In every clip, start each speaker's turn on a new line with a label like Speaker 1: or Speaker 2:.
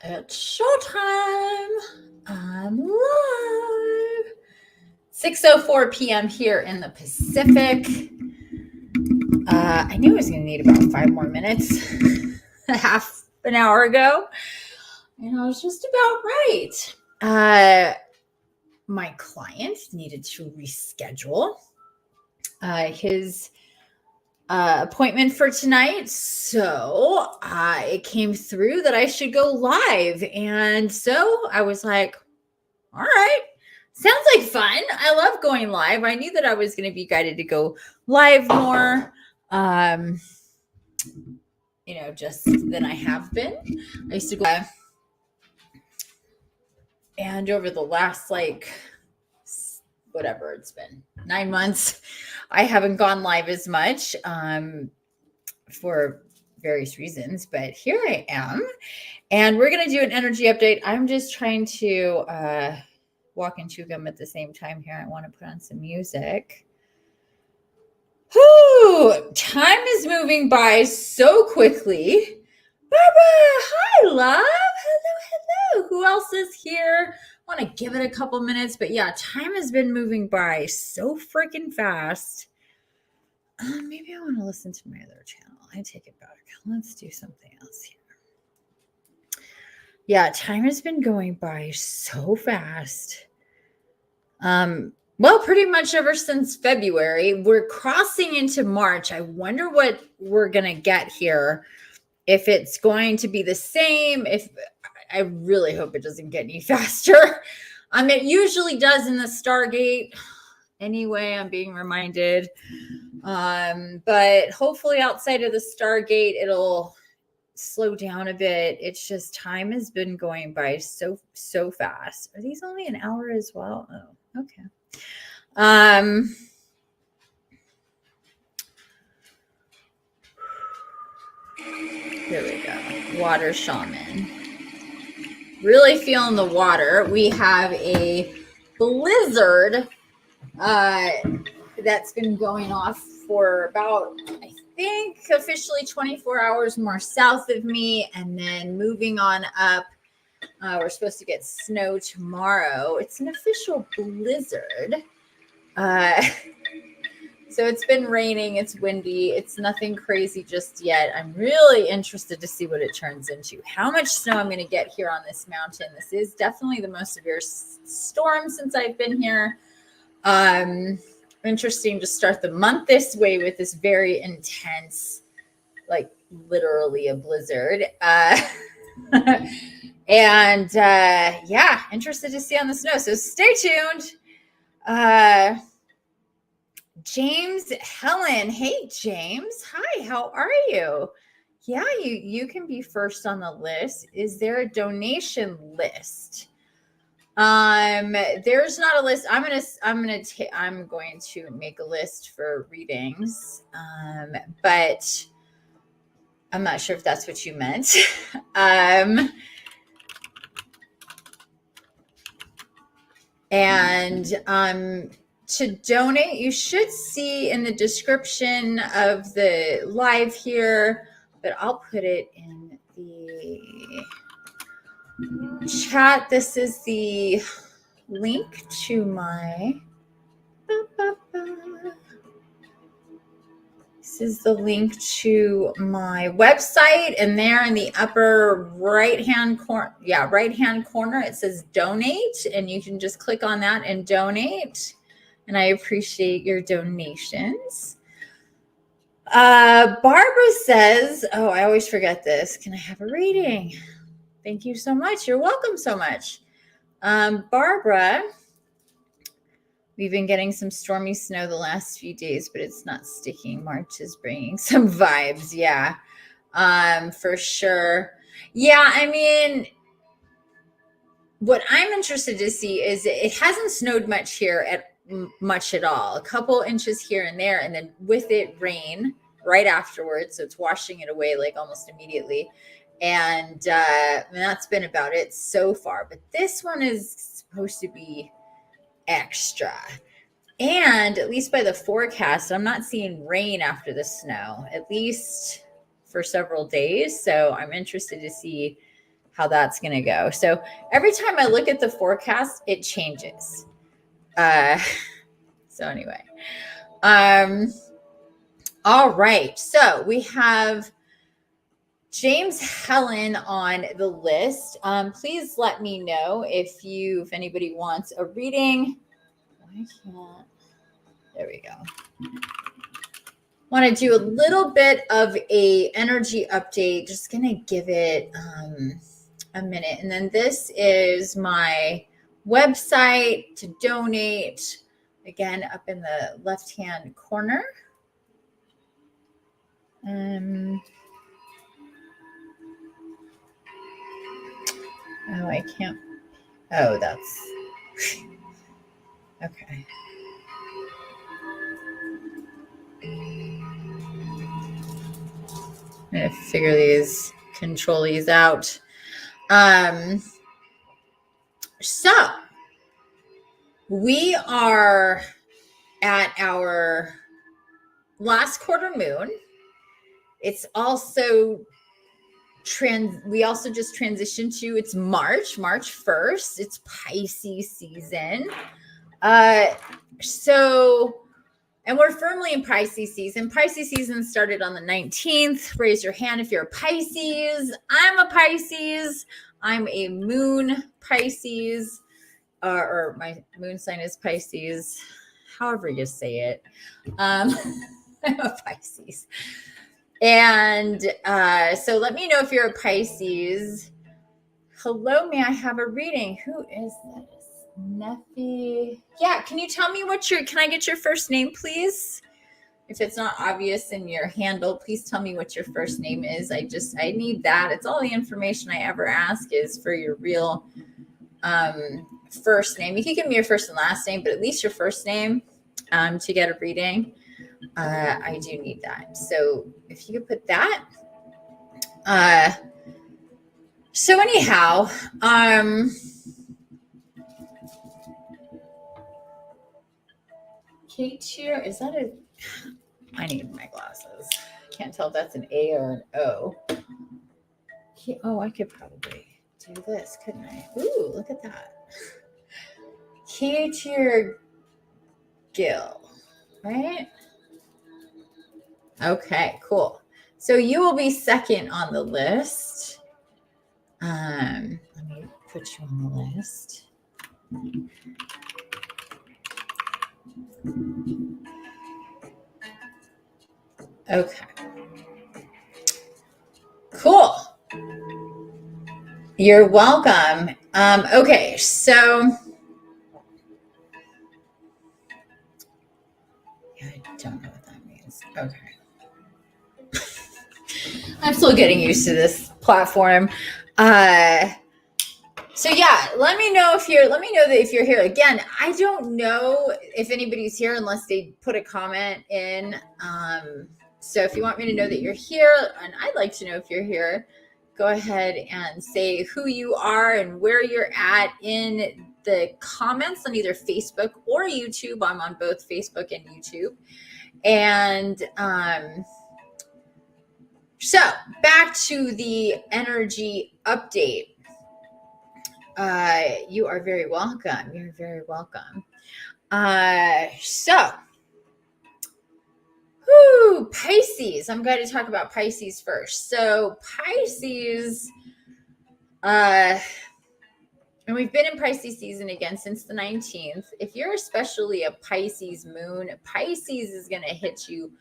Speaker 1: It's showtime. I'm live. 6:04 p.m. here in the Pacific. I knew I was going to need about 5 more minutes, half an hour ago, and I was just about right. My client needed to reschedule his appointment for tonight. So it came through that I should go live. And so I was like, all right, sounds like fun. I love going live. I knew that I was going to be guided to go live more, just than I have been. I used to go, and over the last, whatever it's been, 9 months, I haven't gone live as much. For various reasons, but here I am, and we're going to do an energy update. I'm just trying to walk and chew gum at the same time here. I want to put on some music. Whew, time is moving by so quickly. Barbara, hi, love. Hello. Who else is here? I want to give it a couple minutes, but yeah, time has been moving by so freaking fast. Maybe I want to listen to my other channel. I take it back. Let's do something else here. Yeah, time has been going by so fast. Well, pretty much ever since February. We're crossing into March. I wonder what we're going to get here. If it's going to be the same, I really hope it doesn't get any faster. It usually does in the Stargate. Anyway, I'm being reminded. But hopefully outside of the Stargate, it'll slow down a bit. It's just time has been going by so fast. Are these only an hour as well? Oh, okay. Here we go. Water shaman. Really feeling the water. We have a blizzard that's been going off for about, I think, officially 24 hours more south of me, and then moving on up. We're supposed to get snow tomorrow. It's an official blizzard. So it's been raining. It's windy. It's nothing crazy just yet. I'm really interested to see what it turns into. How much snow I'm going to get here on this mountain. This is definitely the most severe storm since I've been here. Interesting to start the month this way with this very intense, like literally a blizzard. And yeah, interested to see on the snow. So stay tuned. James Helen. Hey, James. Hi, how are you? Yeah, you can be first on the list. Is there a donation list? There's not a list. I'm going to make a list for readings. But I'm not sure if that's what you meant. And to donate, you should see in the description of the live here, but I'll put it in the chat. This is the link to my website, and there in the upper right hand corner, it says donate, and you can just click on that and donate. And I appreciate your donations. Barbara says, oh, I always forget this. Can I have a reading? Thank you so much. You're welcome so much. Barbara, we've been getting some stormy snow the last few days, but it's not sticking. March is bringing some vibes. Yeah, for sure. Yeah, I mean, what I'm interested to see is it hasn't snowed much here at all. A couple inches here and there, and then with it rain right afterwards. So it's washing it away like almost immediately. And that's been about it so far. But this one is supposed to be extra. And at least by the forecast, I'm not seeing rain after the snow, at least for several days. So I'm interested to see how that's going to go. So every time I look at the forecast, it changes. So anyway, all right. So we have James Helen on the list. Please let me know if anybody wants a reading. Why can't? There we go. Want to do a little bit of a energy update. Just gonna give it a minute, and then this is my website to donate. Again, up in the left-hand corner. Oh, I can't. Oh, that's okay. I'm gonna figure these control-these out. So we are at our last quarter moon. It's also we also just transitioned to it's March 1st. It's Pisces season. And we're firmly in Pisces season. Pisces season started on the 19th. Raise your hand if you're a Pisces. I'm a Pisces. I'm a moon Pisces, or my moon sign is Pisces. However you say it. I'm a Pisces. And so let me know if you're a Pisces. Hello, may I have a reading? Who is this? Neffy. Yeah, can you tell me can I get your first name, please? If it's not obvious in your handle, please tell me what your first name is. I need that. It's all the information I ever ask is for your real first name. You can give me your first and last name, but at least your first name to get a reading. I do need that. So if you could put that. So anyhow, Kate here, is that I need my glasses. Can't tell if that's an A or an O. Oh, I could probably do this, couldn't I? Ooh, look at that. Kate here, Gil, right? Okay, cool. So you will be second on the list. Let me put you on the list. Okay. Cool. You're welcome. Okay, so I don't know what that means. Okay. I'm still getting used to this platform. So yeah, let me know that if you're here. Again, I don't know if anybody's here unless they put a comment in. So if you want me to know that you're here, and I'd like to know if you're here, go ahead and say who you are and where you're at in the comments on either Facebook or YouTube. I'm on both Facebook and YouTube. And so back to the energy update. You are very welcome. You're very welcome. Pisces. I'm going to talk about Pisces first. So Pisces, and we've been in Pisces season again since the 19th. If you're especially a Pisces moon, Pisces is going to hit you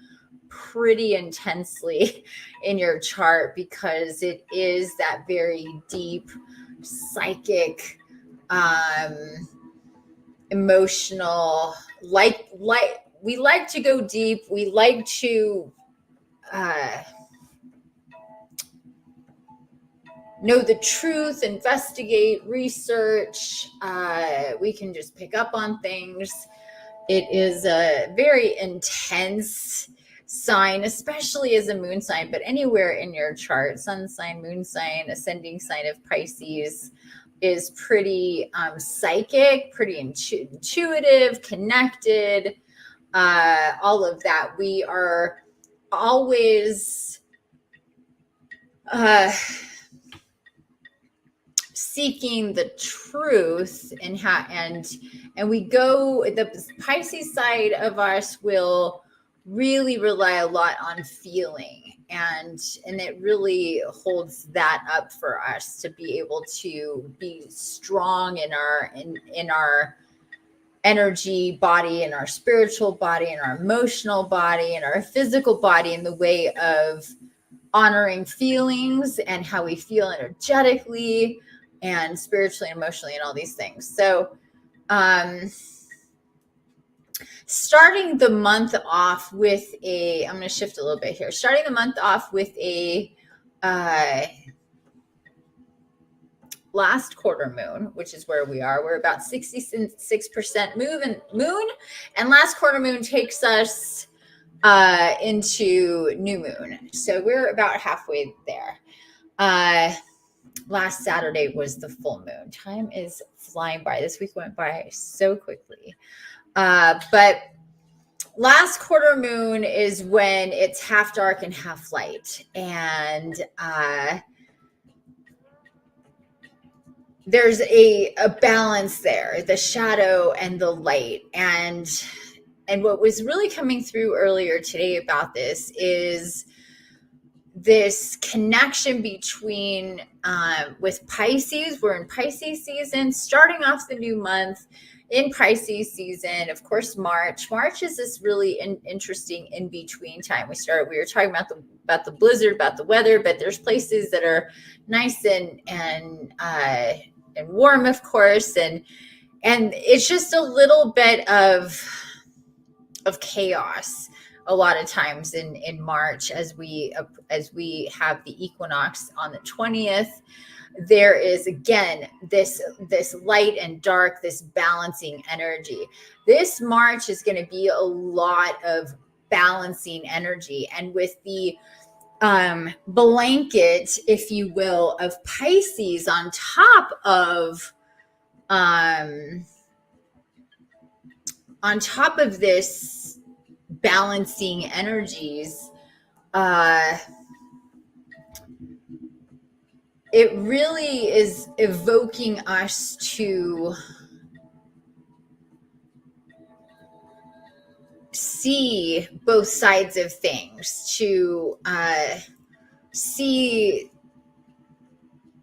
Speaker 1: pretty intensely in your chart because it is that very deep, psychic, emotional, we like to go deep. We like to know the truth, investigate, research. We can just pick up on things. It is a very intense sign, especially as a moon sign, but anywhere in your chart, sun sign, moon sign, ascending sign of Pisces is pretty psychic, pretty intuitive, connected, all of that. We are always seeking the truth and we go, the Pisces side of us will really rely a lot on feeling, and it really holds that up for us to be able to be strong in our energy body, in our spiritual body, in our emotional body, in our physical body, in the way of honoring feelings and how we feel energetically and spiritually, emotionally, and all these things. So starting the month off with I'm going to shift a little bit here. Starting the month off with a last quarter moon, which is where we are. We're about 66% moon, and last quarter moon takes us into new moon. So we're about halfway there. Last Saturday was the full moon. Time is flying by. This week went by so quickly. But last quarter moon is when it's half dark and half light. And there's a balance there, the shadow and the light. And what was really coming through earlier today about this is this connection between with Pisces. We're in Pisces season, starting off the new month in Pisces season. Of course, March is this really interesting in between time. We were talking about the blizzard, about the weather, but there's places that are nice and warm, of course, and it's just a little bit of chaos a lot of times in March as we have the equinox on the 20th. There is again this light and dark, this balancing energy. This March is going to be a lot of balancing energy, and with the blanket, if you will, of Pisces on top of this balancing energies, it really is evoking us to see both sides of things, to see,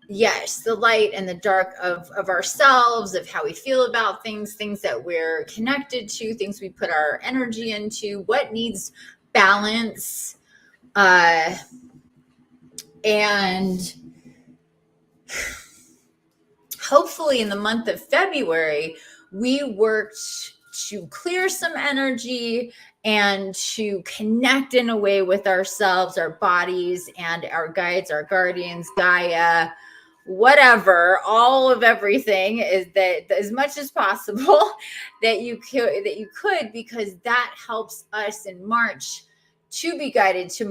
Speaker 1: yes, the light and the dark of ourselves, of how we feel about things that we're connected to, things we put our energy into, what needs balance. And hopefully in the month of February, we worked to clear some energy and to connect in a way with ourselves, our bodies, and our guides, our guardians, Gaia, whatever, all of everything, is that as much as possible that you could, because that helps us in March to be guided to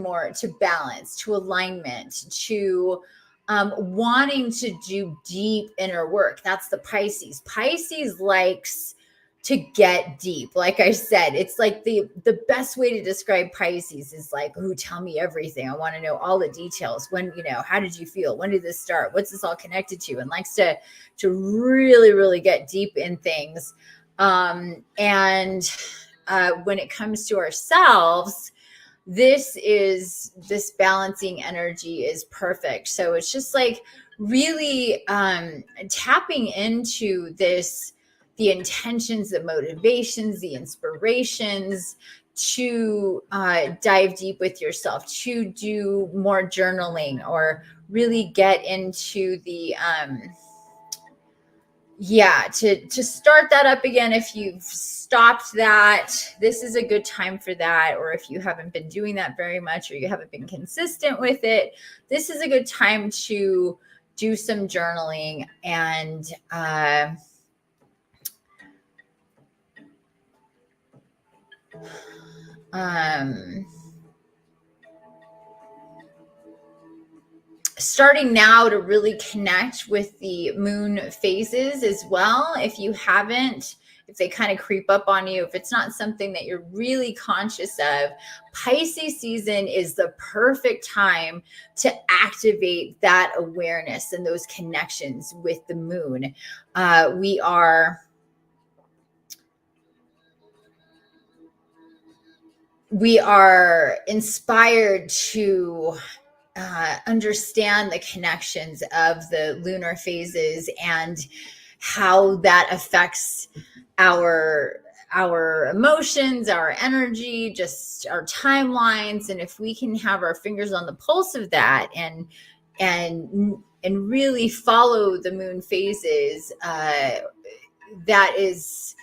Speaker 1: balance, to alignment, to wanting to do deep inner work. That's the Pisces. Pisces likes to get deep. Like I said, it's like the best way to describe Pisces is like, ooh, tell me everything. I want to know all the details. When, how did you feel? When did this start? What's this all connected to? And likes to really, really get deep in things. And when it comes to ourselves, this balancing energy is perfect. So it's just like really tapping into the intentions, the motivations, the inspirations to dive deep with yourself, to do more journaling, or really get into the to start that up again. If you've stopped that, this is a good time for that. Or if you haven't been doing that very much, or you haven't been consistent with it, this is a good time to do some journaling and starting now to really connect with the moon phases as well. If you haven't if they kind of creep up on you, if it's not something that you're really conscious of, Pisces season is the perfect time to activate that awareness and those connections with the moon. We are inspired to understand the connections of the lunar phases and how that affects our emotions, our energy, just our timelines. And if we can have our fingers on the pulse of that and really follow the moon phases, that is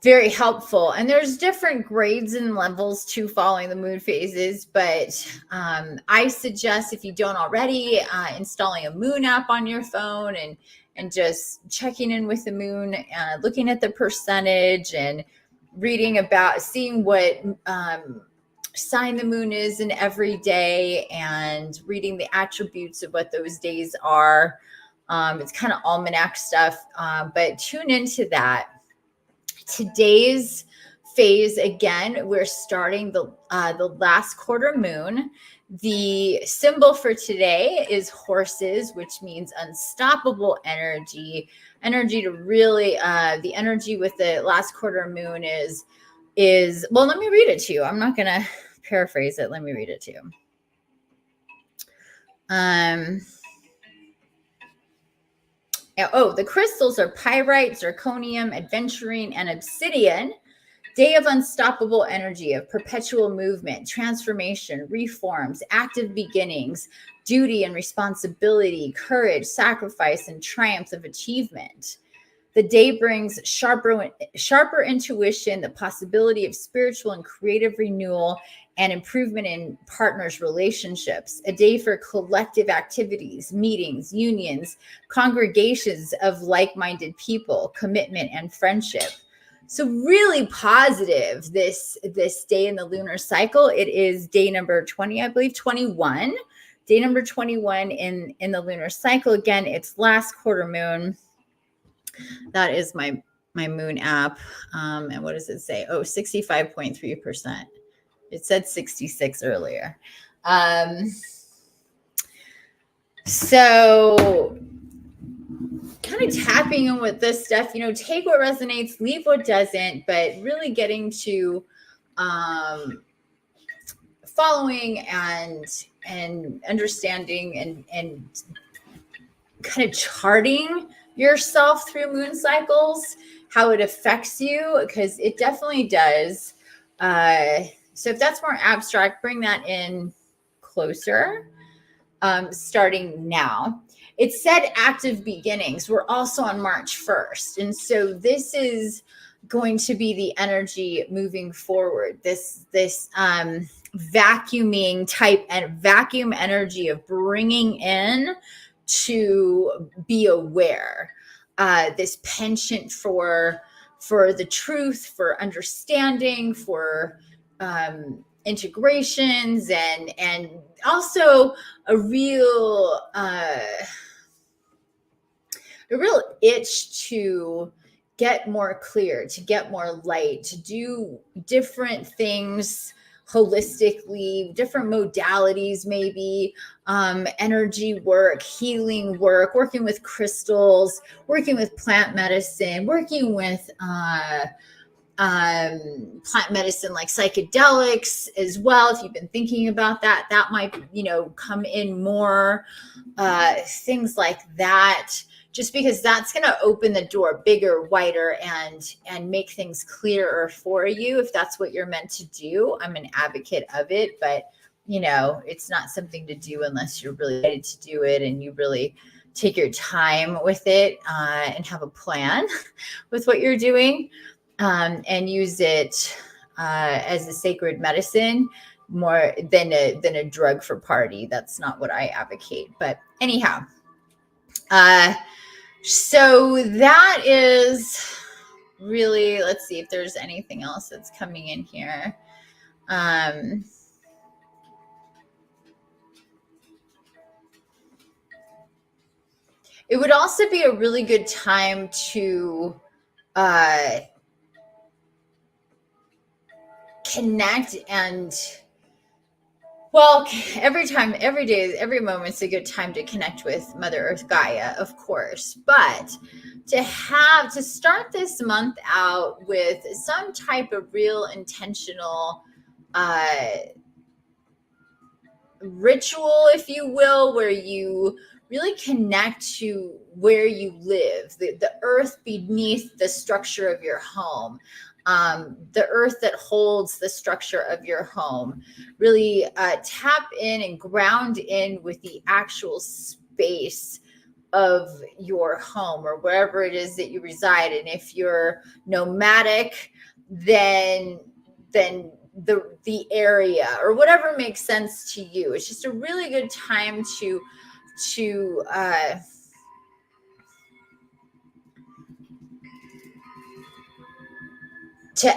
Speaker 1: very helpful. And there's different grades and levels to following the moon phases, but I suggest, if you don't already, installing a moon app on your phone and just checking in with the moon, looking at the percentage and reading about, seeing what sign the moon is in every day and reading the attributes of what those days are. It's kind of almanac stuff, but tune into that. Today's phase, again, we're starting the last quarter moon. The symbol for today is horses, which means unstoppable energy to really, the energy with the last quarter moon is, well, let me read it to you. I'm not going to paraphrase it. Let me read it to you. The crystals are pyrite, zirconium, adventurine, and obsidian. Day of unstoppable energy, of perpetual movement, transformation, reforms, active beginnings, duty and responsibility, courage, sacrifice, and triumph of achievement. The day brings sharper intuition, the possibility of spiritual and creative renewal, and improvement in partners' relationships. A day for collective activities, meetings, unions, congregations of like-minded people, commitment, and friendship. So really positive this day in the lunar cycle. It is day number 20, I believe, 21. Day number 21 in the lunar cycle. Again, it's last quarter moon. That is my moon app. And what does it say? 65.3%. It said 66 earlier. So kind of tapping in with this stuff, take what resonates, leave what doesn't, but really getting to following and understanding and kind of charting yourself through moon cycles, how it affects you, because it definitely does. So if that's more abstract, bring that in closer, starting now. It said active beginnings. We're also on March 1st. And so this is going to be the energy moving forward. This vacuuming type and vacuum energy of bringing in to be aware, this penchant for the truth, for understanding, for integrations, and also a real itch to get more clear, to get more light, to do different things holistically, different modalities, maybe energy work, healing work, working with crystals, working with plant medicine, working with plant medicine like psychedelics as well. If you've been thinking about that, that might, come in more, things like that, just because that's going to open the door bigger, wider, and make things clearer for you. If that's what you're meant to do, I'm an advocate of it, but it's not something to do unless you're really ready to do it and you really take your time with it, and have a plan with what you're doing. And use it as a sacred medicine more than a drug for party. That's not what I advocate. But anyhow, so that is really, let's see if there's anything else that's coming in here. It would also be a really good time to connect and, well, every time, every day, every moment's a good time to connect with Mother Earth Gaia, of course. But to start this month out with some type of real intentional ritual, if you will, where you really connect to where you live, the earth beneath the structure of your home, the earth that holds the structure of your home. Really tap in and ground in with the actual space of your home or wherever it is that you reside. And if you're nomadic, then the area or whatever makes sense to you. It's just a really good time to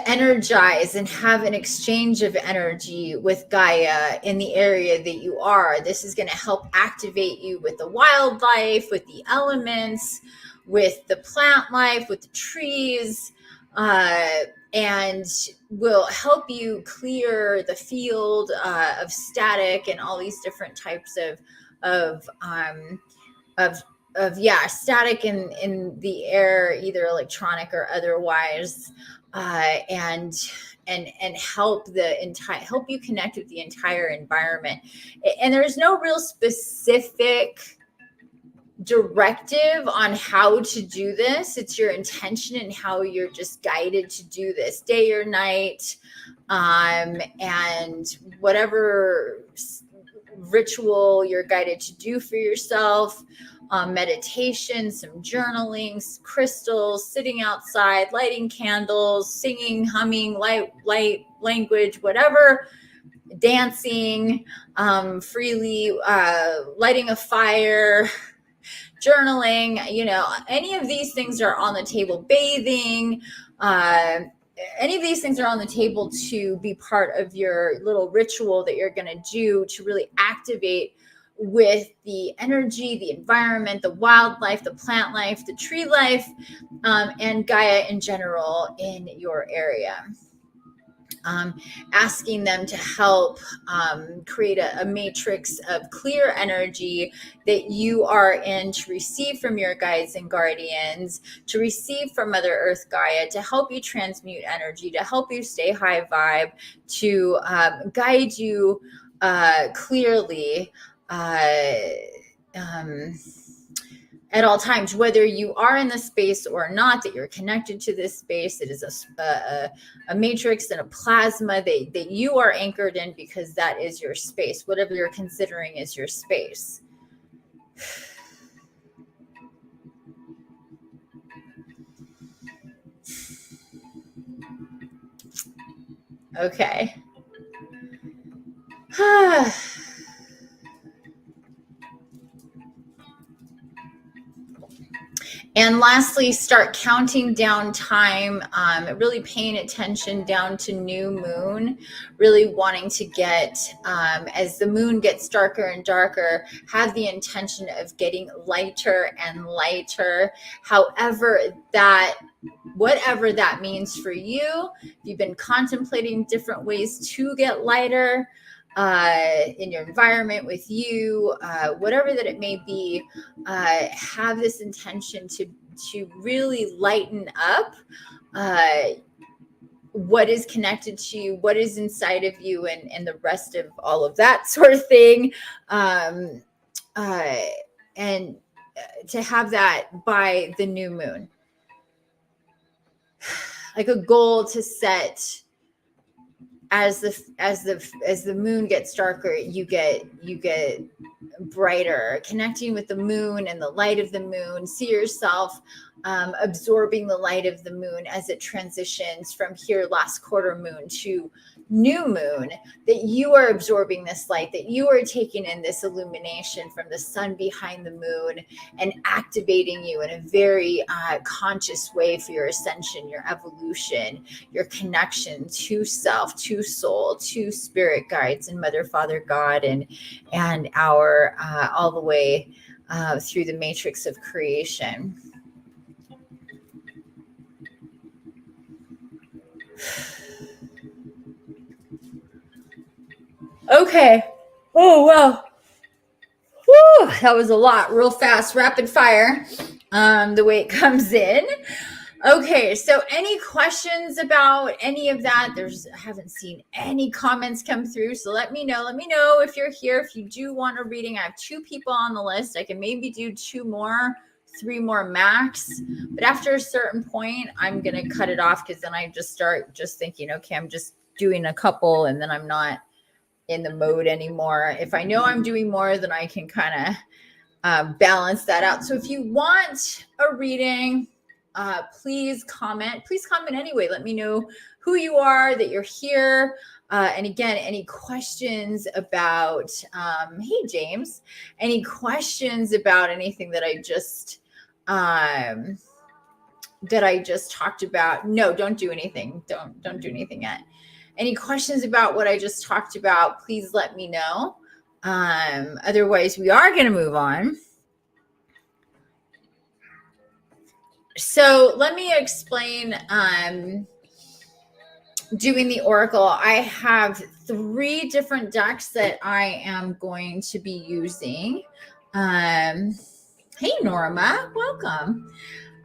Speaker 1: energize and have an exchange of energy with Gaia in the area that you are. This is going to help activate you with the wildlife, with the elements, with the plant life, with the trees, and will help you clear the field of static and all these different types of static in the air, either electronic or otherwise, and help help you connect with the entire environment. And there's no real specific directive on how to do this. It's your intention and how you're just guided to do this day or night, and whatever ritual you're guided to do for yourself. Meditation, some journaling, crystals, sitting outside, lighting candles, singing, humming, light language, whatever, dancing freely, lighting a fire, journaling, any of these things are on the table. Bathing, any of these things are on the table to be part of your little ritual that you're going to do to really activate with the energy, the environment, the wildlife, the plant life, the tree life, and Gaia in general in your area. Asking them to help create a matrix of clear energy that you are in to receive from your guides and guardians, to receive from Mother Earth Gaia, to help you transmute energy, to help you stay high vibe, to guide you clearly at all times, whether you are in the space or not, that you're connected to this space. It is a matrix and a plasma that you are anchored in, because that is your space, whatever you're considering is your space. Okay. And lastly, start counting down time, really paying attention down to new moon, really wanting to get, as the moon gets darker and darker, have the intention of getting lighter and lighter. Whatever that means for you, if you've been contemplating different ways to get lighter, in your environment, with you, whatever that it may be, have this intention to really lighten up what is connected to you, what is inside of you, and the rest of all of that sort of thing, and to have that by the new moon, like a goal to set. As the moon gets darker, you get brighter, connecting with the moon and the light of the moon. See yourself absorbing the light of the moon as it transitions from here, last quarter moon, to new moon, that you are absorbing this light, that you are taking in this illumination from the sun behind the moon and activating you in a very conscious way for your ascension, your evolution, your connection to self, to soul, to spirit guides and Mother, Father, God, and our all the way through the matrix of creation. Okay. Oh, well. Whew, that was a lot, real fast, rapid fire, the way it comes in. Okay, so any questions about any of that? I haven't seen any comments come through, so let me know. Let me know if you're here. If you do want a reading, I have 2 people on the list. I can maybe do 2 more, 3 more max. But after a certain point, I'm going to cut it off because then I just start just thinking, okay, I'm just doing a couple and then I'm not in the mode anymore. If I know I'm doing more, then I can kind of balance that out. So if you want a reading, please comment. Please comment anyway. Let me know who you are, that you're here. And again, any questions about, hey, James, any questions about anything that I just talked about? No, don't do anything. Don't do anything yet. Any questions about what I just talked about, please let me know. Otherwise, we are going to move on. So let me explain doing the oracle. I have 3 different decks that I am going to be using. Hey, Norma, welcome.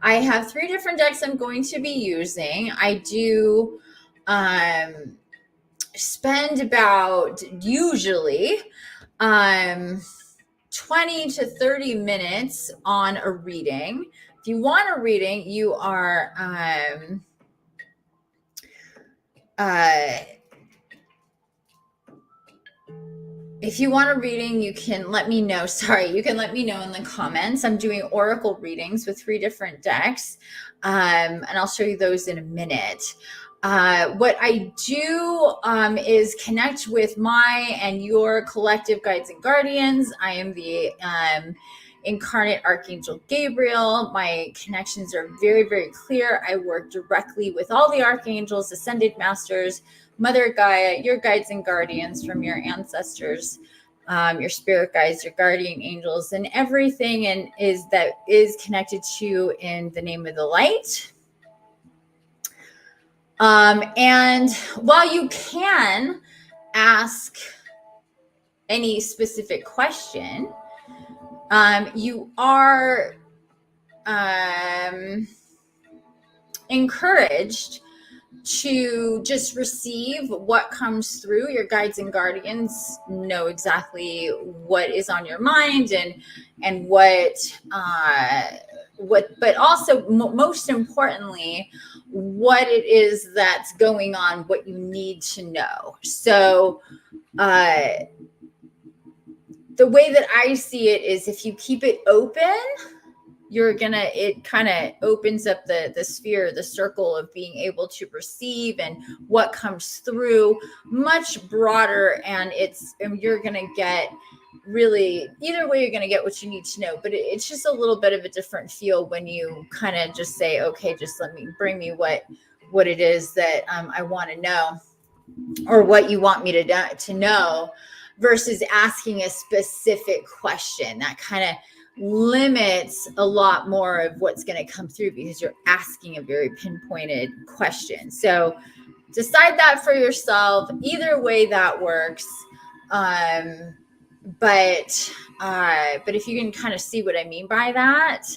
Speaker 1: I have 3 different decks I'm going to be using. I do spend about usually 20 to 30 minutes on a reading. If you want a reading, you are if you want a reading, you can let me know. Sorry, you can let me know in the comments. I'm doing oracle readings with 3 different decks, and I'll show you those in a minute. What I do is connect with my and your collective guides and guardians. I am the incarnate Archangel Gabriel. My connections are very, very clear. I work directly with all the archangels, ascended masters, Mother Gaia, your guides and guardians from your ancestors, your spirit guides, your guardian angels, and everything that is connected to you in the name of the light. And while you can ask any specific question, you are encouraged to just receive what comes through. Your guides and guardians know exactly what is on your mind and what, but also most importantly, what it is that's going on, what you need to know. So, the way that I see it is if you keep it open, it kind of opens up the sphere, the circle of being able to receive and what comes through much broader. And you're going to get really, either way, you're going to get what you need to know, but it's just a little bit of a different feel when you kind of just say, okay, just bring me what it is that I want to know, or what you want me to know, versus asking a specific question. That kind of limits a lot more of what's going to come through because you're asking a very pinpointed question. So decide that for yourself. Either way that works. But if you can kind of see what I mean by that.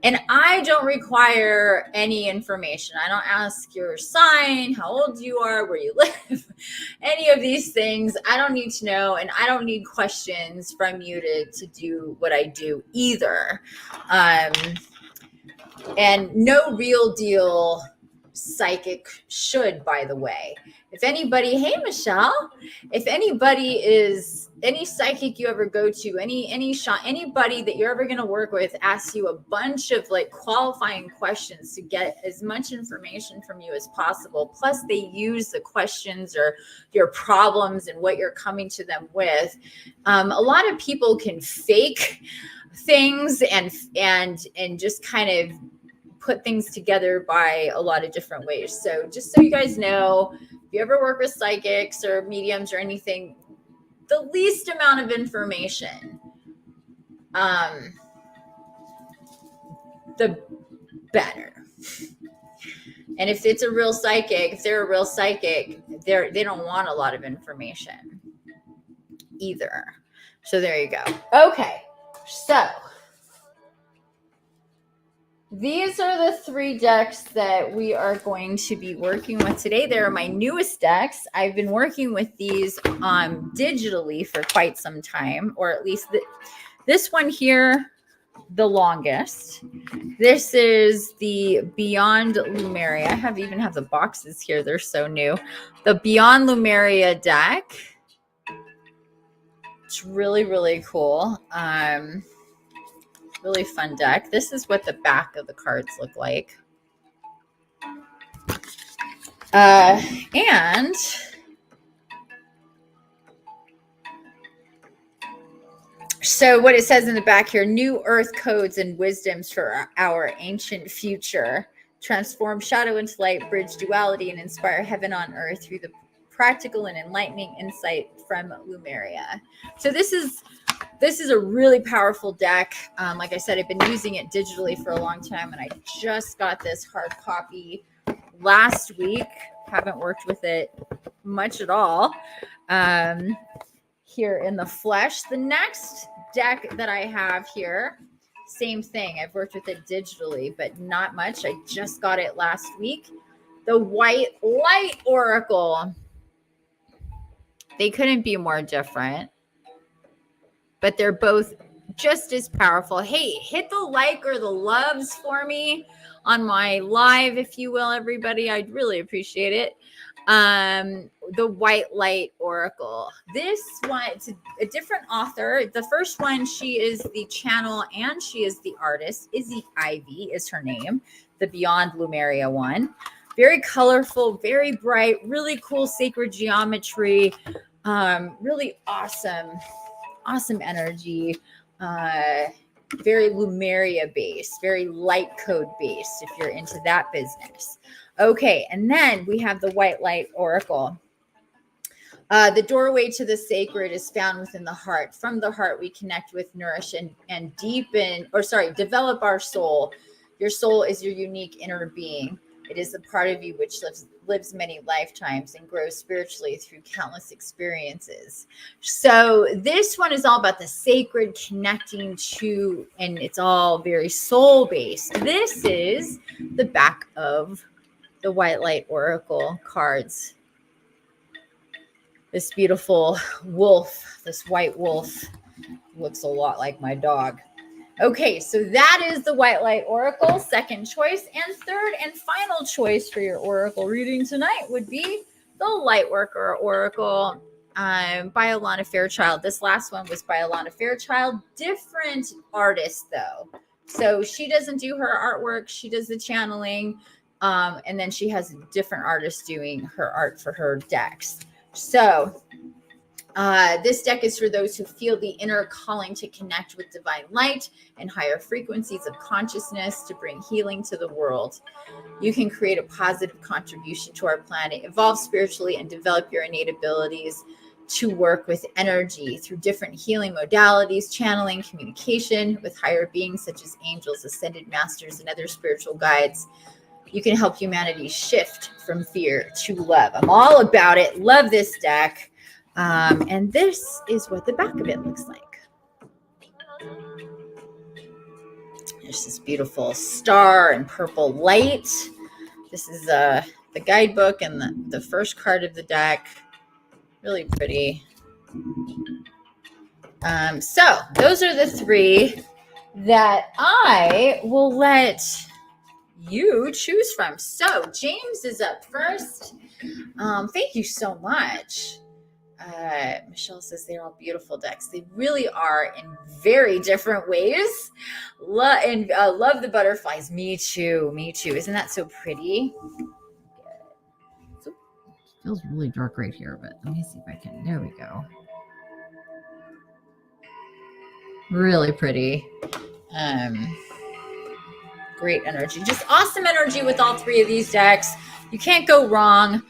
Speaker 1: And I don't require any information. I don't ask your sign, how old you are, where you live, any of these things. I don't need to know, and I don't need questions from you to do what I do either. And no Real Deal psychic should, by the way. If anybody, hey Michelle, if anybody is any psychic you ever go to, anybody that you're ever going to work with asks you a bunch of qualifying questions to get as much information from you as possible, plus they use the questions or your problems and what you're coming to them with, a lot of people can fake things and just kind of put things together by a lot of different ways. So just so you guys know, if you ever work with psychics or mediums or anything, the least amount of information, the better. And if it's a real psychic, if they're a real psychic, they don't want a lot of information either. So there you go. Okay. So these are the 3 decks that we are going to be working with today. They're my newest decks. I've been working with these digitally for quite some time, or at least this one here, the longest. This is the Beyond Lumeria. I even have the boxes here. They're so new. The Beyond Lumeria deck. It's really, really cool. Really fun deck. This is what the back of the cards look like. And so what it says in the back here, new earth codes and wisdoms for our ancient future. Transform shadow into light, bridge duality, and inspire heaven on earth through the practical and enlightening insight from Lumeria. So this is a really powerful deck. Like I said, I've been using it digitally for a long time, and I just got this hard copy last week. Haven't worked with it much at all here in the flesh. The next deck that I have here, same thing. I've worked with it digitally, but not much. I just got it last week. The White Light Oracle. They couldn't be more different, but they're both just as powerful. Hey, hit the like or the loves for me on my live, if you will, everybody. I'd really appreciate it. The White Light Oracle. This one, it's a different author. The first one, she is the channel and she is the artist. Izzy Ivy is her name. The Beyond Lumeria one. Very colorful, very bright, really cool sacred geometry. Really awesome energy. Very Lumeria based, very light code based, if you're into that business. Okay, and then we have the White Light Oracle. The doorway to the sacred is found within the heart. From the heart, we connect with, nourish, and develop our soul. Your soul is your unique inner being. It is the part of you which lives many lifetimes and grows spiritually through countless experiences. So this one is all about the sacred connecting to, and it's all very soul-based. This is the back of the White Light Oracle cards. This beautiful wolf, this white wolf, looks a lot like my dog. Okay, so that is the White Light Oracle, second choice. And third and final choice for your Oracle reading tonight would be the Lightworker Oracle by Alana Fairchild. This last one was by Alana Fairchild. Different artist, though. So she doesn't do her artwork. She does the channeling. And then she has a different artist doing her art for her decks. So this deck is for those who feel the inner calling to connect with divine light and higher frequencies of consciousness to bring healing to the world. You can create a positive contribution to our planet, evolve spiritually, and develop your innate abilities to work with energy through different healing modalities, channeling, communication with higher beings such as angels, ascended masters, and other spiritual guides. You can help humanity shift from fear to love. I'm all about it. Love this deck. And this is what the back of it looks like. There's this beautiful star and purple light. This is the guidebook and the first card of the deck. Really pretty. So those are the 3 that I will let you choose from. So James is up first. Thank you so much. Michelle says they're all beautiful decks. They really are in very different ways. Love the butterflies. Me too. Isn't that so pretty? So, it feels really dark right here, but let me see if I can. There we go. Really pretty. Great energy. Just awesome energy with all 3 of these decks. You can't go wrong.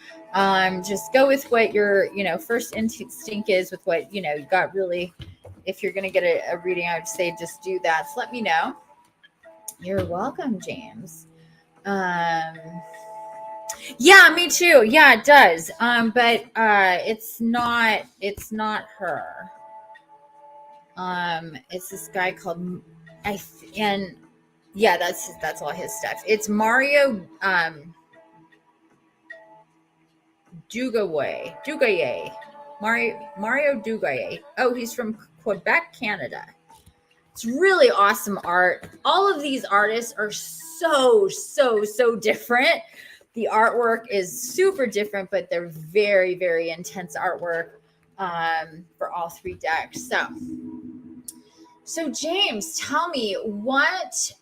Speaker 1: Just go with what your, first instinct is, with what, you got. Really, if you're going to get a reading, I would say just do that. So let me know. You're welcome, James. Yeah, me too. Yeah, it does. But it's not her. It's this guy called and yeah, that's all his stuff. It's Mario Dugaye. Mario Dugaye. Oh, he's from Quebec, Canada. It's really awesome art. All of these artists are so different. The artwork is super different, but they're very, very intense artwork for all three decks. So James, tell me what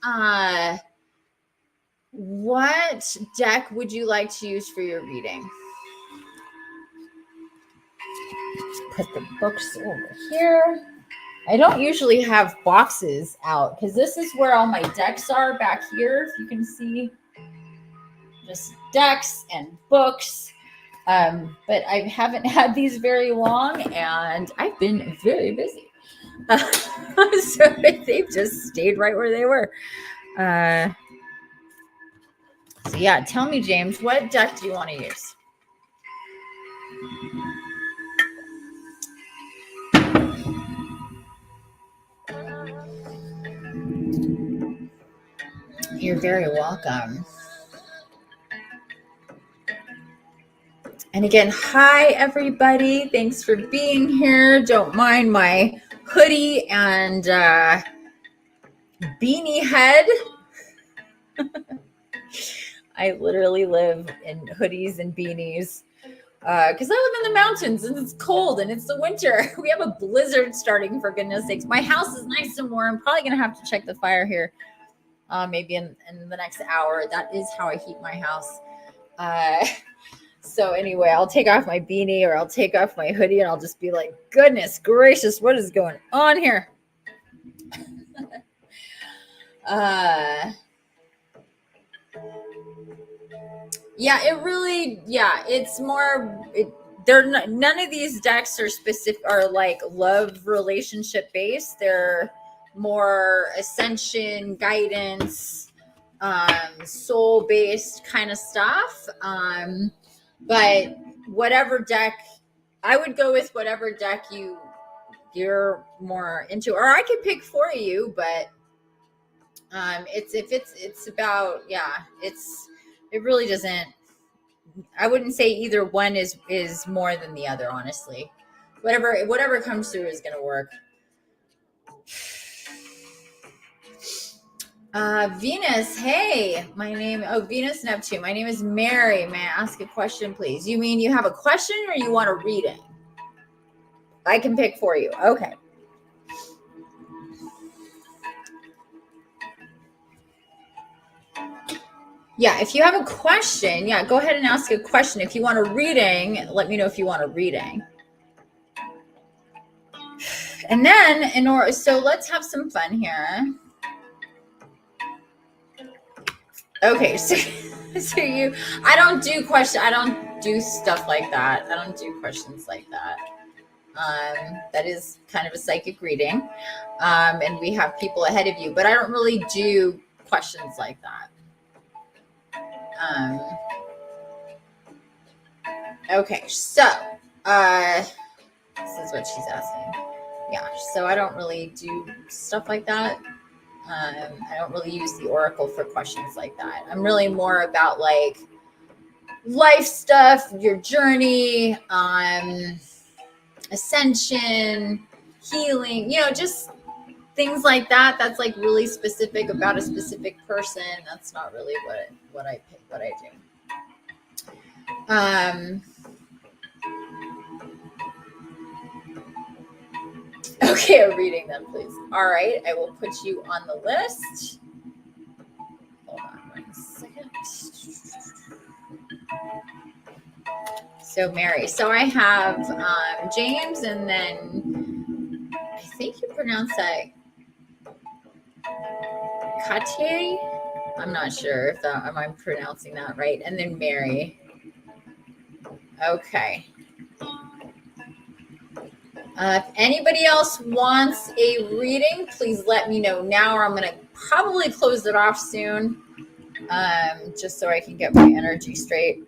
Speaker 1: deck would you like to use for your reading? Put the books over here. I don't usually have boxes out because this is where all my decks are back here. If you can see, just decks and books. But I haven't had these very long and I've been very busy. So they've just stayed right where they were. So yeah, tell me, James, what deck do you want to use? You're very welcome. And again, hi, everybody. Thanks for being here. Don't mind my hoodie and beanie head. I literally live in hoodies and beanies because I live in the mountains and it's cold and it's the winter. We have a blizzard starting, for goodness sakes. My house is nice and warm. Probably going to have to check the fire here maybe in the next hour. That is how I heat my house. So anyway, I'll take off my beanie or I'll take off my hoodie and I'll just be like, goodness gracious, what is going on here? Yeah, it really, yeah, it's more, none of these decks are specific, are like love relationship based. They're more ascension, guidance, soul based kind of stuff. But whatever deck, I would go with whatever deck you're more into, or I could pick for you, but it's about, yeah, it really doesn't, I wouldn't say either one is more than the other, honestly. Whatever comes through is going to work. Venus, hey, Venus Neptune. My name is Mary. May I ask a question, please? You mean you have a question or you want a reading? I can pick for you. Okay. Yeah, if you have a question, yeah, go ahead and ask a question. If you want a reading, let me know if you want a reading. And then, so let's have some fun here. Okay, so I don't do stuff like that. I don't do questions like that. That is kind of a psychic reading. And we have people ahead of you, but I don't really do questions like that. Okay, so this is what she's asking. Yeah, so I don't really do stuff like that. I don't really use the oracle for questions like that. I'm really more about like life stuff, your journey, ascension, healing, just things like that. That's like really specific about a specific person. That's not really what I do. Okay, a reading then, please. All right, I will put you on the list. Hold on 1 second. So Mary, so I have James, and then I think you pronounce that Kate. I'm not sure if I'm pronouncing that right. And then Mary. Okay. If anybody else wants a reading, please let me know now, or I'm going to probably close it off soon, just so I can get my energy straight.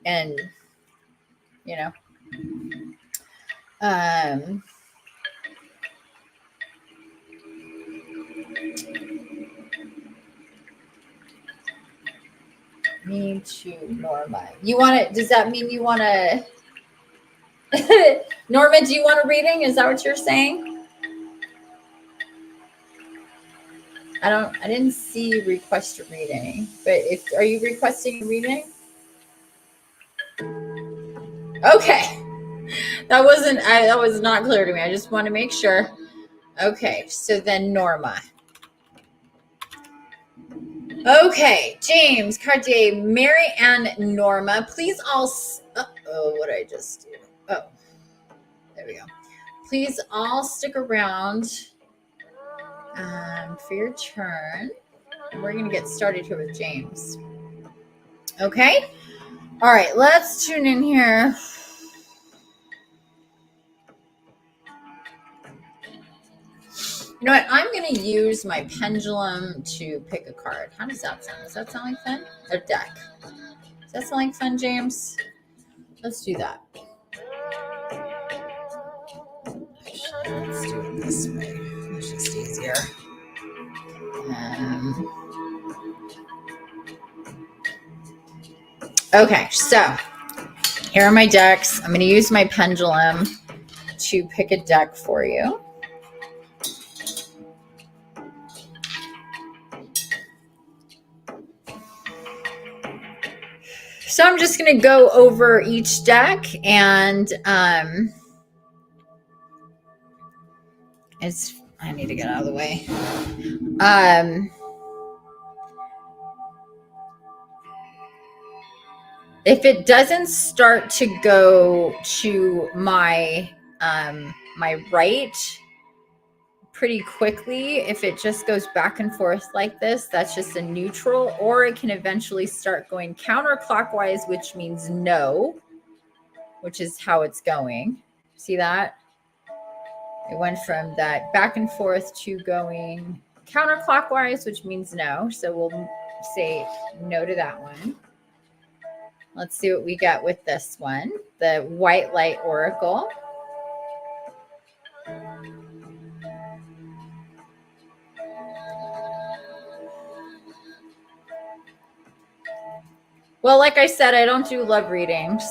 Speaker 1: And, you know, um, me to Norma. You want to, does that mean you want to, Norma, do you want a reading? Is that what you're saying? I didn't see request a reading, but are you requesting a reading? Okay. That was not clear to me. I just want to make sure. Okay. So then Norma. Okay. James, Cartier, Mary, and Norma, please all, what did I just do? Oh, there we go. Please all stick around for your turn. We're going to get started here with James. Okay. All right. Let's tune in here. You know what? I'm going to use my pendulum to pick a card. How does that sound? Does that sound like fun? Or deck? Does that sound like fun, James? Let's do that. Let's do it this way. It's just easier. Okay, so here are my decks. I'm going to use my pendulum to pick a deck for you. So I'm just going to go over each deck, and I need to get out of the way. If it doesn't start to go to my my right pretty quickly, if it just goes back and forth like this, that's just a neutral, or it can eventually start going counterclockwise, which means no, which is how it's going. See that? It went from that back and forth to going counterclockwise, which means no. So we'll say no to that one. Let's see what we got with this one. The White Light Oracle. Well, like I said, I don't do love readings.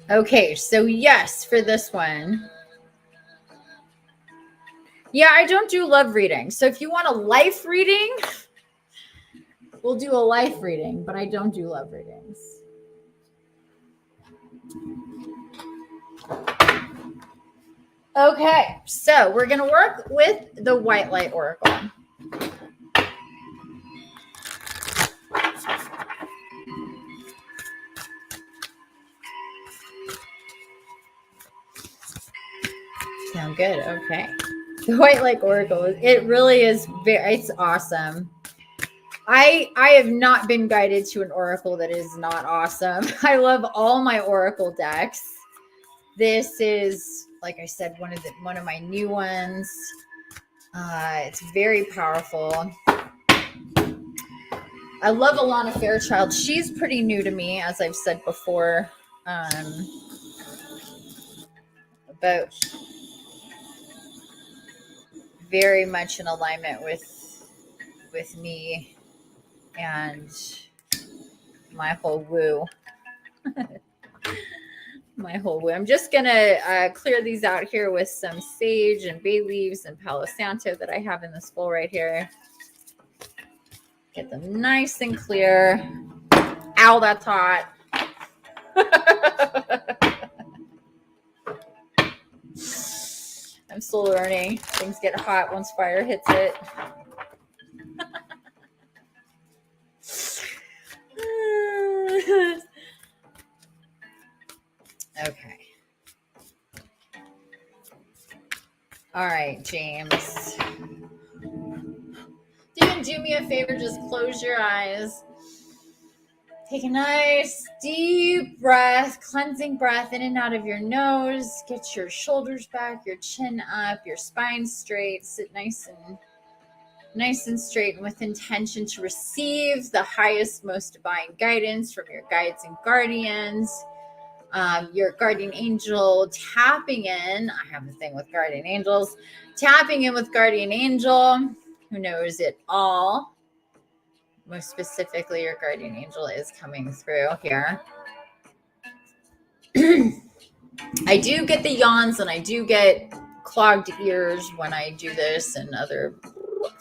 Speaker 1: Okay, so yes, for this one. Yeah, I don't do love readings. So if you want a life reading, we'll do a life reading, but I don't do love readings. Okay, so we're going to work with the White Light Oracle. Sound good. Okay. The White Light Oracle, it really is it's awesome. I have not been guided to an oracle that is not awesome. I love all my oracle decks. This is, like I said, one of my new ones. It's very powerful. I love Alana Fairchild. She's pretty new to me, as I've said before. But very much in alignment with me and my whole woo. My whole woo. I'm just gonna clear these out here with some sage and bay leaves and Palo Santo that I have in this bowl right here. Get them nice and clear. Ow, that's hot. I'm still learning. Things get hot once fire hits it. Okay. All right, James. You can do me a favor, just close your eyes. Take a nice deep breath, cleansing breath in and out of your nose. Get your shoulders back, your chin up, your spine straight. Sit nice and nice and straight and with intention to receive the highest, most divine guidance from your guides and guardians. Your guardian angel tapping in. I have a thing with guardian angels. Tapping in with guardian angel who knows it all. Most specifically, your guardian angel is coming through here. I do get the yawns and I do get clogged ears when I do this and other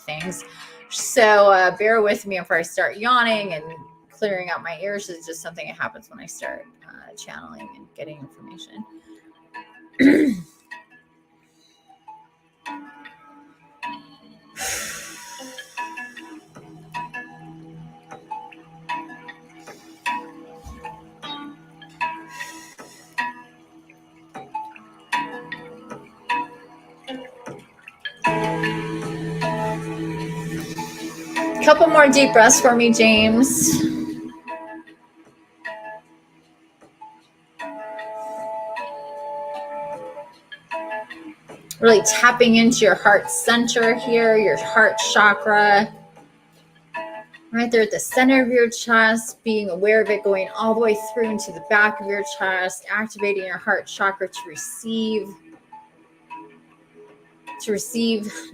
Speaker 1: things. So bear with me if I start yawning and clearing out my ears. Is just something that happens when I start channeling and getting information. Couple more deep breaths for me, James. Really tapping into your heart center here, your heart chakra. Right there at the center of your chest, being aware of it going all the way through into the back of your chest, activating your heart chakra to receive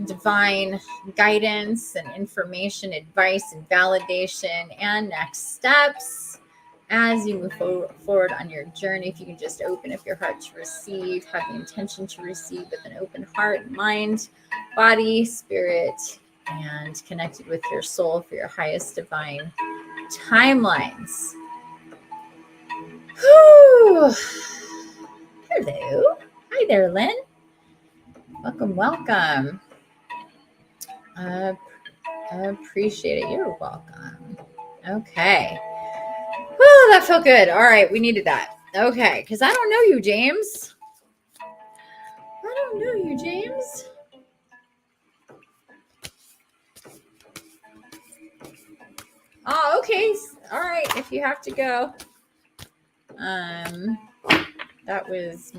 Speaker 1: divine guidance and information, advice and validation and next steps as you move forward on your journey. If you can just open up your heart to receive, have the intention to receive with an open heart, mind, body, spirit, and connected with your soul for your highest divine timelines. Whew. Hello. Hi there, Lynn. Welcome. Appreciate it. You're welcome. Okay. Oh, that felt good. All right. We needed that. Okay. Because I don't know you, James. Oh, okay. All right. If you have to go. That was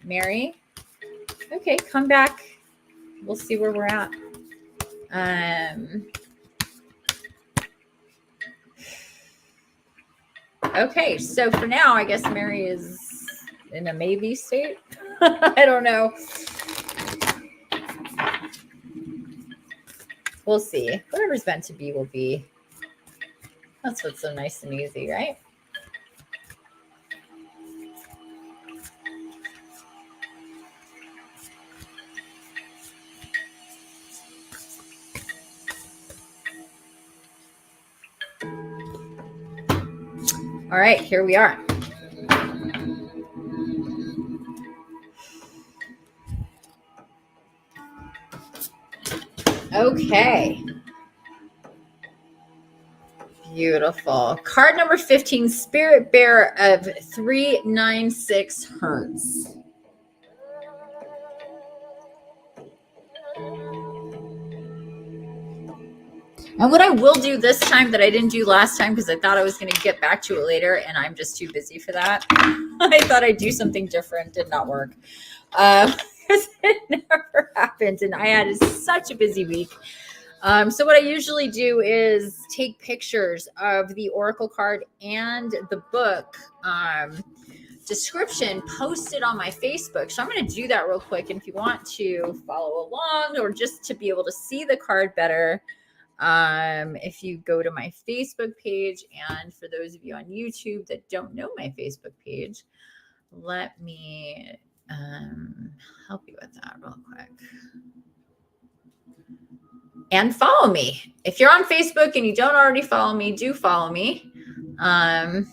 Speaker 1: Mary. Okay, come back. We'll see where we're at. Okay, so for now, I guess Mary is in a maybe state. I don't know. We'll see. Whatever's meant to be will be. That's what's so nice and easy, right? All right, here we are. Okay. Beautiful. Card number 15, Spirit Bearer of 396 Hertz. And what I will do this time that I didn't do last time, because I thought I was going to get back to it later, and I'm just too busy for that. I thought I'd do something different. Did not work. Because it never happened. And I had such a busy week. So what I usually do is take pictures of the Oracle card and the book description, post it on my Facebook. So I'm going to do that real quick. And if you want to follow along or just to be able to see the card better, if you go to my Facebook page, and for those of you on YouTube that don't know my Facebook page, let me help you with that real quick. And follow me. If you're on Facebook and you don't already follow me, do follow me. And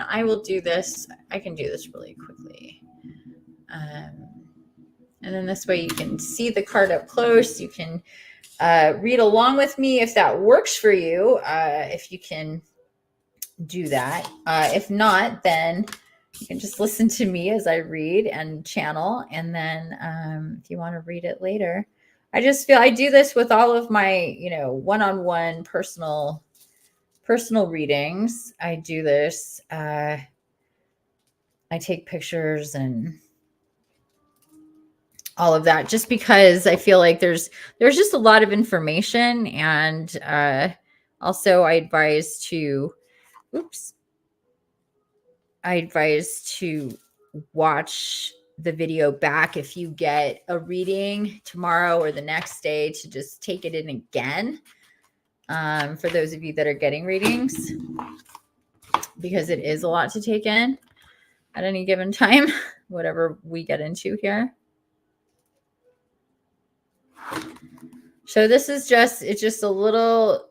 Speaker 1: I will do this. I can do this really quickly. And then this way you can see the card up close. You can read along with me if that works for you. If you can do that. If not, then you can just listen to me as I read and channel. And then if you want to read it later, I just feel I do this with all of my, one-on-one personal readings. I do this. I take pictures and all of that, just because I feel like there's just a lot of information. And also I advise to watch the video back if you get a reading tomorrow or the next day, to just take it in again, for those of you that are getting readings, because it is a lot to take in at any given time, whatever we get into here. So this is it's just a little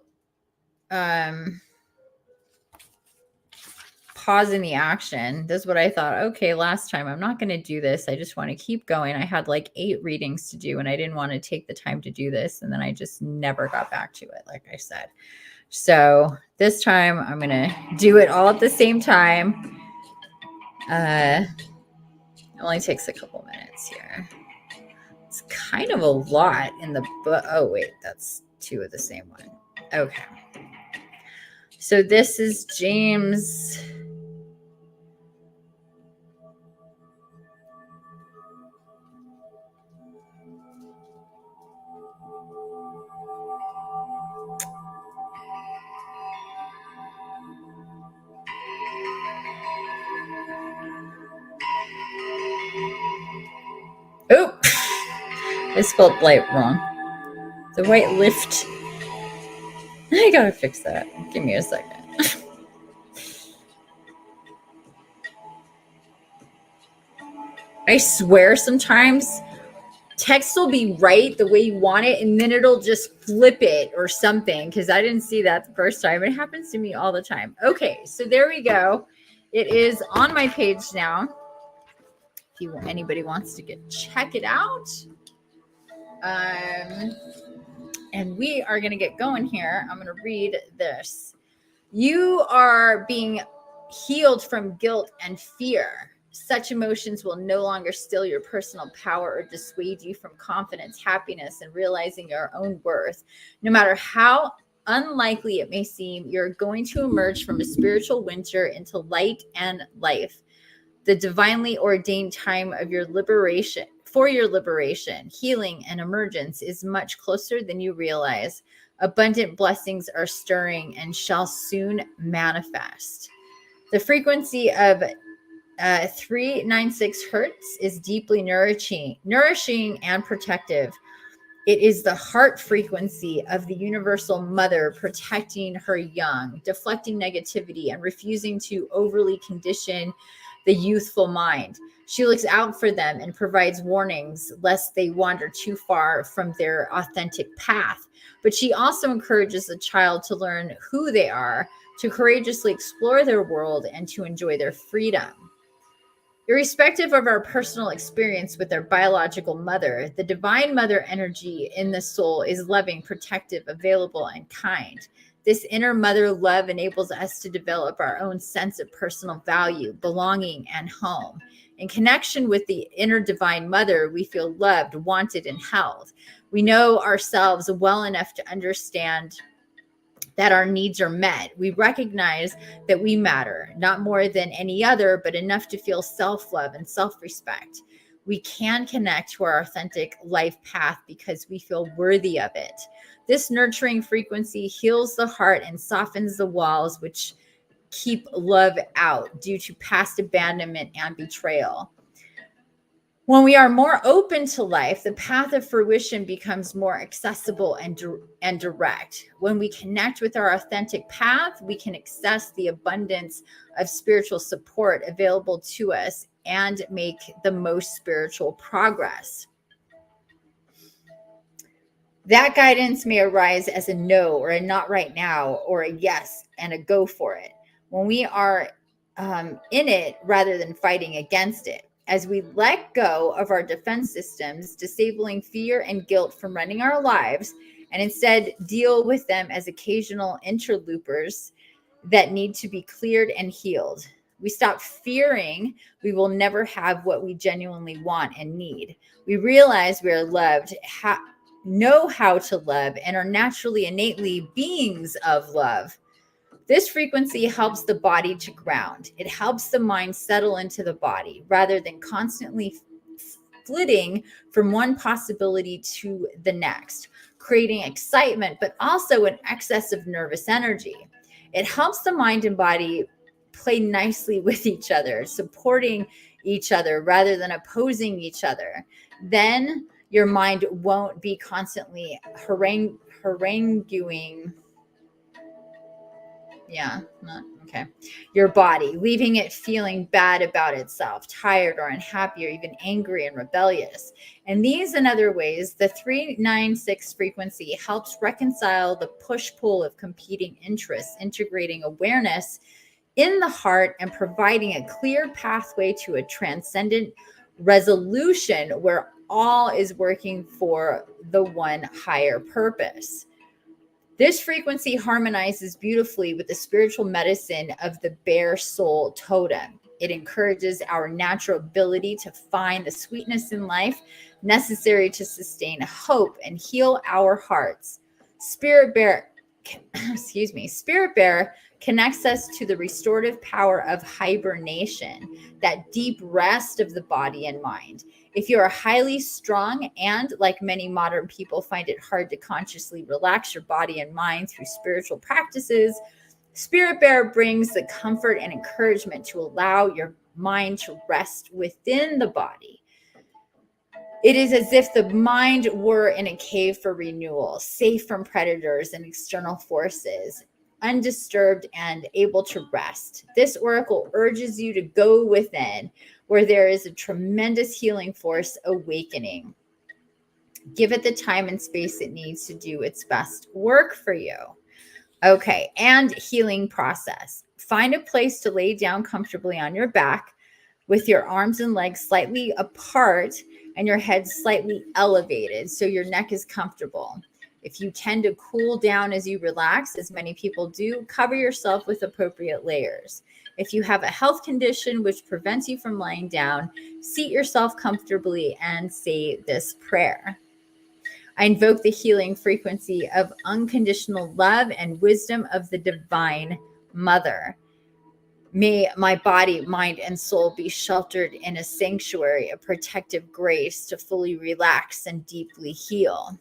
Speaker 1: pause in the action. This is what I thought. Okay, last time I'm not going to do this. I just want to keep going. I had like 8 readings to do, and I didn't want to take the time to do this. And then I just never got back to it, like I said. So this time I'm going to do it all at the same time. It only takes a couple minutes here. It's kind of a lot in the book. Oh, wait, that's 2 of the same one. Okay. So this is James. Oh, I spelled light wrong. The white lift. I gotta fix that. Give me a second. I swear sometimes text will be right the way you want it, and then it'll just flip it or something, because I didn't see that the first time. It happens to me all the time. Okay, so there we go. It is on my page now. If anybody wants to check it out. And we are going to get going here. I'm going to read this. You are being healed from guilt and fear. Such emotions will no longer steal your personal power or dissuade you from confidence, happiness, and realizing your own worth. No matter how unlikely it may seem, you're going to emerge from a spiritual winter into light and life. The divinely ordained time of your liberation, healing, and emergence is much closer than you realize. Abundant blessings are stirring and shall soon manifest. The frequency of 396 hertz is deeply nourishing and protective. It is the heart frequency of the universal mother protecting her young, deflecting negativity, and refusing to overly condition the youthful mind. She looks out for them and provides warnings lest they wander too far from their authentic path. But she also encourages the child to learn who they are, to courageously explore their world, and to enjoy their freedom. Irrespective of our personal experience with our biological mother, the divine mother energy in the soul is loving, protective, available, and kind. This inner mother love enables us to develop our own sense of personal value, belonging, and home. In connection with the inner divine mother, we feel loved, wanted, and held. We know ourselves well enough to understand that our needs are met. We recognize that we matter, not more than any other, but enough to feel self-love and self-respect. We can connect to our authentic life path because we feel worthy of it. This nurturing frequency heals the heart and softens the walls which keep love out due to past abandonment and betrayal. When we are more open to life, the path of fruition becomes more accessible and direct. When we connect with our authentic path, we can access the abundance of spiritual support available to us and make the most spiritual progress. That guidance may arise as a no or a not right now, or a yes and a go for it, when we are in it rather than fighting against it. As we let go of our defense systems, disabling fear and guilt from running our lives, and instead deal with them as occasional interlopers that need to be cleared and healed. We stop fearing we will never have what we genuinely want and need. We realize we are loved, know how to love, and are naturally, innately beings of love. This frequency helps the body to ground. It helps the mind settle into the body rather than constantly flitting from one possibility to the next, creating excitement, but also an excess of nervous energy. It helps the mind and body play nicely with each other, supporting each other rather than opposing each other. Then your mind won't be constantly haranguing. Yeah, not okay. Your body, leaving it feeling bad about itself, tired or unhappy, or even angry and rebellious. And these and other ways, the 396 frequency helps reconcile the push pull of competing interests, integrating awareness in the heart and providing a clear pathway to a transcendent resolution where all is working for the one higher purpose. This frequency harmonizes beautifully with the spiritual medicine of the bear soul totem. It encourages our natural ability to find the sweetness in life necessary to sustain hope and heal our hearts. Spirit bear, Spirit bear connects us to the restorative power of hibernation, that deep rest of the body and mind. If you are highly strung and, like many modern people, find it hard to consciously relax your body and mind through spiritual practices, Spirit Bear brings the comfort and encouragement to allow your mind to rest within the body. It is as if the mind were in a cave for renewal, safe from predators and external forces, undisturbed and able to rest. This oracle urges you to go within, where there is a tremendous healing force awakening. Give it the time and space it needs to do its best work for you. Okay, and healing process. Find a place to lay down comfortably on your back with your arms and legs slightly apart and your head slightly elevated so your neck is comfortable. If you tend to cool down as you relax, as many people do, cover yourself with appropriate layers. If you have a health condition which prevents you from lying down, seat yourself comfortably and say this prayer. I invoke the healing frequency of unconditional love and wisdom of the Divine Mother. May my body, mind, and soul be sheltered in a sanctuary of protective grace to fully relax and deeply heal.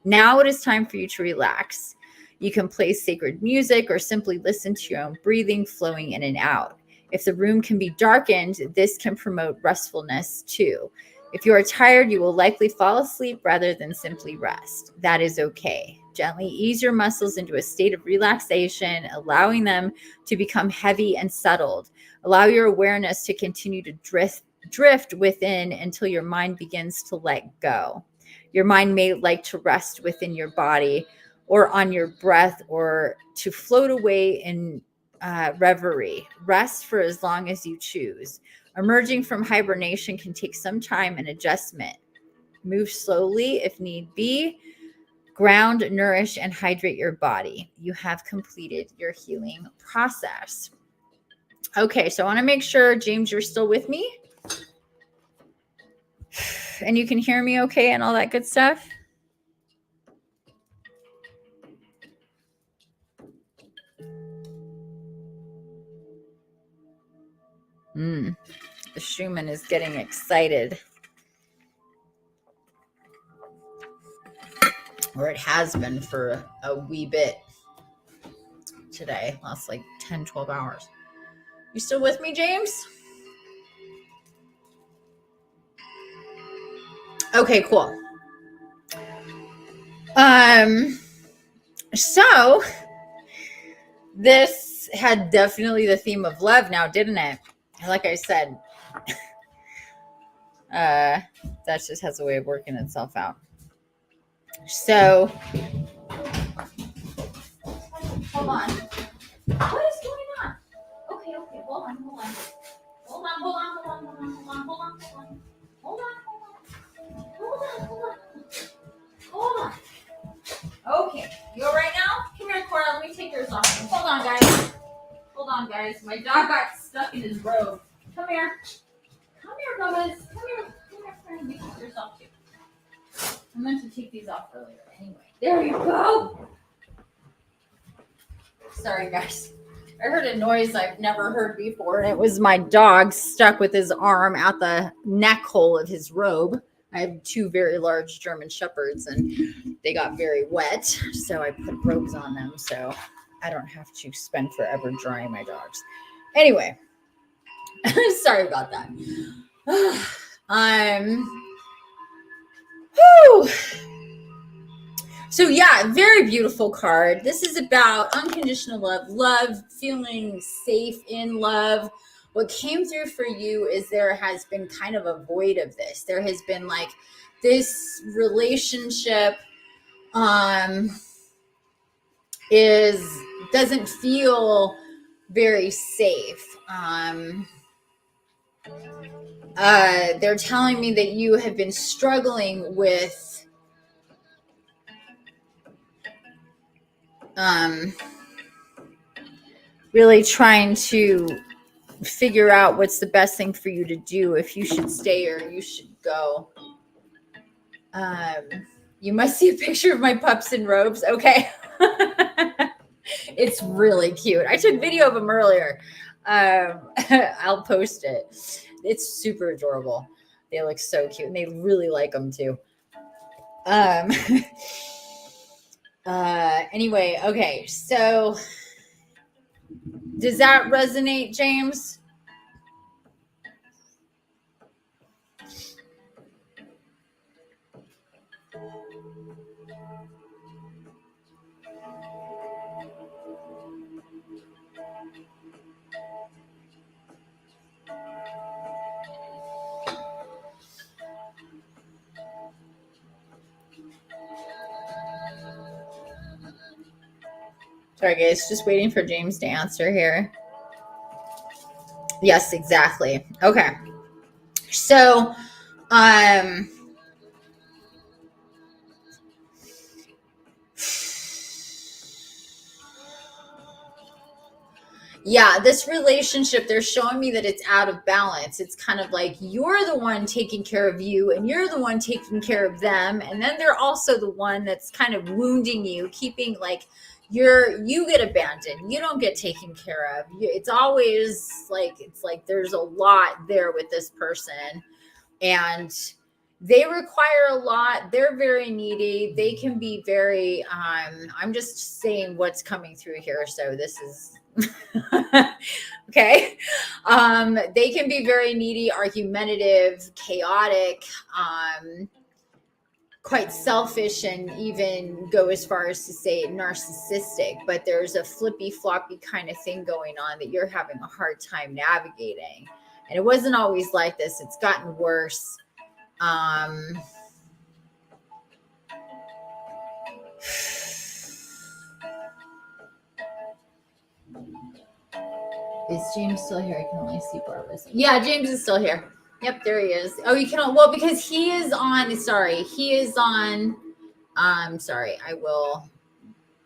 Speaker 1: Now it is time for you to relax. You can play sacred music or simply listen to your own breathing flowing in and out. If the room can be darkened, this can promote restfulness too. If you are tired, you will likely fall asleep rather than simply rest. That is okay. Gently ease your muscles into a state of relaxation, allowing them to become heavy and settled. Allow your awareness to continue to drift within until your mind begins to let go. Your mind may like to rest within your body or on your breath or to float away in reverie. Rest for as long as you choose. Emerging from hibernation can take some time and adjustment. Move slowly if need be. Ground, nourish, and hydrate your body. You have completed your healing process. Okay, so I want to make sure, James, you're still with me and you can hear me okay and all that good stuff. The Schumann is getting excited. Or it has been for a wee bit today. Last like 10, 12 hours. You still with me, James? Okay, cool. So this had definitely the theme of love now, didn't it? Like I said, that just has a way of working itself out. So, hold on. What is going on? Okay, hold on. Hold on. Okay, you all right now? Come here, Cora. Let me take yours off. Hold on, guys. My dog got stuck in his robe. Come here, Gomez. Come here. You take yours off too. I meant to take these off earlier. Anyway, there you go. Sorry, guys. I heard a noise I've never heard before, and it was my dog stuck with his arm out the neck hole of his robe. I have 2 very large German shepherds, and they got very wet, so I put robes on them so I don't have to spend forever drying my dogs. Anyway, sorry about that. Whew. So yeah, very beautiful card. This is about unconditional love, feeling safe in love. What came through for you is there has been kind of a void of this. There has been like this relationship doesn't feel very safe. They're telling me that you have been struggling with really trying to figure out what's the best thing for you to do, if you should stay or you should go. You must see a picture of my pups in robes. Okay. It's really cute. I took video of them earlier. I'll post it. It's super adorable. They look so cute, and they really like them too. Anyway, okay. So does that resonate, James? Sorry, guys, just waiting for James to answer here. Yes, exactly. Okay. So, yeah, this relationship, they're showing me that it's out of balance. It's kind of like you're the one taking care of you and you're the one taking care of them. And then they're also the one that's kind of wounding you, keeping like you get abandoned. You don't get taken care of. It's always like, it's like there's a lot there with this person, and they require a lot. They're very needy. They can be very, I'm just saying what's coming through here. So this is, okay. They can be very needy, argumentative, chaotic, quite selfish, and even go as far as to say narcissistic. But there's a flippy floppy kind of thing going on that you're having a hard time navigating. And it wasn't always like this. It's gotten worse. Is James still here? I can only see Barbara's. Yeah, James is still here. Yep, there he is. Oh, you can, well, because he is on, sorry, I will,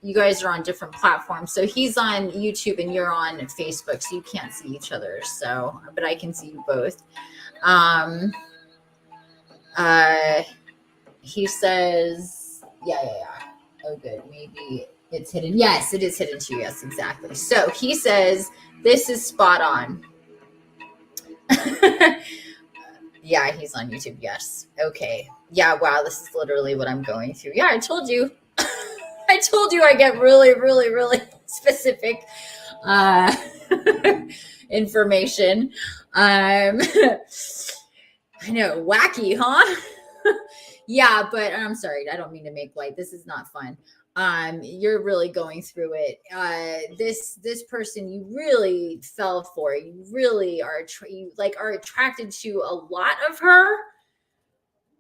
Speaker 1: you guys are on different platforms. So he's on YouTube and you're on Facebook, so you can't see each other. So, but I can see you both. He says, yeah. Oh, good. Maybe it's hidden. Yes, it is hidden too. Yes, exactly. So he says, this is spot on. Yeah, he's on YouTube. Yes. Okay. Yeah. Wow. This is literally what I'm going through. Yeah, I told you. I told you I get really, really, really specific information. I know, wacky, huh? Yeah, but I'm sorry. I don't mean to make light. This is not fun. You're really going through it. This person you really fell for. You really are are attracted to a lot of her.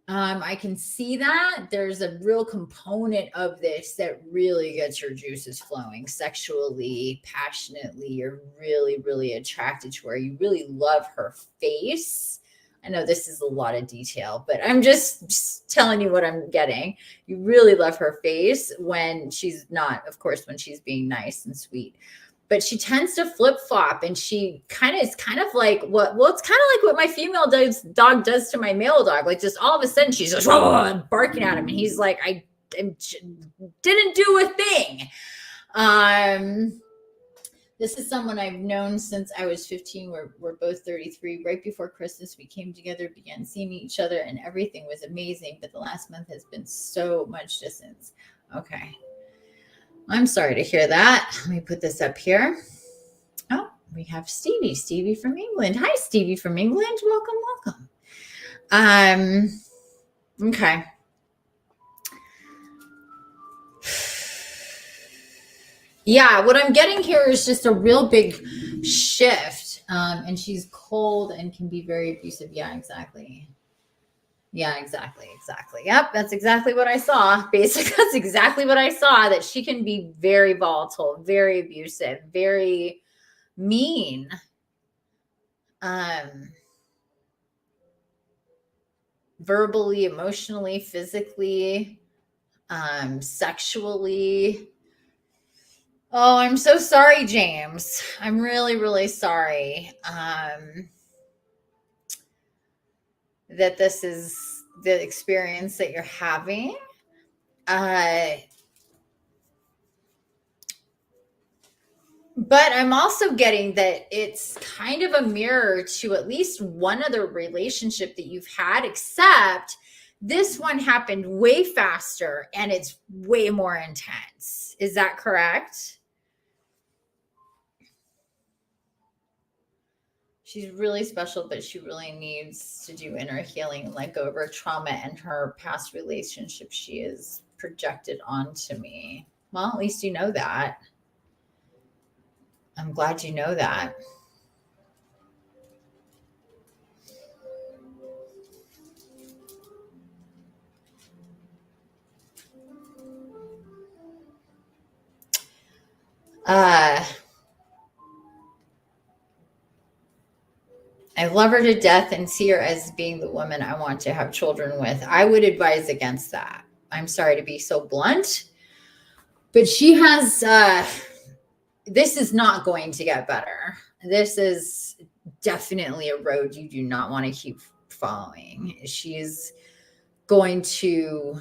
Speaker 1: I can see that there's a real component of this that really gets your juices flowing sexually, passionately. You're really, really attracted to her. You really love her face. I know this is a lot of detail, but I'm just telling you what I'm getting. You really love her face when she's not, of course, when she's being nice and sweet. But she tends to flip-flop, and she it's kind of like it's kind of like what my female dog does to my male dog. Like, just all of a sudden she's just barking at him, and he's like, I didn't do a thing. This is someone I've known since I was 15. We're both 33. Right before Christmas, we came together, began seeing each other, and everything was amazing. But the last month has been so much distance. Okay. I'm sorry to hear that. Let me put this up here. Oh, we have Stevie. Stevie from England. Hi, Stevie from England. Welcome, welcome. Okay. Yeah, what I'm getting here is just a real big shift. And she's cold and can be very abusive. Yeah, exactly. Yeah, exactly. Yep, that's exactly what I saw. Basically, that's exactly what I saw, that she can be very volatile, very abusive, very mean. Verbally, emotionally, physically, sexually. Oh, I'm so sorry, James. I'm really, really sorry that this is the experience that you're having. But I'm also getting that it's kind of a mirror to at least one other relationship that you've had, except this one happened way faster and it's way more intense. Is that correct? She's really special, but she really needs to do inner healing and let go of her trauma and her past relationship she is projected onto me. Well, at least you know that. I'm glad you know that. I love her to death and see her as being the woman I want to have children with. I would advise against that. I'm sorry to be so blunt, but she has, this is not going to get better. This is definitely a road you do not want to keep following. She's going to,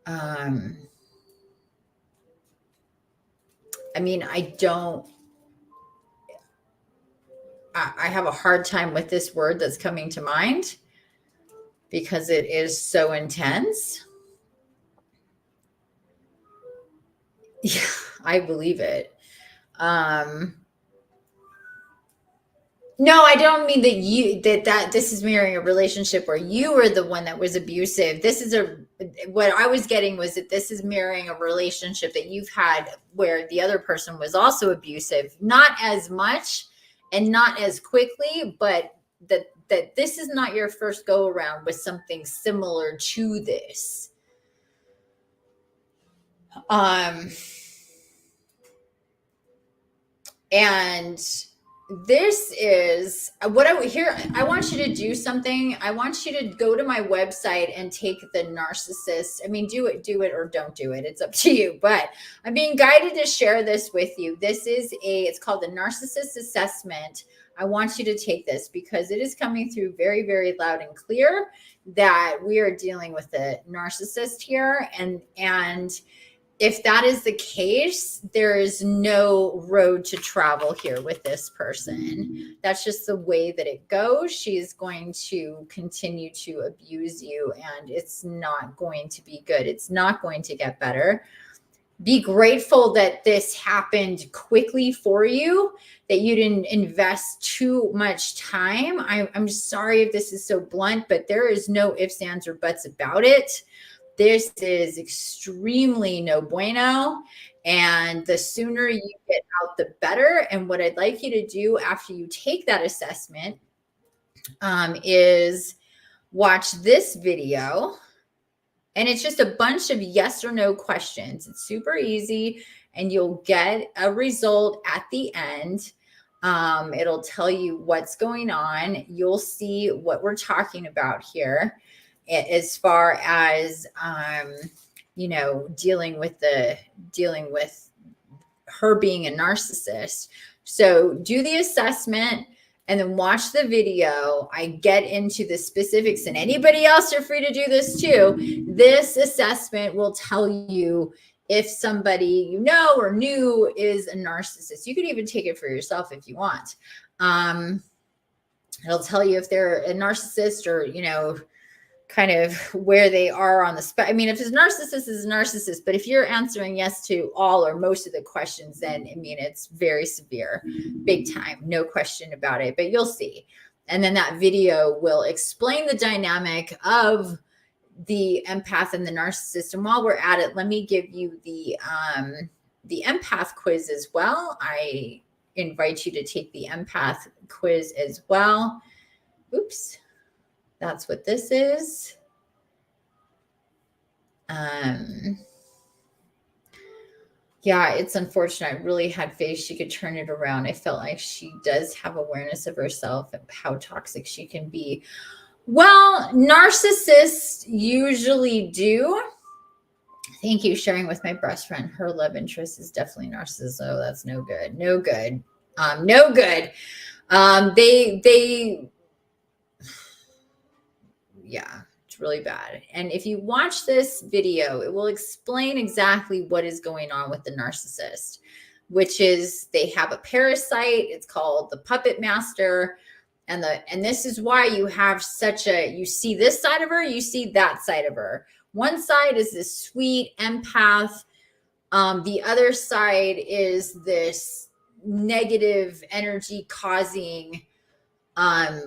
Speaker 1: I mean, I have a hard time with this word that's coming to mind because it is so intense. Yeah, I believe it. No, I don't mean that this is mirroring a relationship where you were the one that was abusive. What I was getting was that this is mirroring a relationship that you've had where the other person was also abusive, not as much and not as quickly, but that this is not your first go around with something similar to this. And this is what I want you to do something. I want you to go to my website and take the narcissist. I mean, do it or don't do it. It's up to you, but I'm being guided to share this with you. It's called the narcissist assessment. I want you to take this because it is coming through very, very loud and clear that we are dealing with a narcissist here. And if that is the case, there is no road to travel here with this person. That's just the way that it goes. She's going to continue to abuse you, and it's not going to be good. It's not going to get better. Be grateful that this happened quickly for you, that you didn't invest too much time. I'm sorry if this is so blunt, but there is no ifs, ands, or buts about it. This is extremely no bueno. And the sooner you get out, the better. And what I'd like you to do after you take that assessment is watch this video. And it's just a bunch of yes or no questions. It's super easy. And you'll get a result at the end. It'll tell you what's going on. You'll see what we're talking about here as far as dealing with her being a narcissist. So do the assessment and then watch the video. I get into the specifics, and anybody else, you're free to do this too. This assessment will tell you if somebody you know or knew is a narcissist. You could even take it for yourself if you want. It'll tell you if they're a narcissist or, you know, kind of where they are on the spectrum. I mean, if it's narcissist, it's a narcissist, but if you're answering yes to all or most of the questions, then I mean, it's very severe, big time, no question about it, but you'll see. And then that video will explain the dynamic of the empath and the narcissist. And while we're at it, let me give you the empath quiz as well. I invite you to take the empath quiz as well. Oops. That's what this is. Yeah, it's unfortunate. I really had faith she could turn it around. I felt like she does have awareness of herself and how toxic she can be. Well, narcissists usually do. Thank you. Sharing with my best friend. Her love interest is definitely narcissist. Oh, that's no good. No good. No good. Yeah, it's really bad. And if you watch this video, it will explain exactly what is going on with the narcissist, which is they have a parasite. It's called the puppet master. And this is why you have you see this side of her, you see that side of her. One side is this sweet empath. The other side is this negative energy causing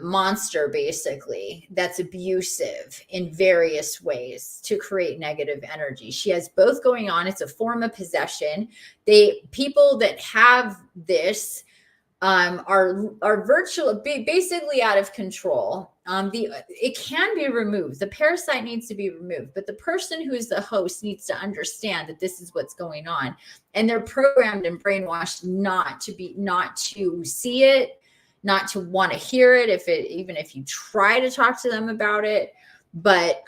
Speaker 1: monster, basically, that's abusive in various ways to create negative energy. She has both going on. It's a form of possession. People that have this are basically out of control. It can be removed. The parasite needs to be removed, but the person who's the host needs to understand that this is what's going on, and they're programmed and brainwashed not to see it, not to want to hear it, even if you try to talk to them about it. But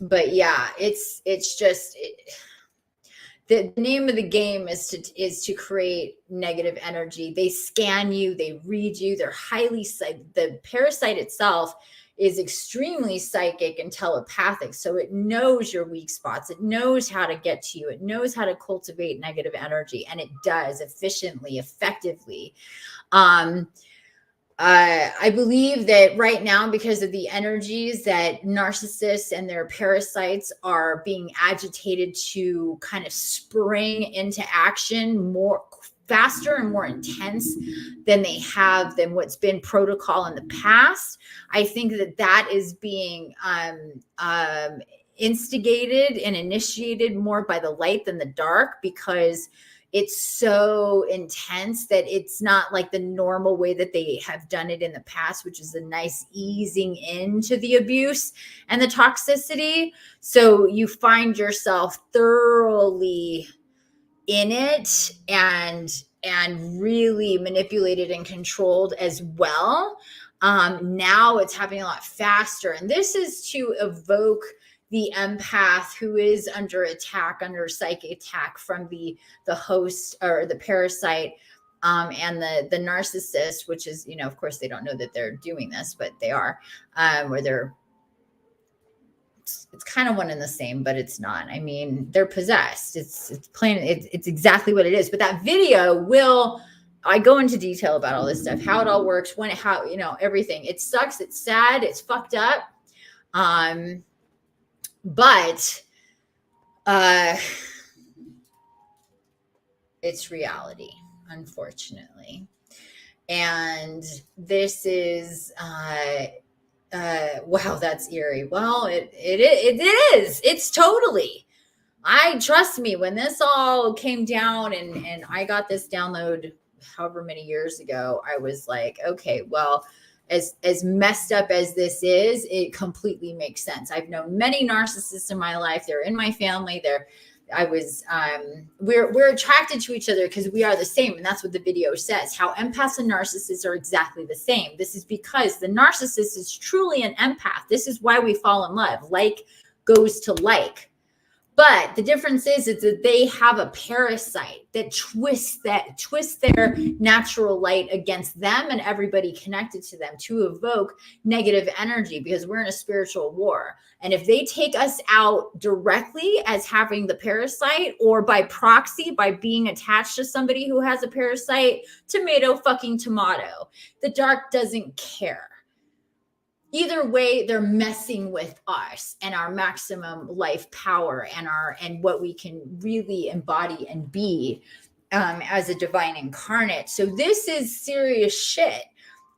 Speaker 1: yeah, it's just the name of the game is to create negative energy. They scan you, they read you, they're highly psychic. The parasite itself is extremely psychic and telepathic. So it knows your weak spots. It knows how to get to you. It knows how to cultivate negative energy, and it does efficiently, effectively. I believe that right now, because of the energies that narcissists and their parasites are being agitated to kind of spring into action more faster and more intense than what's been protocol in the past. I think that is being instigated and initiated more by the light than the dark, because it's so intense that it's not like the normal way that they have done it in the past, which is a nice easing into the abuse and the toxicity. So you find yourself thoroughly in it and really manipulated and controlled as well. Now it's happening a lot faster. And this is to evoke the empath who is under psychic attack from the host or the parasite, and the narcissist, which is, of course, they don't know that they're doing this, but they are, where it's kind of one and the same, but it's not. I mean, they're possessed. It's plain. It's exactly what it is. But that video I go into detail about all this stuff, how it all works, everything. It sucks. It's sad. It's fucked up. But it's reality, unfortunately. And this is wow, that's eerie. Well, it is. It's totally. Trust me, when this all came down and I got this download however many years ago, I was like, okay, well, as messed up as this is, it completely makes sense. I've known many narcissists in my life. They're in my family. We're attracted to each other because we are the same. And that's what the video says, how empaths and narcissists are exactly the same. This is because the narcissist is truly an empath. This is why we fall in love. Like goes to like. But the difference is that they have a parasite that twists their natural light against them and everybody connected to them to evoke negative energy, because we're in a spiritual war. And if they take us out directly as having the parasite, or by proxy, by being attached to somebody who has a parasite, tomato fucking tomato, the dark doesn't care. Either way, they're messing with us and our maximum life power and what we can really embody and be as a divine incarnate. So this is serious shit.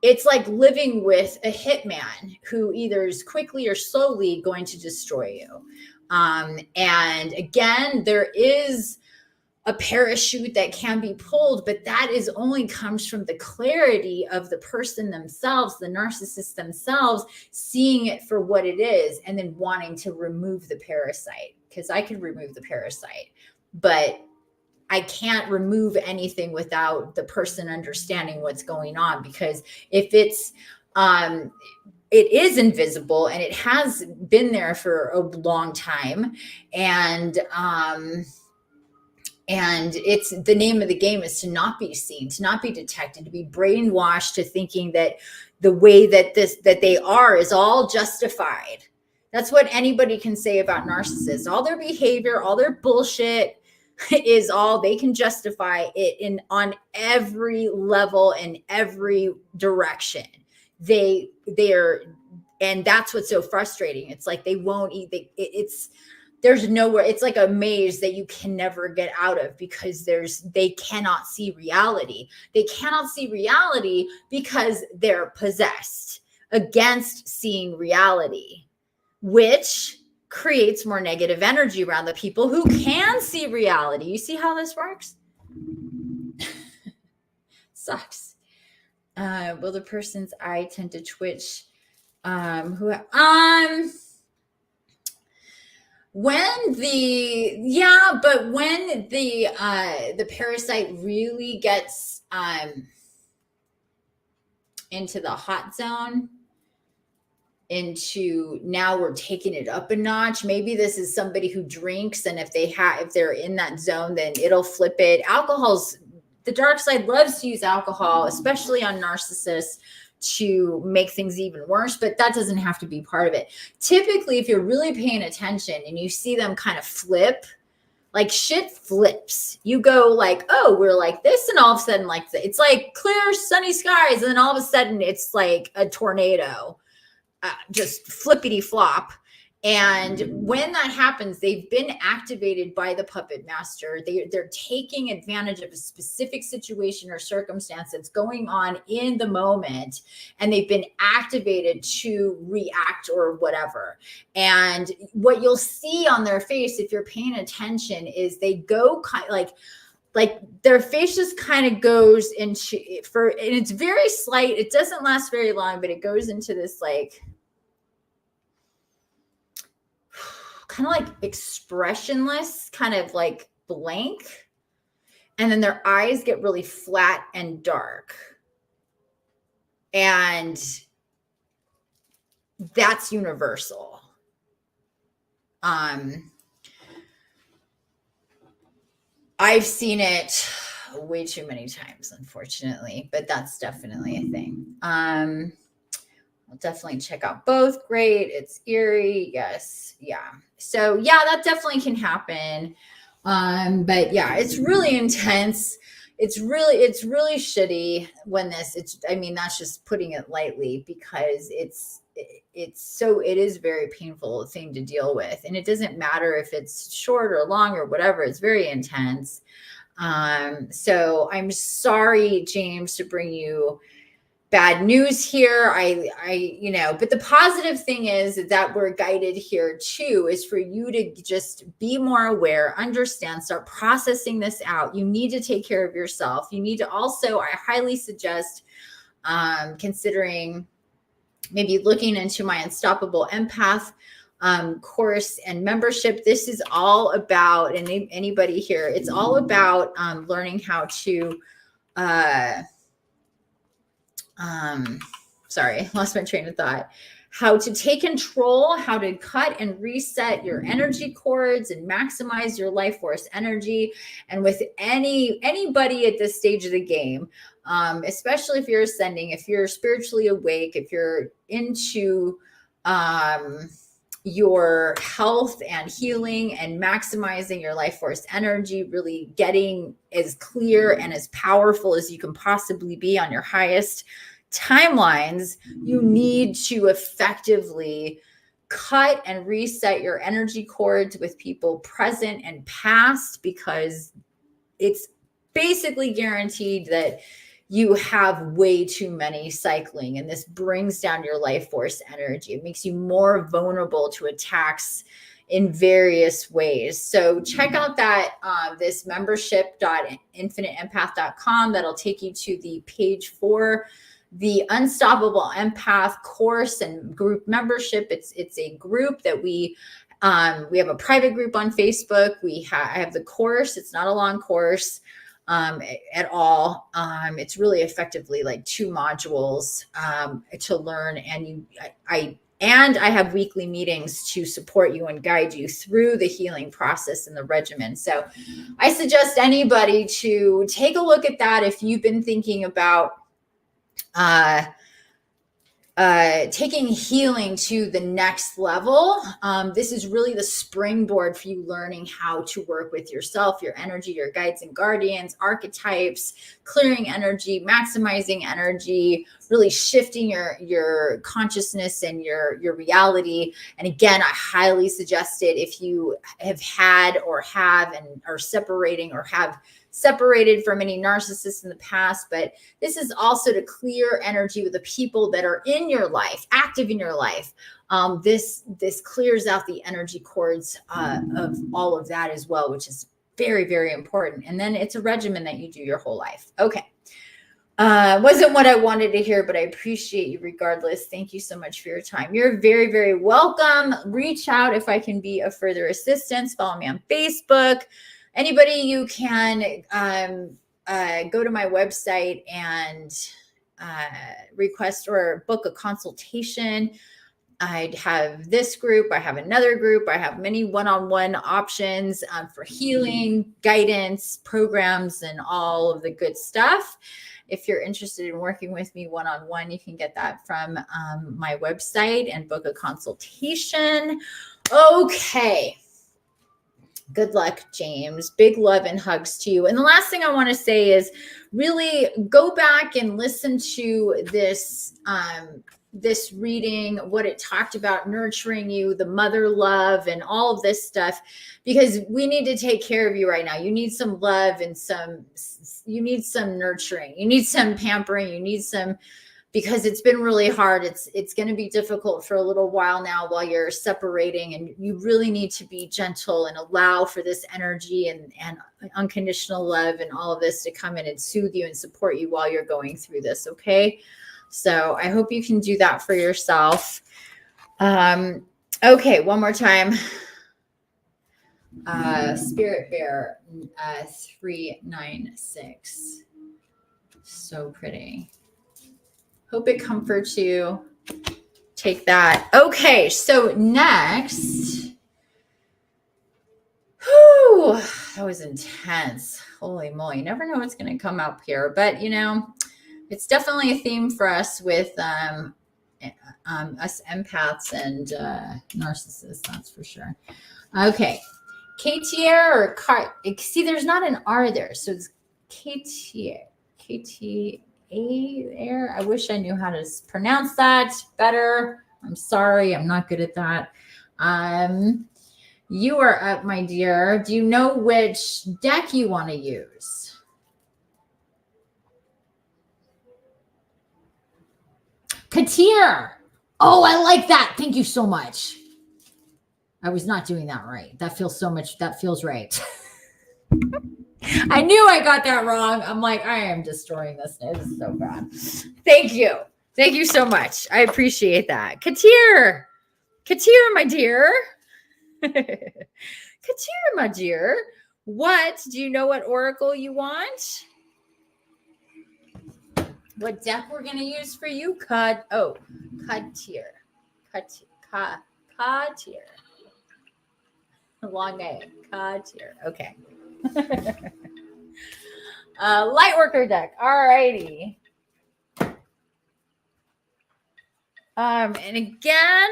Speaker 1: It's like living with a hitman who either is quickly or slowly going to destroy you. And again, there is a parachute that can be pulled, but that is only comes from the clarity of the person themselves, the narcissist themselves, seeing it for what it is and then wanting to remove the parasite. Because I could remove the parasite, but I can't remove anything without the person understanding what's going on. Because if it's it is invisible and it has been there for a long time, and it's the name of the game is to not be seen, to not be detected, to be brainwashed to thinking that the way that they are is all justified. That's what anybody can say about narcissists. All their behavior, all their bullshit is all they can justify it on every level, in every direction. They're, and that's what's so frustrating. It's like they won't eat. There's nowhere. It's like a maze that you can never get out of, because they cannot see reality. They cannot see reality because they're possessed against seeing reality, which creates more negative energy around the people who can see reality. You see how this works? Sucks. Will the person's eye tend to twitch? When the parasite really gets into the hot zone, into now we're taking it up a notch. Maybe this is somebody who drinks, and if they're in that zone, then it'll flip it. The dark side loves to use alcohol, especially on narcissists, to make things even worse, but that doesn't have to be part of it. Typically, if you're really paying attention and you see them kind of flip, like shit flips. You go like, oh, we're like this, and all of a sudden, like it's like clear, sunny skies, and then all of a sudden it's like a tornado, just flippity flop. And when that happens, they've been activated by the puppet master. They're taking advantage of a specific situation or circumstance that's going on in the moment, and they've been activated to react or whatever. And what you'll see on their face, if you're paying attention, is they go kind of like their face just kind of goes into and it's very slight. It doesn't last very long, but it goes into this like kind of like expressionless, kind of like blank. And then their eyes get really flat and dark. And that's universal. I've seen it way too many times, unfortunately, but that's definitely a thing. I'll definitely check out both. Great. It's eerie. Yes. Yeah. So yeah, that definitely can happen. But yeah, it's really intense. It's really shitty when that's just putting it lightly, because it is very painful thing to deal with. And it doesn't matter if it's short or long or whatever, it's very intense. So I'm sorry, James, to bring you bad news here. But the positive thing is that we're guided here too, is for you to just be more aware, understand, start processing this out. You need to take care of yourself. You need to also, I highly suggest considering maybe looking into my Unstoppable Empath course and membership. This is all about, and anybody here, it's all about learning how to sorry, lost my train of thought. how to take control, how to cut and reset your energy cords and maximize your life force energy. And with anybody at this stage of the game, especially if you're ascending, if you're spiritually awake, if you're into your health and healing and maximizing your life force energy, really getting as clear and as powerful as you can possibly be on your highest timelines, you need to effectively cut and reset your energy cords with people present and past, because it's basically guaranteed that you have way too many cycling, and this brings down your life force energy. It makes you more vulnerable to attacks in various ways. So check out that this membership.infiniteempath.com. That'll take you to the page for the Unstoppable Empath course and group membership. It's a group that we have a private group on Facebook. I have the course. It's not a long course at all. It's really effectively like 2 modules to learn. And I have weekly meetings to support you and guide you through the healing process and the regimen. So I suggest anybody to take a look at that if you've been thinking about taking healing to the next level. This is really the springboard for you learning how to work with yourself, your energy, your guides and guardians, archetypes, clearing energy, maximizing energy, really shifting your consciousness and your reality. And again, I highly suggest it if you have had or have and are separating or have separated from any narcissists in the past. But this is also to clear energy with the people that are in your life, active in your life. This clears out the energy cords of all of that as well, which is very, very important. And then it's a regimen that you do your whole life. Okay. Wasn't what I wanted to hear, but I appreciate you regardless. Thank you so much for your time. You're very, very welcome. Reach out if I can be of further assistance. Follow me on Facebook. Anybody, you can go to my website and request or book a consultation. I have this group. I have another group. I have many one-on-one options for healing, guidance, programs, and all of the good stuff. If you're interested in working with me one-on-one, you can get that from my website and book a consultation. Okay. Good luck, James. Big love and hugs to you. And the last thing I want to say is really go back and listen to this reading, what it talked about, nurturing you, the mother love, and all of this stuff, because we need to take care of you right now. You need some love and you need some nurturing. You need some pampering. You need some, because it's been really hard. It's going to be difficult for a little while now while you're separating, and you really need to be gentle and allow for this energy and unconditional love and all of this to come in and soothe you and support you while you're going through this. Okay. So I hope you can do that for yourself. Okay. One more time. Spirit Bear 396. So pretty. Hope it comforts you. Take that. Okay, so next. Whew, that was intense. Holy moly. You never know what's going to come up here. But, it's definitely a theme for us with us empaths and narcissists, that's for sure. Okay. Katier or see, there's not an R there. So it's Katier. There. I wish I knew how to pronounce that better. I'm sorry, I'm not good at that. You are up, my dear. Do you know which deck you want to use? Katir. Oh, I like that. Thank you so much. I was not doing that right. That feels right. I knew I got that wrong. I'm like, I am destroying this. This is so bad. Thank you. Thank you so much. I appreciate that. Katir, my dear. Katir, my dear. Do you know what oracle you want? What deck we're going to use for you? Katir. Katir. Long name. Katir. Okay. Lightworker deck. Alrighty. And again,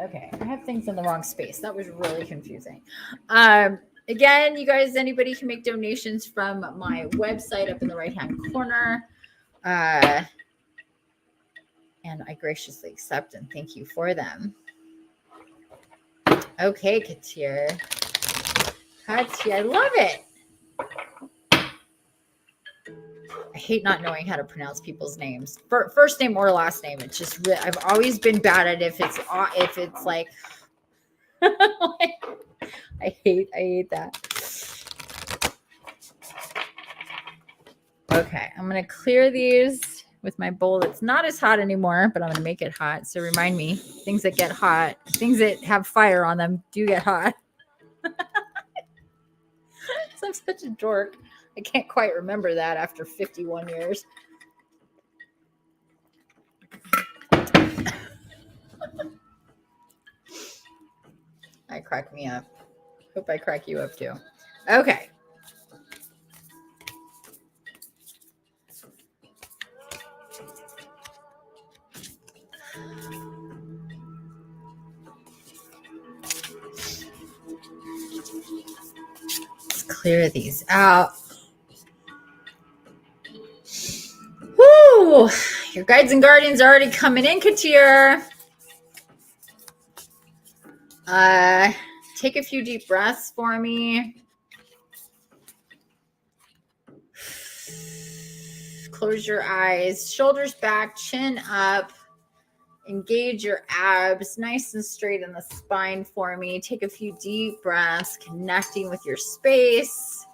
Speaker 1: okay, I have things in the wrong space. That was really confusing. Again, you guys, anybody can make donations from my website up in the right-hand corner. And I graciously accept and thank you for them. Okay, Katir. Katir, I love it. I hate not knowing how to pronounce people's names. First name or last name. It's just I've always been bad at if it's like I hate that. Okay, I'm gonna clear these with my bowl. It's not as hot anymore, but I'm gonna make it hot. So remind me, things that get hot, things that have fire on them do get hot. So I'm such a dork. I can't quite remember that after 51 years. I crack me up. Hope I crack you up too. Okay. Let's clear these out. Woo! Your guides and guardians are already coming in, Katir. Take a few deep breaths for me. Close your eyes, shoulders back, chin up. Engage your abs nice and straight in the spine for me. Take a few deep breaths, connecting with your space.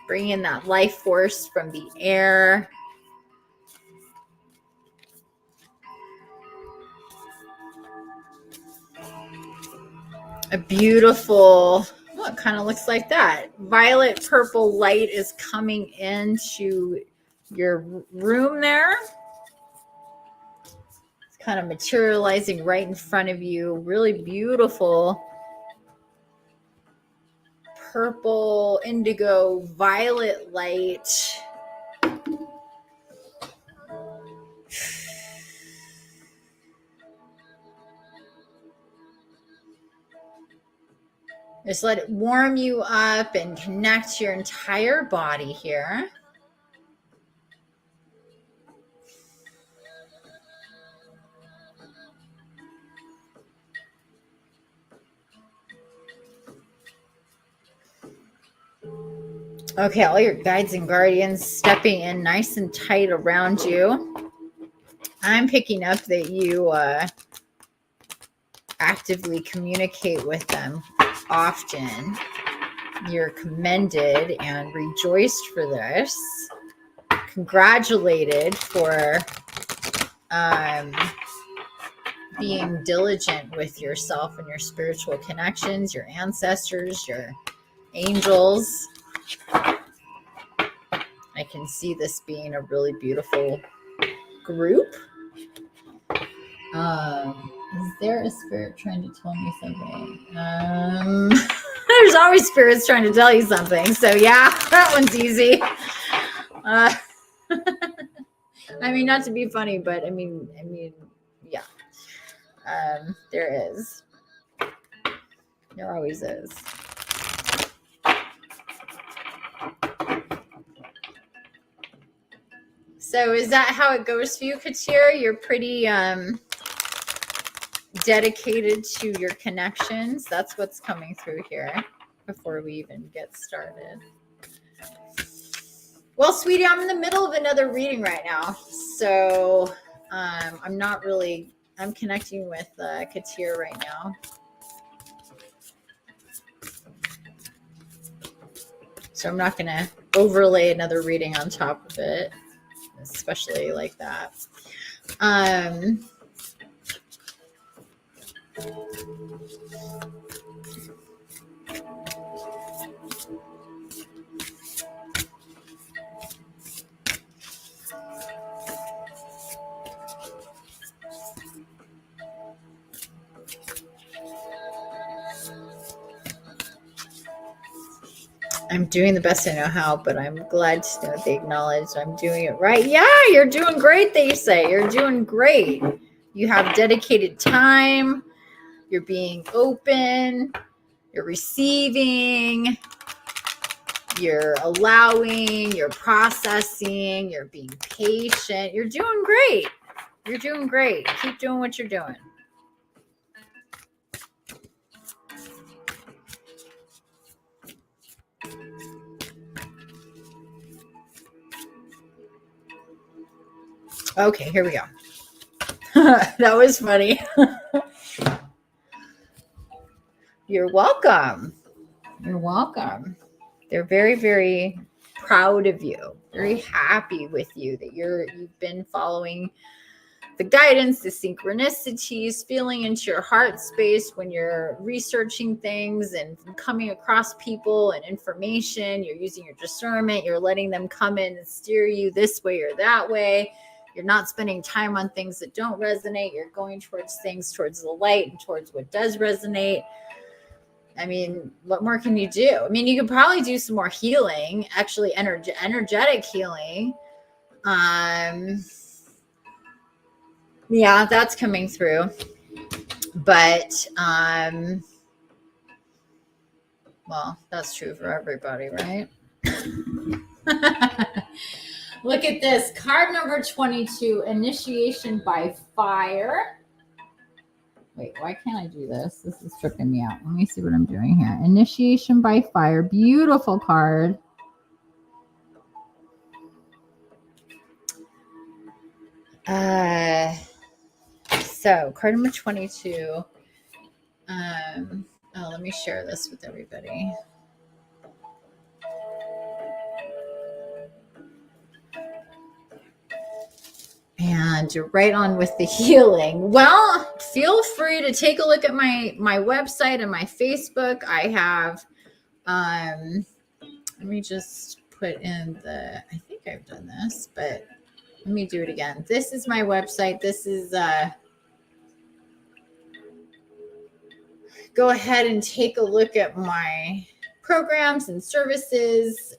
Speaker 1: Bring in that life force from the air. A beautiful, well, it kind of looks like that. Violet purple light is coming into your room there. It's kind of materializing right in front of you. Really beautiful purple, indigo, violet light. Just let it warm you up and connect your entire body here. Okay, all your guides and guardians stepping in nice and tight around you. I'm picking up that you actively communicate with them often. You're commended and rejoiced for this. Congratulated for being diligent with yourself and your spiritual connections, your ancestors, your angels. I can see this being a really beautiful group. Is there a spirit trying to tell me something? There's always spirits trying to tell you something. So yeah, that one's easy. I mean, not to be funny, but I mean, yeah. There is. There always is. So is that how it goes for you, Katir? You're pretty dedicated to your connections. That's what's coming through here before we even get started. Well, sweetie, I'm in the middle of another reading right now. So I'm connecting with Katir right now. So I'm not going to overlay another reading on top of it, especially like that. I'm doing the best I know how, but I'm glad to know they acknowledge I'm doing it right. Yeah, you're doing great, they say. You're doing great. You have dedicated time. You're being open. You're receiving. You're allowing. You're processing. You're being patient. You're doing great. You're doing great. Keep doing what you're doing. Okay, here we go. That was funny. You're welcome. You're welcome. They're very, very proud of you, very happy with you that you've been following the guidance, the synchronicities, feeling into your heart space when you're researching things and coming across people and information. You're using your discernment. You're letting them come in and steer you this way or that way. You're not spending time on things that don't resonate. You're going towards things towards the light and towards what does resonate. I mean, what more can you do? I mean, you could probably do some more healing, actually energetic healing. Yeah, that's coming through. But, well, that's true for everybody, right? Look at this. Card number 22, initiation by fire. Wait, why can't I do this? This is tripping me out. Let me see what I'm doing here. Initiation by fire. Beautiful card. So card number 22. Let me share this with everybody. And you're right on with the healing. Well, feel free to take a look at my website and my Facebook. I have, let me just put in I think I've done this, but let me do it again. This is my website. This is, go ahead and take a look at my programs and services.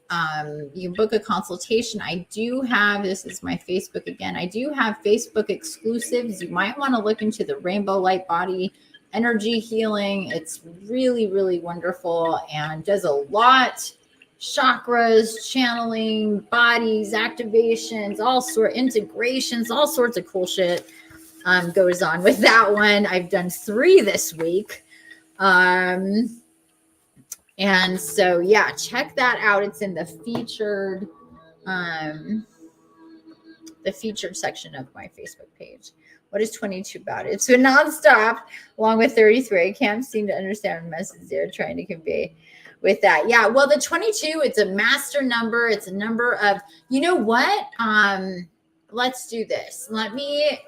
Speaker 1: You can book a consultation. I do have, this is my Facebook again. I do have Facebook exclusives. You might want to look into the Rainbow Light Body Energy Healing. It's really, really wonderful and does a lot. Chakras, channeling, bodies, activations, all sort integrations, all sorts of cool shit goes on with that one. I've done 3 this week. And so, yeah, check that out. It's in the featured section of my Facebook page. What is 22 about? It's a nonstop along with 33. I can't seem to understand the message they're trying to convey with that. Yeah. Well, the 22, it's a master number. It's a number of, you know what? Let's do this. Let me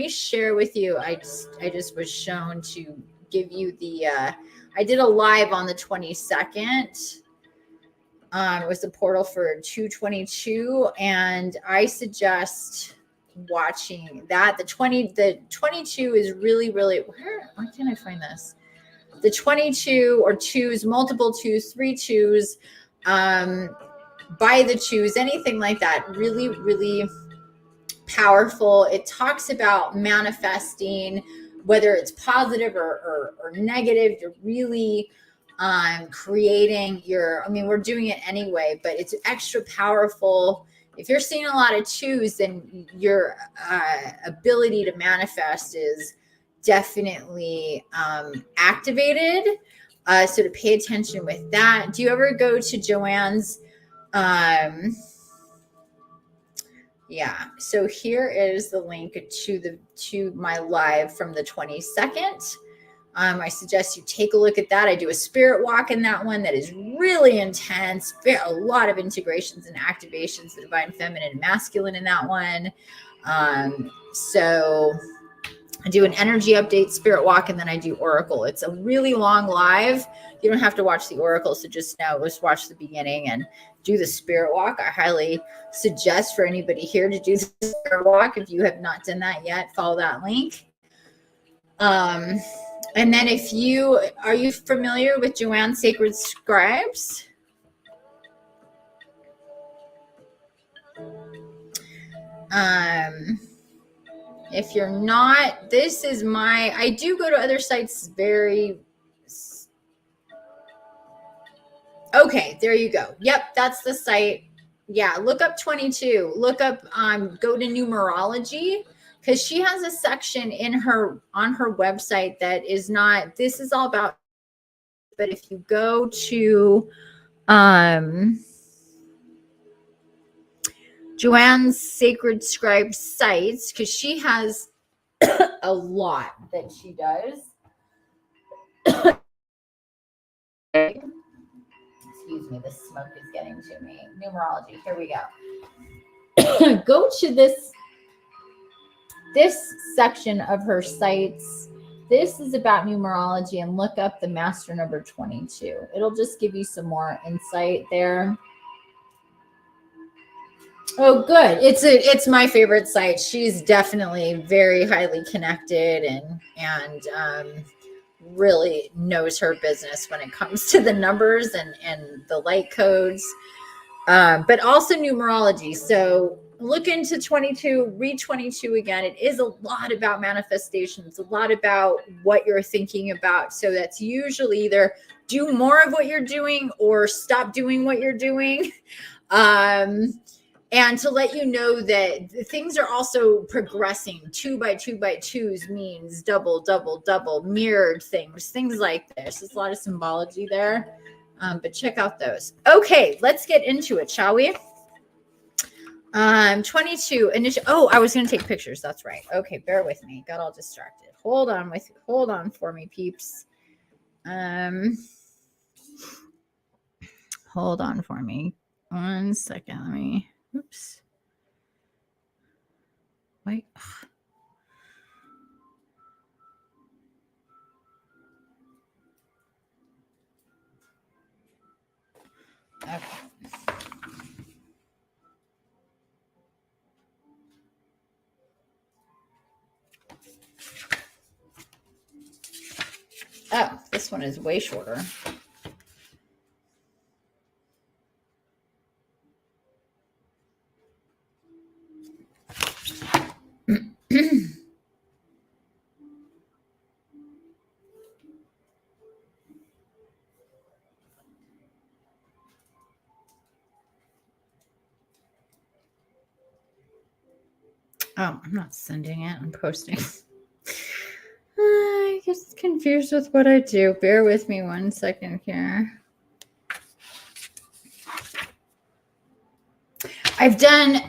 Speaker 1: share with you. I just was shown to give you the, I did a live on the 22nd. It was the portal for 222, and I suggest watching that. The 22 is really, really, why can't I find this? The 22 or twos, multiple twos, 3 twos, by the twos, anything like that. Really, really powerful. It talks about manifesting, whether it's positive or negative. You're really creating we're doing it anyway, but it's extra powerful. If you're seeing a lot of twos, then your ability to manifest is definitely activated. So to pay attention with that. Do you ever go to Joanne's? Yeah. So here is the link to my live from the 22nd. I suggest you take a look at that. I do a spirit walk in that one that is really intense. A lot of integrations and activations, the divine feminine and masculine in that one. So I do an energy update, spirit walk, and then I do oracle. It's a really long live. You don't have to watch the oracle, so just watch the beginning and do the spirit walk. I highly suggest for anybody here to do the spirit walk. If you have not done that yet, follow that link. And then are you familiar with Joanne's Sacred Scribes? If you're not, this is I do go to other sites okay, there you go. Yep, that's the site. Yeah, look up 22. Look up, go to numerology, because she has a section on her website that is not, this is all about, but if you go to Joanne's Sacred Scribe sites, because she has a lot that she does. Excuse me, the smoke is getting to me. Numerology, here we go. Go to this section of her sites. This is about numerology, and look up the master number 22. It'll just give you some more insight there. Oh, good. It's my favorite site. She's definitely very highly connected and really knows her business when it comes to the numbers and the light codes, but also numerology. So look into 22, read 22 again. It is a lot about manifestations, a lot about what you're thinking about. So that's usually either do more of what you're doing or stop doing what you're doing. And to let you know that things are also progressing. 2 by 2 by 2s means double, double, double, mirrored things like this. There's a lot of symbology there, but check out those. Okay, let's get into it, shall we? 22 initial. Oh, I was going to take pictures. That's right. Okay, bear with me. Got all distracted. Hold on for me, peeps. Hold on for me. 1 second. Let me. Oops. Wait. Okay. Oh, this one is way shorter. Oh, I'm not sending it. I'm posting. I get confused with what I do. Bear with me 1 second here. I've done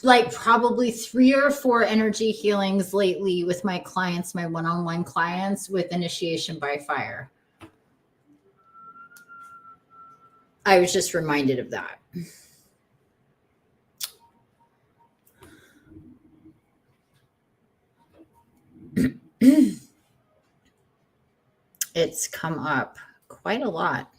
Speaker 1: like probably 3 or 4 energy healings lately with my clients, my one-on-one clients, with initiation by fire. I was just reminded of that. It's come up quite a lot.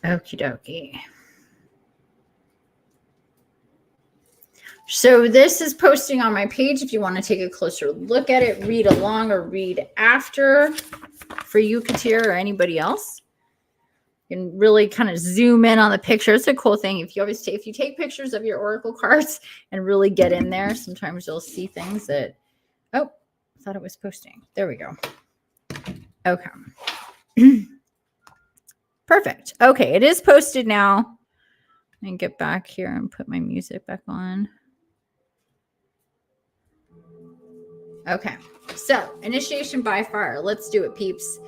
Speaker 1: Okie dokie. So this is posting on my page if you want to take a closer look at it, read along or read after for you, Katir, or anybody else. You can really kind of zoom in on the picture. It's a cool thing. If you take pictures of your oracle cards and really get in there, sometimes you'll see things that, oh, I thought it was posting. There we go. Okay. Perfect. Okay, it is posted now. Let me get back here and put my music back on. Okay, so initiation by fire. Let's do it, peeps.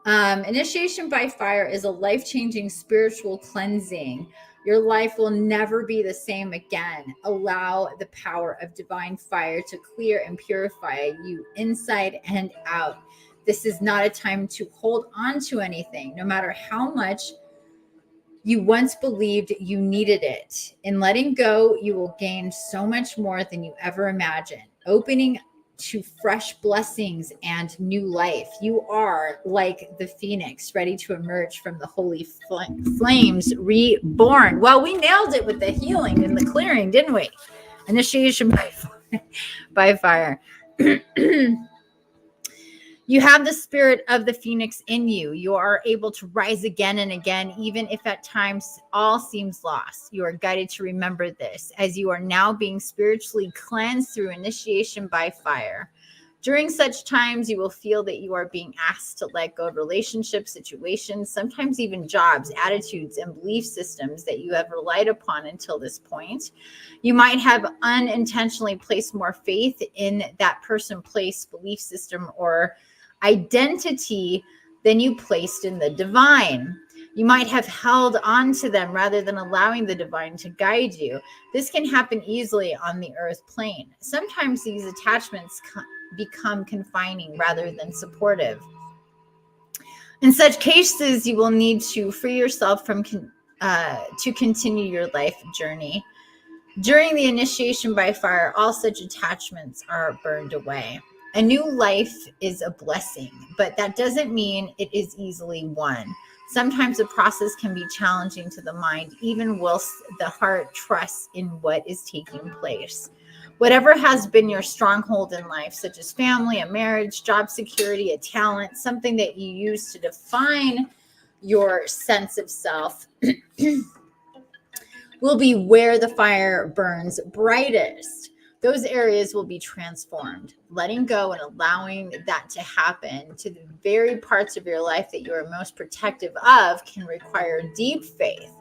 Speaker 1: Initiation by fire is a life-changing spiritual cleansing. Your life will never be the same again. Allow the power of divine fire to clear and purify you inside and out. This is not a time to hold on to anything, no matter how much you once believed you needed it. In letting go, you will gain so much more than you ever imagined. Opening to fresh blessings and new life. You are like the phoenix, ready to emerge from the holy flames, reborn. Well, we nailed it with the healing and the clearing, didn't we? Initiation by fire. You have the spirit of the phoenix in you. You are able to rise again and again, even if at times all seems lost. You are guided to remember this as you are now being spiritually cleansed through initiation by fire. During such times, you will feel that you are being asked to let go of relationships, situations, sometimes even jobs, attitudes, and belief systems that you have relied upon until this point. You might have unintentionally placed more faith in that person, place, belief system, or identity than you placed in the divine. You might have held on to them rather than allowing the divine to guide you. This can happen easily on the earth plane. Sometimes these attachments become confining rather than supportive. In such cases, you will need to free yourself from to continue your life journey. During the initiation by fire, all such attachments are burned away. A new life is a blessing, but that doesn't mean it is easily won. Sometimes the process can be challenging to the mind, even whilst the heart trusts in what is taking place. Whatever has been your stronghold in life, such as family, a marriage, job security, a talent, something that you use to define your sense of self, will be where the fire burns brightest. Those areas will be transformed. Letting go and allowing that to happen to the very parts of your life that you are most protective of can require deep faith.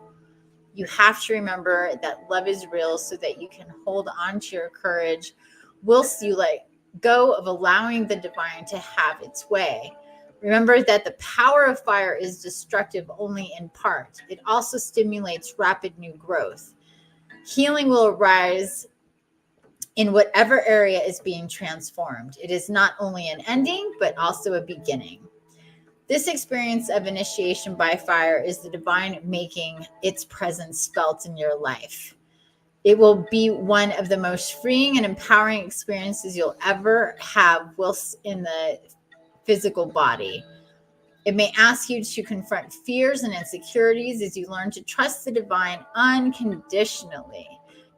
Speaker 1: You have to remember that love is real so that you can hold on to your courage whilst you let go of allowing the divine to have its way. Remember that the power of fire is destructive only in part. It also stimulates rapid new growth. Healing will arise in whatever area is being transformed. It is not only an ending, but also a beginning. This experience of initiation by fire is the divine making its presence felt in your life. It will be one of the most freeing and empowering experiences you'll ever have whilst in the physical body. It may ask you to confront fears and insecurities as you learn to trust the divine unconditionally.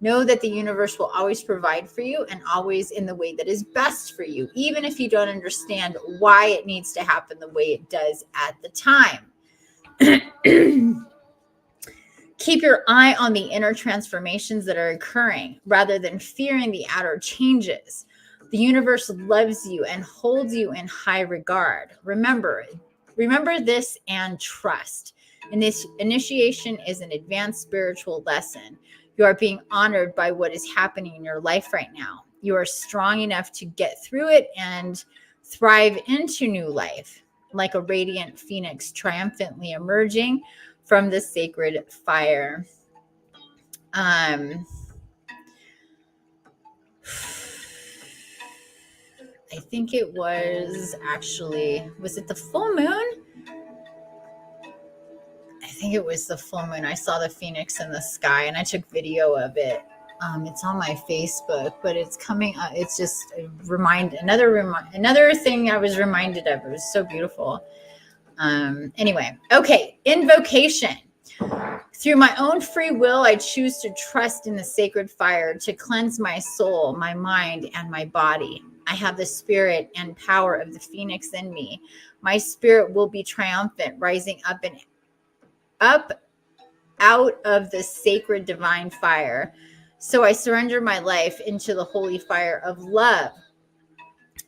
Speaker 1: Know that the universe will always provide for you and always in the way that is best for you, even if you don't understand why it needs to happen the way it does at the time. Keep your eye on the inner transformations that are occurring rather than fearing the outer changes. The universe loves you and holds you in high regard. Remember this and trust. And this initiation is an advanced spiritual lesson. You are being honored by what is happening in your life right now. You are strong enough to get through it and thrive into new life, like a radiant phoenix triumphantly emerging from the sacred fire. I think it was it the full moon? I think it was the full moon. I saw the phoenix in the sky and I took video of it. It's on my Facebook, but it's coming. It's just another thing I was reminded of. It was so beautiful. Anyway, okay. Invocation. Through my own free will, I choose to trust in the sacred fire to cleanse my soul, my mind, and my body. I have the spirit and power of the phoenix in me. My spirit will be triumphant, rising up out of the sacred divine fire. So I surrender my life into the holy fire of love.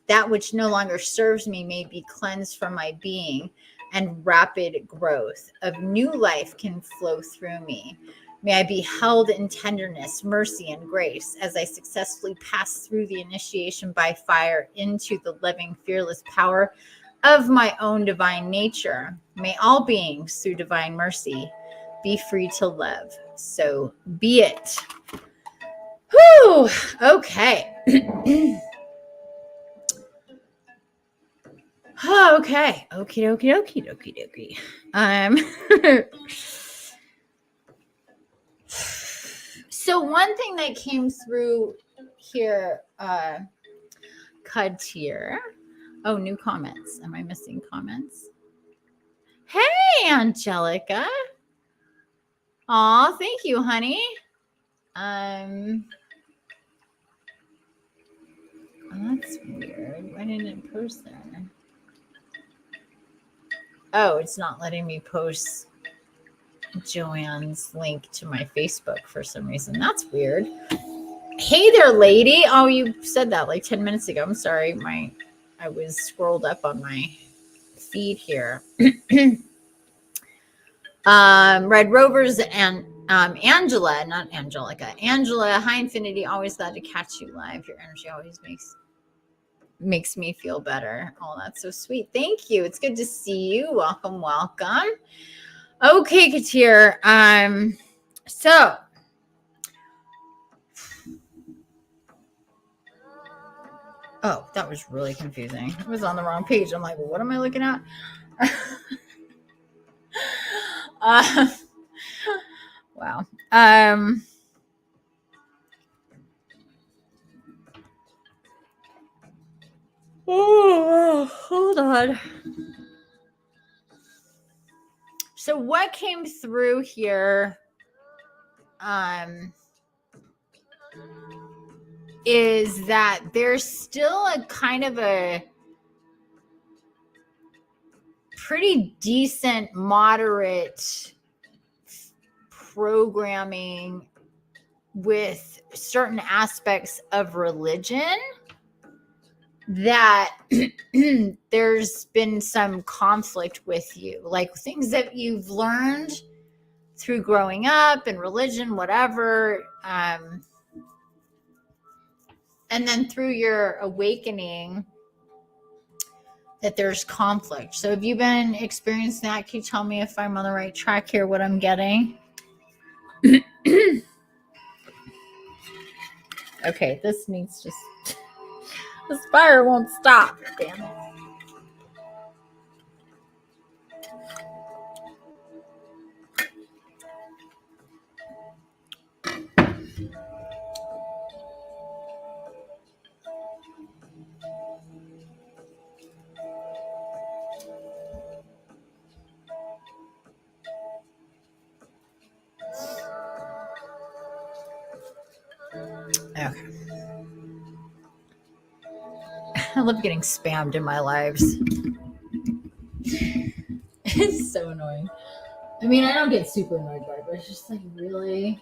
Speaker 1: That which no longer serves me may be cleansed from my being, and rapid growth of new life can flow through me. May I be held in tenderness, mercy, and grace as I successfully pass through the initiation by fire into the living, fearless power of my own divine nature. May all beings, through divine mercy, be free to live. So be it. Whew. Okay. Okay. Okie dokie. So one thing that came through here, Katir. Oh, new comments. Am I missing comments? Hey, Angelica. Aw, thank you, honey. That's weird. Why didn't it post there? Oh, it's not letting me post Joanne's link to my Facebook for some reason. That's weird. Hey there, lady. Oh, you said that like 10 minutes ago. I'm sorry. I was scrolled up on my feed here. Red Rovers and Angela, not Angelica. Angela, hi Infiniti. Always glad to catch you live. Your energy always makes me feel better. Oh, that's so sweet. Thank you. It's good to see you. Welcome, welcome. Okay, Katir. So oh, that was really confusing. It was on the wrong page. I'm like, well, what am I looking at? Wow. Oh, hold on. So what came through here is that there's still a kind of a pretty decent, moderate programming with certain aspects of religion that there's been some conflict with you, like things that you've learned through growing up and religion, whatever, and then through your awakening that there's conflict. So have you been experiencing that? Can you tell me if I'm on the right track here, what I'm getting? Okay, this needs to... This fire won't stop. Damn it. Okay. I love getting spammed in my lives. It's so annoying. I mean, I don't get super annoyed by it, but it's just like, really?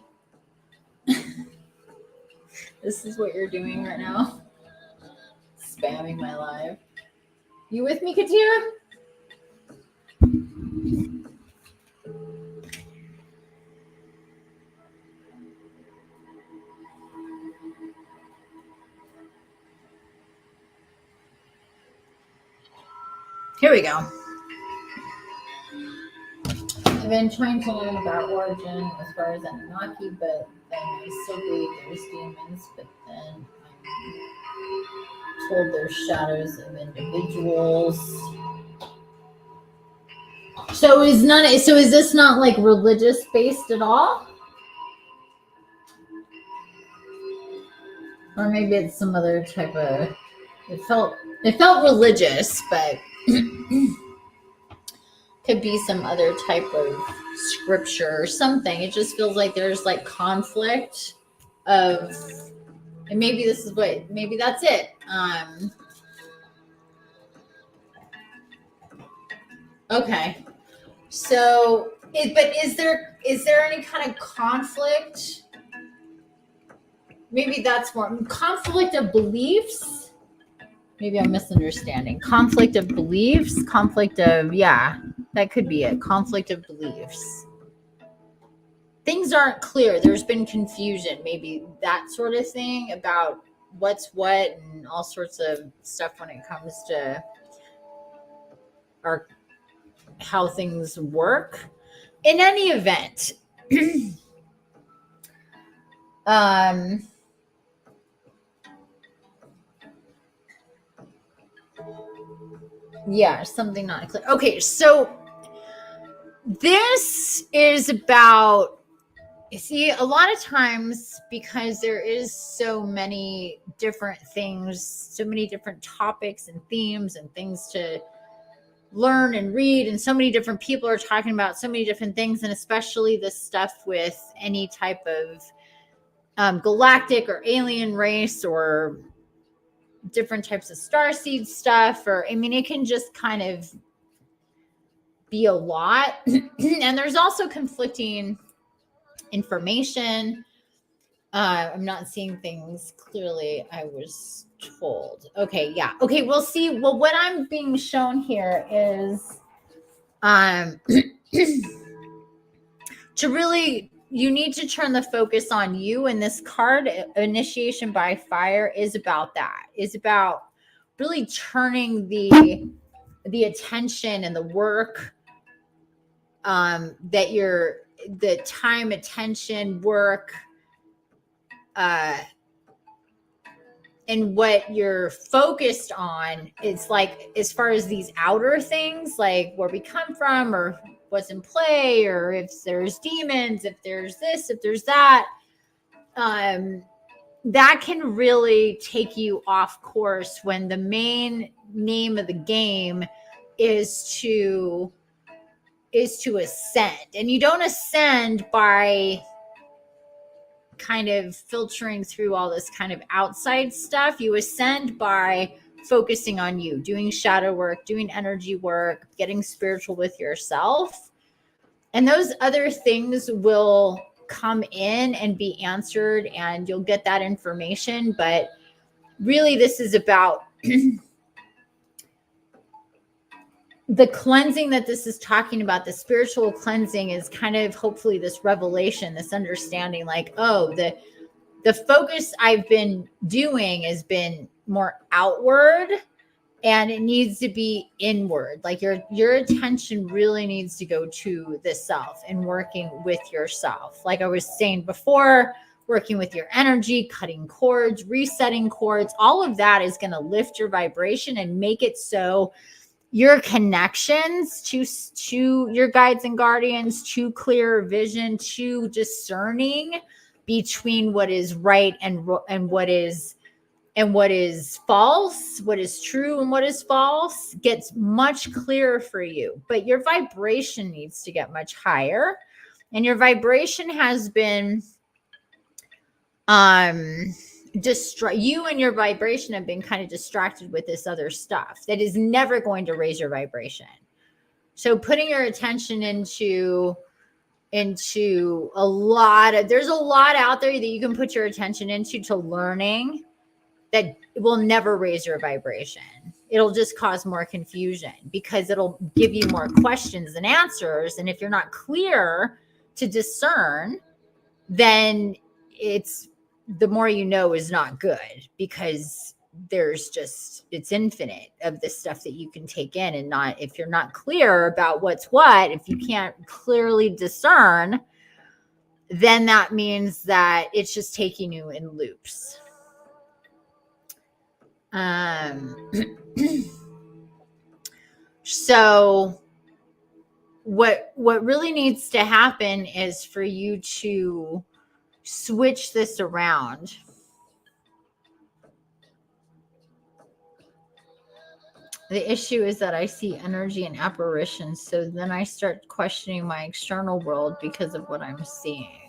Speaker 1: This is what you're doing right now? Spamming my life. You with me, Katia? Here we go. I've been trying to learn about origin as far as Anunnaki, but then I still believe there's demons, but then I'm told there's shadows of individuals. So is this not like religious based at all? Or maybe it's some other type of... It felt religious, but could be some other type of scripture or something. It just feels like there's like conflict of, and maybe that's it. Okay. So, but is there any kind of conflict? Maybe that's more conflict of beliefs. Maybe I'm misunderstanding. Conflict of beliefs, that could be it. Conflict of beliefs. Things aren't clear. There's been confusion, maybe that sort of thing about what's what and all sorts of stuff when it comes to how things work. In any event, yeah, something not clear. Okay, so this is about See, a lot of times, because there is so many different things, so many different topics and themes and things to learn and read, and so many different people are talking about so many different things, and especially this stuff with any type of galactic or alien race or different types of starseed stuff, or I mean, it can just kind of be a lot. And there's also conflicting information. I'm not seeing things clearly. I was told. Okay, yeah. Okay, we'll see. Well, what I'm being shown here is to really, you need to turn the focus on you. And this card, Initiation by Fire, is about that. Is about really turning the attention and the work that you're, the time, attention, work, and what you're focused on. It's like, as far as these outer things, like where we come from or what's in play, or if there's demons, if there's this, if there's that, that can really take you off course when the main name of the game is to ascend. And you don't ascend by kind of filtering through all this kind of outside stuff. You ascend by focusing on you, doing shadow work, doing energy work, getting spiritual with yourself. And those other things will come in and be answered, and you'll get that information. But really, this is about the cleansing that this is talking about. The spiritual cleansing is kind of hopefully this revelation, this understanding, like, oh, the focus I've been doing has been more outward, and it needs to be inward. Like your attention really needs to go to the self and working with yourself. Like I was saying before, working with your energy, cutting cords, resetting cords, all of that is going to lift your vibration and make it so your connections to your guides and guardians, to clear vision, to discerning between what is right and what is false, what is true and what is false, gets much clearer for you. But your vibration needs to get much higher, and your vibration has been you and your vibration have been kind of distracted with this other stuff that is never going to raise your vibration. So putting your attention into a lot of, there's a lot out there that you can put your attention into, to learning, that will never raise your vibration. It'll just cause more confusion, because it'll give you more questions than answers. And if you're not clear to discern, then it's, the more you know is not good, because there's just, it's infinite of this stuff that you can take in. And not, if you're not clear about what's what, if you can't clearly discern, then that means that it's just taking you in loops. So what really needs to happen is for you to switch this around. The issue is that I see energy and apparitions, so then I start questioning my external world because of what I'm seeing.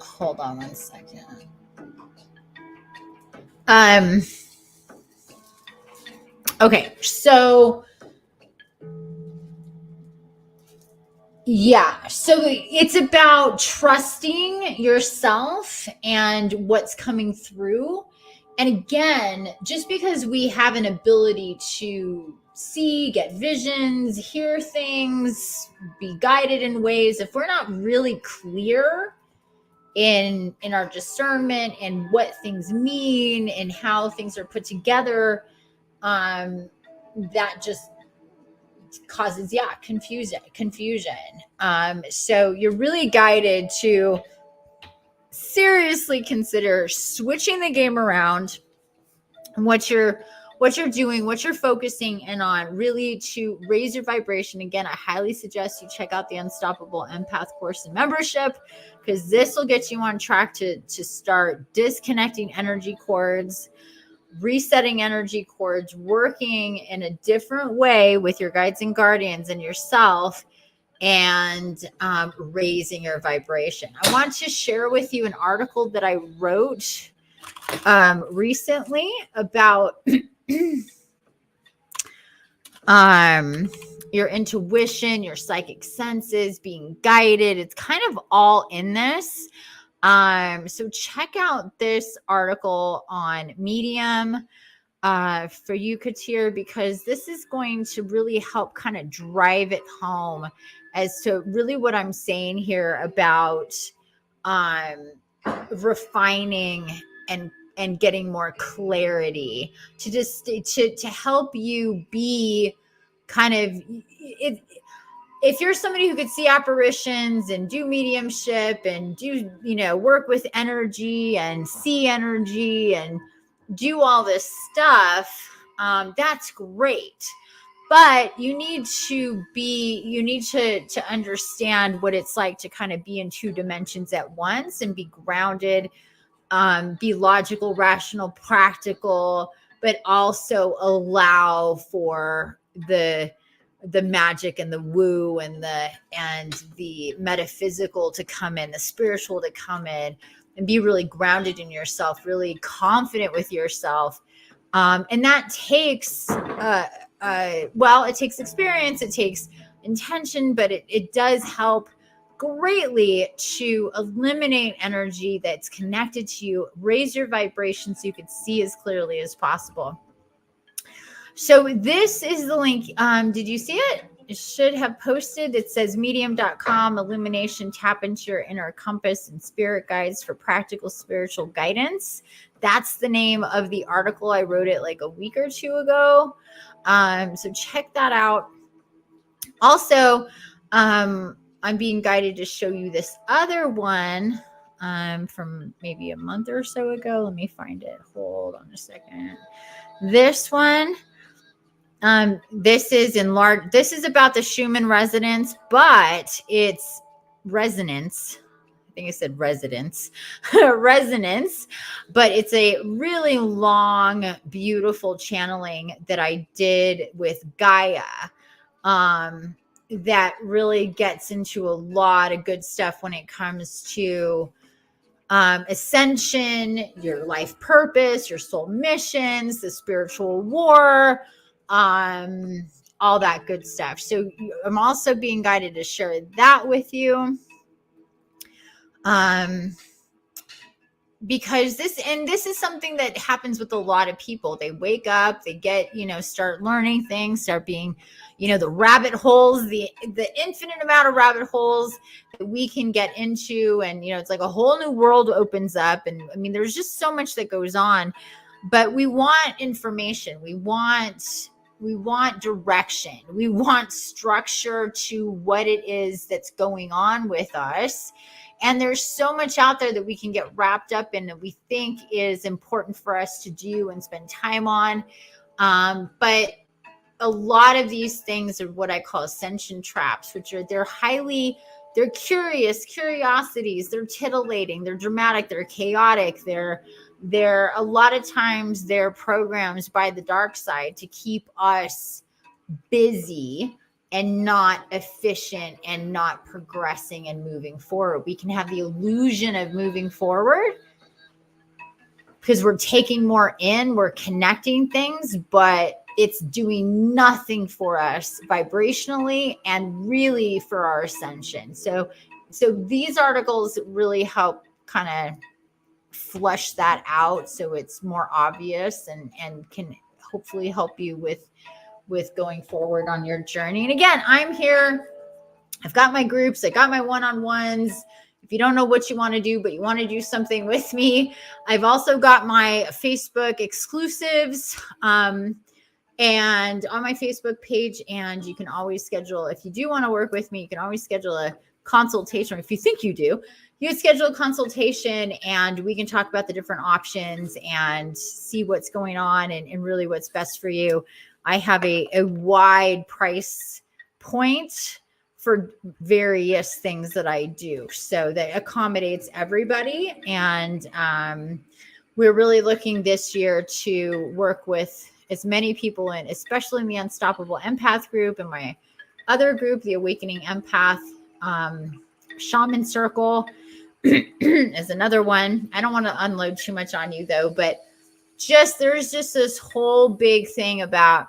Speaker 1: Hold on one second. Okay, so yeah, so it's about trusting yourself and what's coming through. And again, just because we have an ability to see, get visions, hear things, be guided in ways, if we're not really clear in our discernment and what things mean and how things are put together, that just causes, confusion. So you're really guided to seriously consider switching the game around, what you're doing, what you're focusing in on, really to raise your vibration. Again, I highly suggest you check out the Unstoppable Empath course and membership, because this will get you on track to start disconnecting energy cords, resetting energy cords, working in a different way with your guides and guardians and yourself, and raising your vibration. I want to share with you an article that I wrote recently about your intuition, your psychic senses, being guided. It's kind of all in this. So check out this article on Medium for you, Katir, because this is going to really help kind of drive it home as to really what I'm saying here about refining and getting more clarity, to just to help you be kind of, if you're somebody who could see apparitions and do mediumship and do, work with energy and see energy and do all this stuff, that's great. But you need to understand what it's like to kind of be in two dimensions at once and be grounded, be logical, rational, practical, but also allow for the magic and the woo and the metaphysical to come in, the spiritual to come in, and be really grounded in yourself, really confident with yourself. And that takes, it takes experience, it takes intention, but it does help greatly to eliminate energy that's connected to you, raise your vibration so you can see as clearly as possible. So this is the link. Did you see it? It should have posted. It says medium.com, illumination, tap into your inner compass and spirit guides for practical spiritual guidance. That's the name of the article. I wrote it like a week or two ago. So check that out. Also, I'm being guided to show you this other one from maybe a month or so ago. Let me find it. Hold on a second. This one. This is about the Schumann resonance, but it's resonance. I think I said residence, resonance, but it's a really long, beautiful channeling that I did with Gaia. That really gets into a lot of good stuff when it comes to ascension, your life purpose, your soul missions, the spiritual war, all that good stuff. So I'm also being guided to share that with you. Because this is something that happens with a lot of people. They wake up, they get, start learning things, start being, the rabbit holes, the infinite amount of rabbit holes that we can get into. And, it's like a whole new world opens up. And I mean, there's just so much that goes on, but we want information. We want direction. We want structure to what it is that's going on with us. And there's so much out there that we can get wrapped up in that we think is important for us to do and spend time on. But a lot of these things are what I call ascension traps, which are, they're curiosities, they're titillating, they're dramatic, they're chaotic, they're a lot of times they're programs by the dark side to keep us busy and not efficient and not progressing and moving forward. We can have the illusion of moving forward because we're taking more in, we're connecting things, but it's doing nothing for us vibrationally and really for our ascension. So these articles really help kind of flush that out so it's more obvious and can hopefully help you with going forward on your journey. And again, I'm here. I've got my groups. I got my one-on-ones. If you don't know what you want to do, but you want to do something with me, I've also got my Facebook exclusives. and on my Facebook page. And you can always schedule, if you do want to work with me, you can always schedule a consultation. If you think you do, you schedule a consultation and we can talk about the different options and see what's going on and really what's best for you. I have a wide price point for various things that I do, so that accommodates everybody. And we're really looking this year to work with as many people in, especially in the Unstoppable Empath group, and my other group, the Awakening Empath Shaman Circle is another one. I don't want to unload too much on you though, but there's just this whole big thing about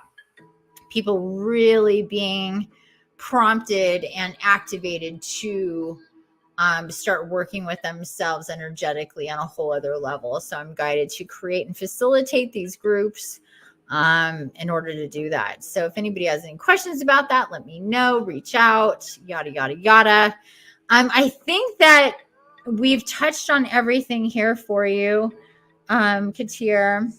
Speaker 1: people really being prompted and activated to start working with themselves energetically on a whole other level. So I'm guided to create and facilitate these groups in order to do that. So if anybody has any questions about that, let me know, reach out, yada, yada, yada. I think that we've touched on everything here for you, Katir.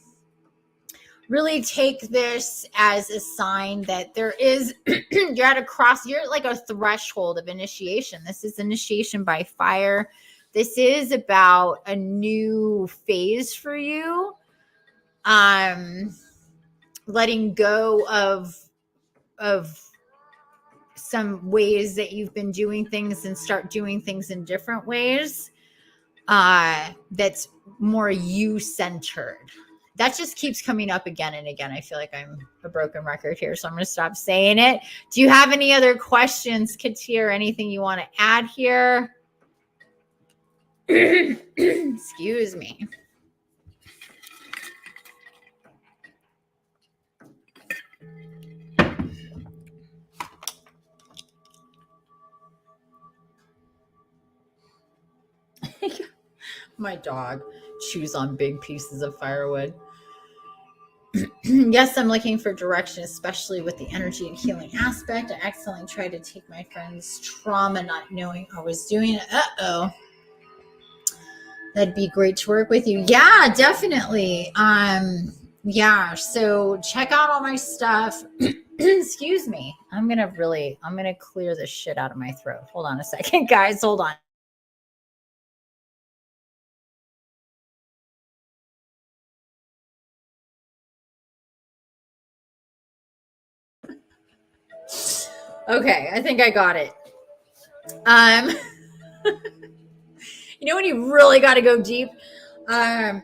Speaker 1: Really take this as a sign that there is, you're at a cross, you're like a threshold of initiation. This is initiation by fire. This is about a new phase for you. Letting go of some ways that you've been doing things and start doing things in different ways. That's more you-centered. That just keeps coming up again and again. I feel like I'm a broken record here, so I'm going to stop saying it. Do you have any other questions, Katir? Anything you want to add here? Excuse me. My dog chews on big pieces of firewood. Yes, I'm looking for direction, especially with the energy and healing aspect. I accidentally tried to take my friend's trauma, not knowing I was doing it. Uh-oh. That'd be great to work with you. Yeah, definitely. Yeah, so check out all my stuff. Excuse me. I'm going to clear this shit out of my throat. Hold on a second, guys. Hold on. Okay, I think I got it. You know when you really got to go deep? I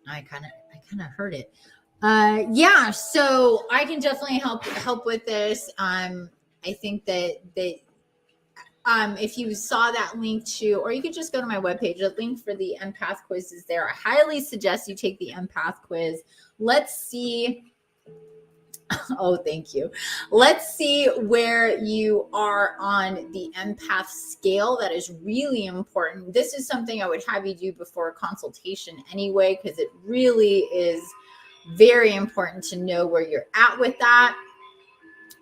Speaker 1: kind of heard it. Yeah, so I can definitely help with this. I think that if you saw that link to, or you could just go to my webpage, the link for the empath quiz is there. I highly suggest you take the empath quiz. Let's see. Oh, thank you. Let's see where you are on the empath scale. That is really important. This is something I would have you do before a consultation anyway, because it really is very important to know where you're at with that.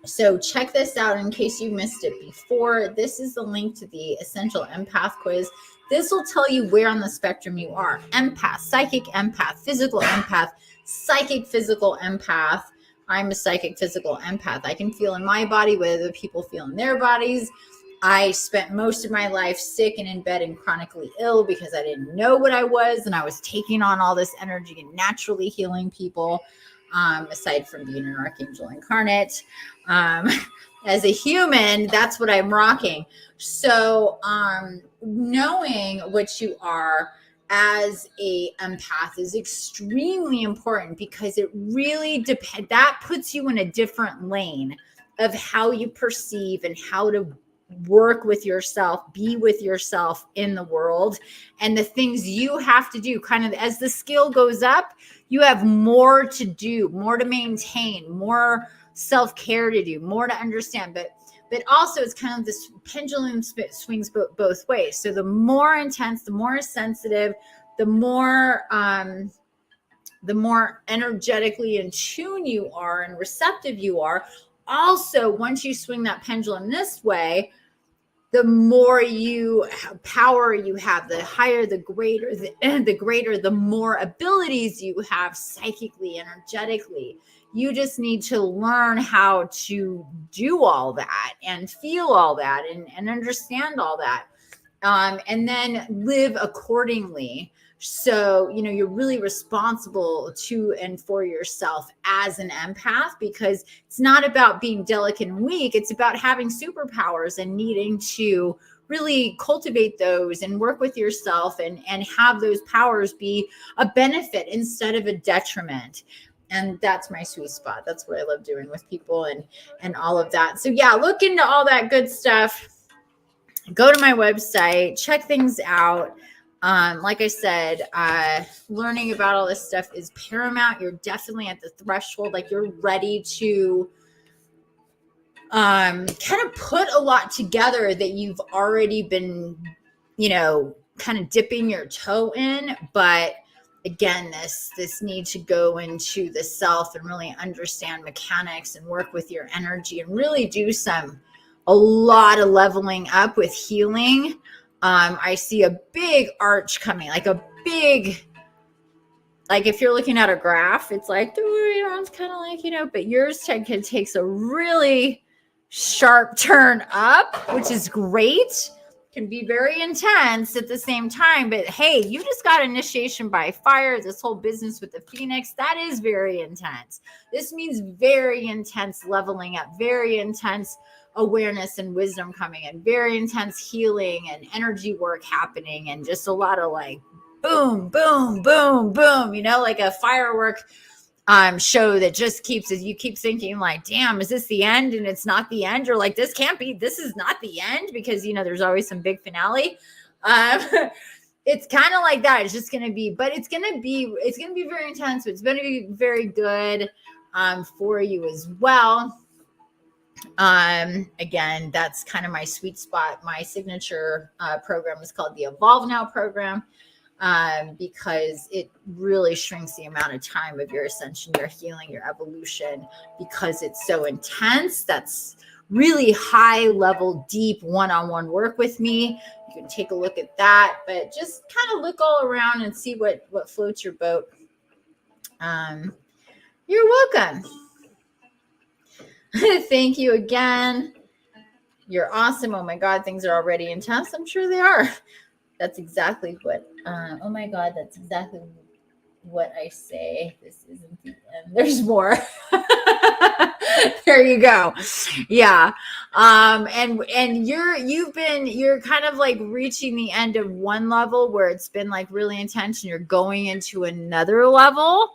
Speaker 1: So check this out in case you missed it before. This is the link to the Essential Empath Quiz. This will tell you where on the spectrum you are. Empath, psychic empath, physical empath, psychic physical empath. I'm a psychic physical empath. I can feel in my body what other people feel in their bodies. I spent most of my life sick and in bed and chronically ill because I didn't know what I was, and I was taking on all this energy and naturally healing people, aside from being an Archangel incarnate. As a human, that's what I'm rocking. So knowing what you are as a empath is extremely important, because it really depends. That puts you in a different lane of how you perceive and how to work with yourself, be with yourself in the world, and the things you have to do. Kind of as the skill goes up, you have more to do, more to maintain, more self-care to do, more to understand. But also it's kind of this pendulum swings both ways. So the more intense, the more sensitive, the more energetically in tune you are and receptive you are. Also, once you swing that pendulum this way, the more power you have, the higher, the greater, the more abilities you have psychically, energetically. You just need to learn how to do all that and feel all that and understand all that. And then live accordingly. So, you're really responsible to and for yourself as an empath, because it's not about being delicate and weak. It's about having superpowers and needing to really cultivate those and work with yourself and have those powers be a benefit instead of a detriment. And that's my sweet spot. That's what I love doing with people and all of that. So yeah, look into all that good stuff. Go to my website, check things out. Like I said, learning about all this stuff is paramount. You're definitely at the threshold, like you're ready to kind of put a lot together that you've already been, kind of dipping your toe in. But again, this need to go into the self and really understand mechanics and work with your energy and really do a lot of leveling up with healing. I see a big arch coming, like if you're looking at a graph, it's like, it's kind of like, but yours takes a really sharp turn up, which is great. Can be very intense at the same time, but hey, you just got initiation by fire. This whole business with the Phoenix, that is very intense. This means very intense leveling up, very intense awareness and wisdom coming in, very intense healing and energy work happening, and just a lot of like boom, boom, boom, boom, like a firework show that just keeps, as you keep thinking like, damn, is this the end? And it's not the end. You're like, this is not the end, because there's always some big finale. It's kind of like that. It's just going to be, but it's going to be very intense. But it's going to be very good for you as well. Again, that's kind of my sweet spot. My signature program is called the Evolve Now program, because it really shrinks the amount of time of your ascension, your healing, your evolution, because it's so intense. That's really high level, deep one-on-one work with me. You can take a look at that, but just kind of look all around and see what floats your boat. You're welcome. Thank you again. You're awesome. Oh my God, things are already intense. I'm sure they are. That's exactly what, oh my God, that's exactly what I say. This isn't the end. There's more. There you go. Yeah. And you're kind of like reaching the end of one level where it's been like really intense, and you're going into another level,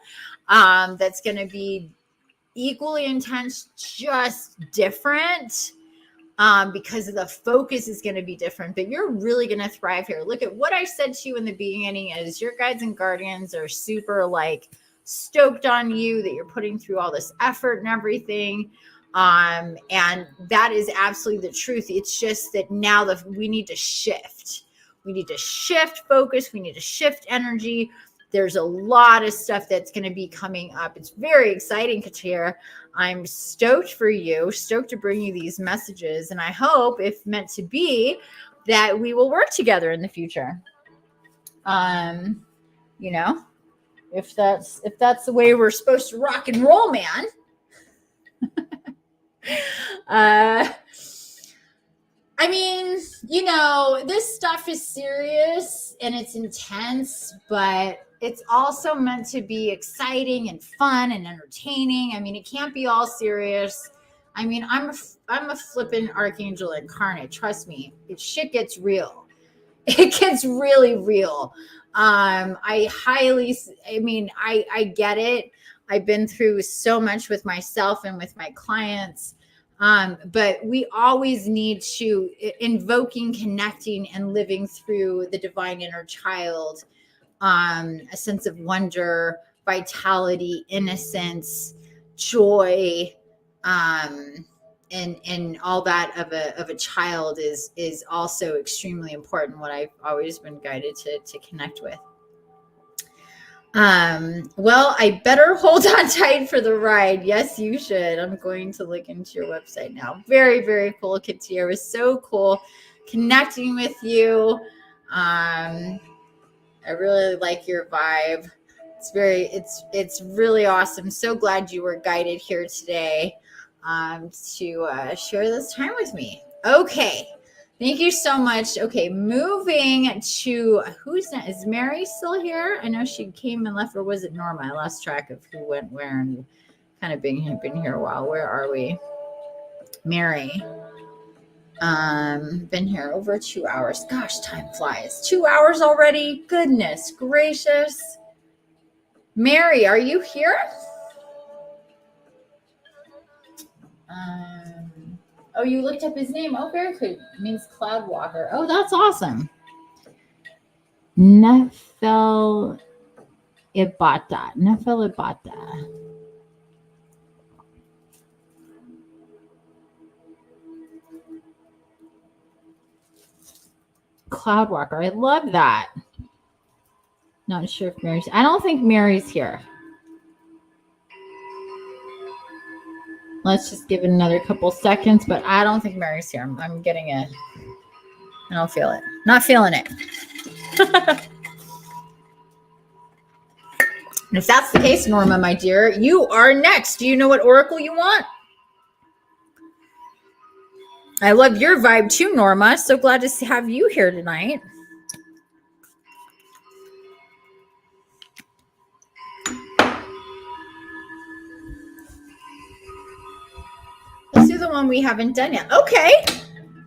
Speaker 1: that's going to be equally intense, just different. Because the focus is going to be different, but you're really going to thrive here. Look at what I said to you in the beginning is your guides and guardians are super like stoked on you, that you're putting through all this effort and everything. And that is absolutely the truth. It's just that now we need to shift. We need to shift focus. We need to shift energy. There's a lot of stuff that's going to be coming up. It's very exciting, Katia. I'm stoked for you, stoked to bring you these messages. And I hope, if meant to be, that we will work together in the future. If that's the way we're supposed to rock and roll, man. I mean, this stuff is serious and it's intense, but it's also meant to be exciting and fun and entertaining. I mean, it can't be all serious. I mean, I'm a flippin' Archangel incarnate. Trust me, shit gets real. It gets really real. I get it. I've been through so much with myself and with my clients. But we always need to invoking, connecting, and living through the divine inner child, a sense of wonder, vitality, innocence, joy, and all that of a child is also extremely important. What I've always been guided to connect with. Well, I better hold on tight for the ride. Yes, you should. I'm going to look into your website now. Very, very cool, Katia. It was so cool connecting with you. I really like your vibe. It's really awesome. So glad you were guided here today to share this time with me. Okay. Thank you so much. Okay, moving to who's next? Is Mary still here? I know she came and left, or was it Norma? I lost track of who went where and kind of been here a while. Where are we? Mary. Been here over 2 hours. Gosh, time flies. 2 hours already. Goodness gracious. Mary, are you here? Oh, you looked up his name. Oh, very good. It means cloud walker. Oh, that's awesome. Nefel Ibata. Cloud walker. I love that. Not sure if Mary's. I don't think Mary's here. Let's just give it another couple seconds, but I don't think Mary's here. I'm getting it. I don't feel it. Not feeling it. And if that's the case, Norma, my dear, you are next. Do you know what oracle you want? I love your vibe too, Norma. So glad to have you here tonight. Let's do the one we haven't done yet. Okay.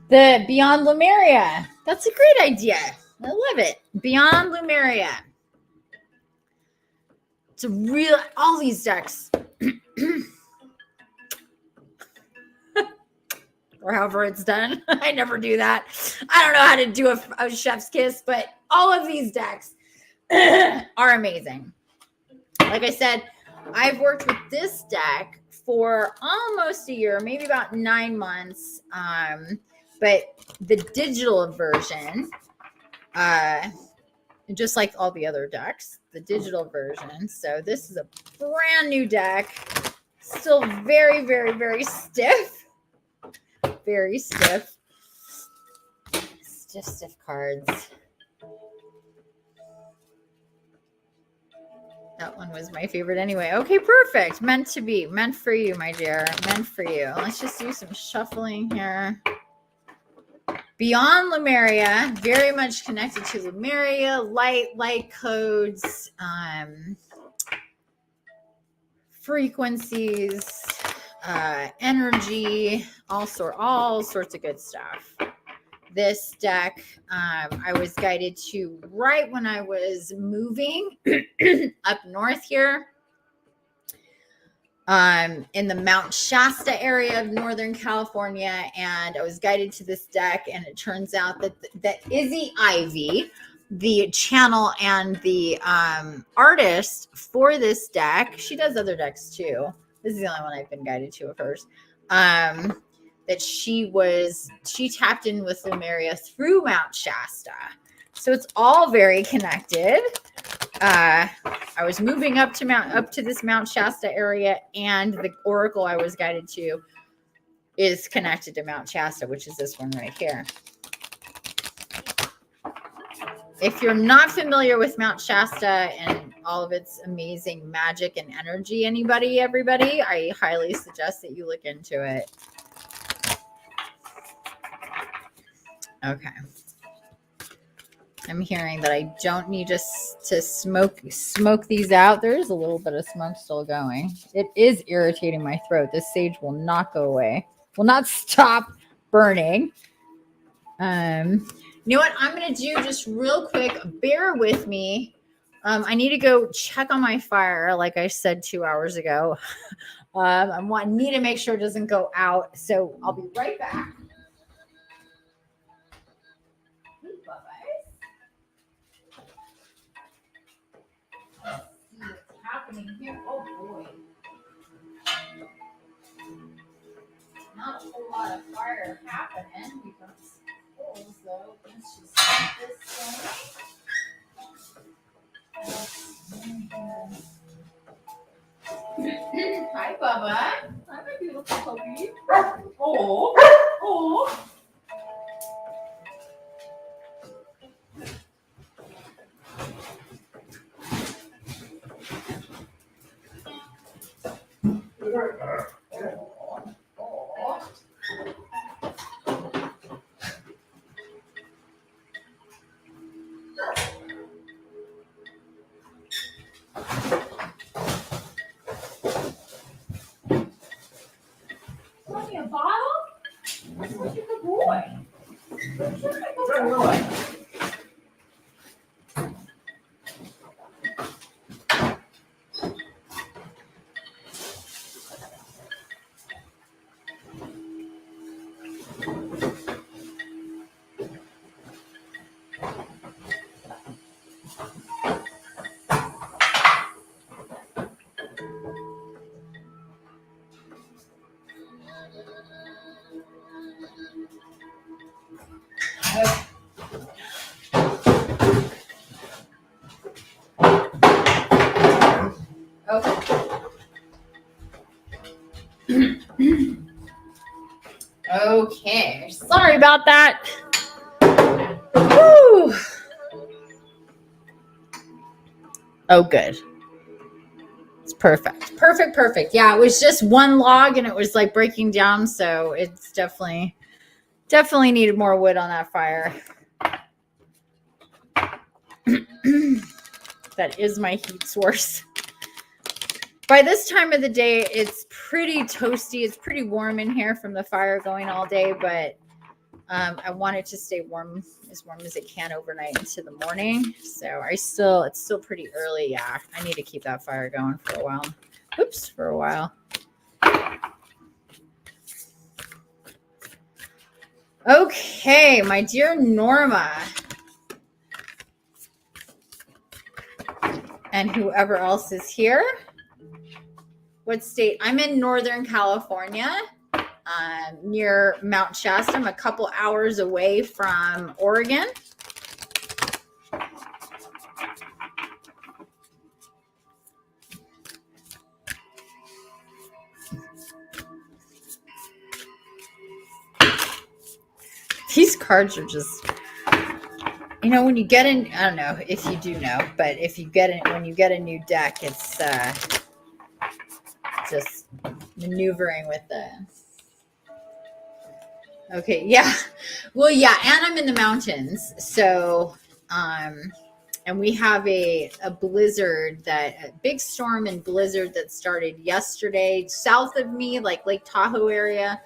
Speaker 1: The Beyond Lemuria. That's a great idea. I love it. Beyond Lemuria. It's a real, all these decks. Or however it's done. I never do that. I don't know how to do a chef's kiss, but all of these decks are amazing. Like I said, I've worked with this deck for almost a year, maybe about 9 months. But the digital version, just like all the other decks, the digital version. So this is a brand new deck, still very, very, very stiff. Very stiff cards. That one was my favorite anyway. Okay, perfect. Meant to be. Meant for you, my dear. Meant for you. Let's just do some shuffling here. Beyond Lemuria, very much connected to Lemuria, light codes, frequencies, energy, all sorts of good stuff. This deck, I was guided to right when I was moving up north here, in the Mount Shasta area of Northern California, and I was guided to this deck, and it turns out that Izzy Ivy, the channel and the artist for this deck, she does other decks too. This is the only one I've been guided to of hers. That she tapped in with Lemuria through Mount Shasta. So it's all very connected. I was moving up to this Mount Shasta area, and the oracle I was guided to is connected to Mount Shasta, which is this one right here. If you're not familiar with Mount Shasta and all of its amazing magic and energy, everybody, I highly suggest that you look into it. Okay. I'm hearing that I don't need to smoke these out. There is a little bit of smoke still going. It is irritating my throat. This sage will not go away. Will not stop burning. You know what I'm going to do just real quick? Bear with me. I need to go check on my fire, like I said 2 hours ago. I need to make sure it doesn't go out. So I'll be right back. Happening here. Oh boy. Not a whole lot of fire happening because holes though. Let's just get this going. Hi, Bubba. Hi, my beautiful puppy. Oh. Good boy. Good boy. Okay, sorry about that. Woo. Oh, good. It's perfect. Perfect. Yeah, it was just one log and it was like breaking down. So it's definitely needed more wood on that fire. That is my heat source. By this time of the day, it's pretty toasty. It's pretty warm in here from the fire going all day, but I want it to stay warm as it can overnight into the morning. So it's still pretty early. Yeah, I need to keep that fire going for a while. Oops, for a while. Okay, my dear Norma. And whoever else is here. What state? I'm in Northern California, near Mount Shasta. I'm a couple hours away from Oregon. These cards are just, when you get in, I don't know if you do know, but when you get a new deck, it's just maneuvering with the. Okay, yeah. Well, yeah, and I'm in the mountains. So, and we have a blizzard, a big storm and blizzard that started yesterday south of me, like Lake Tahoe area.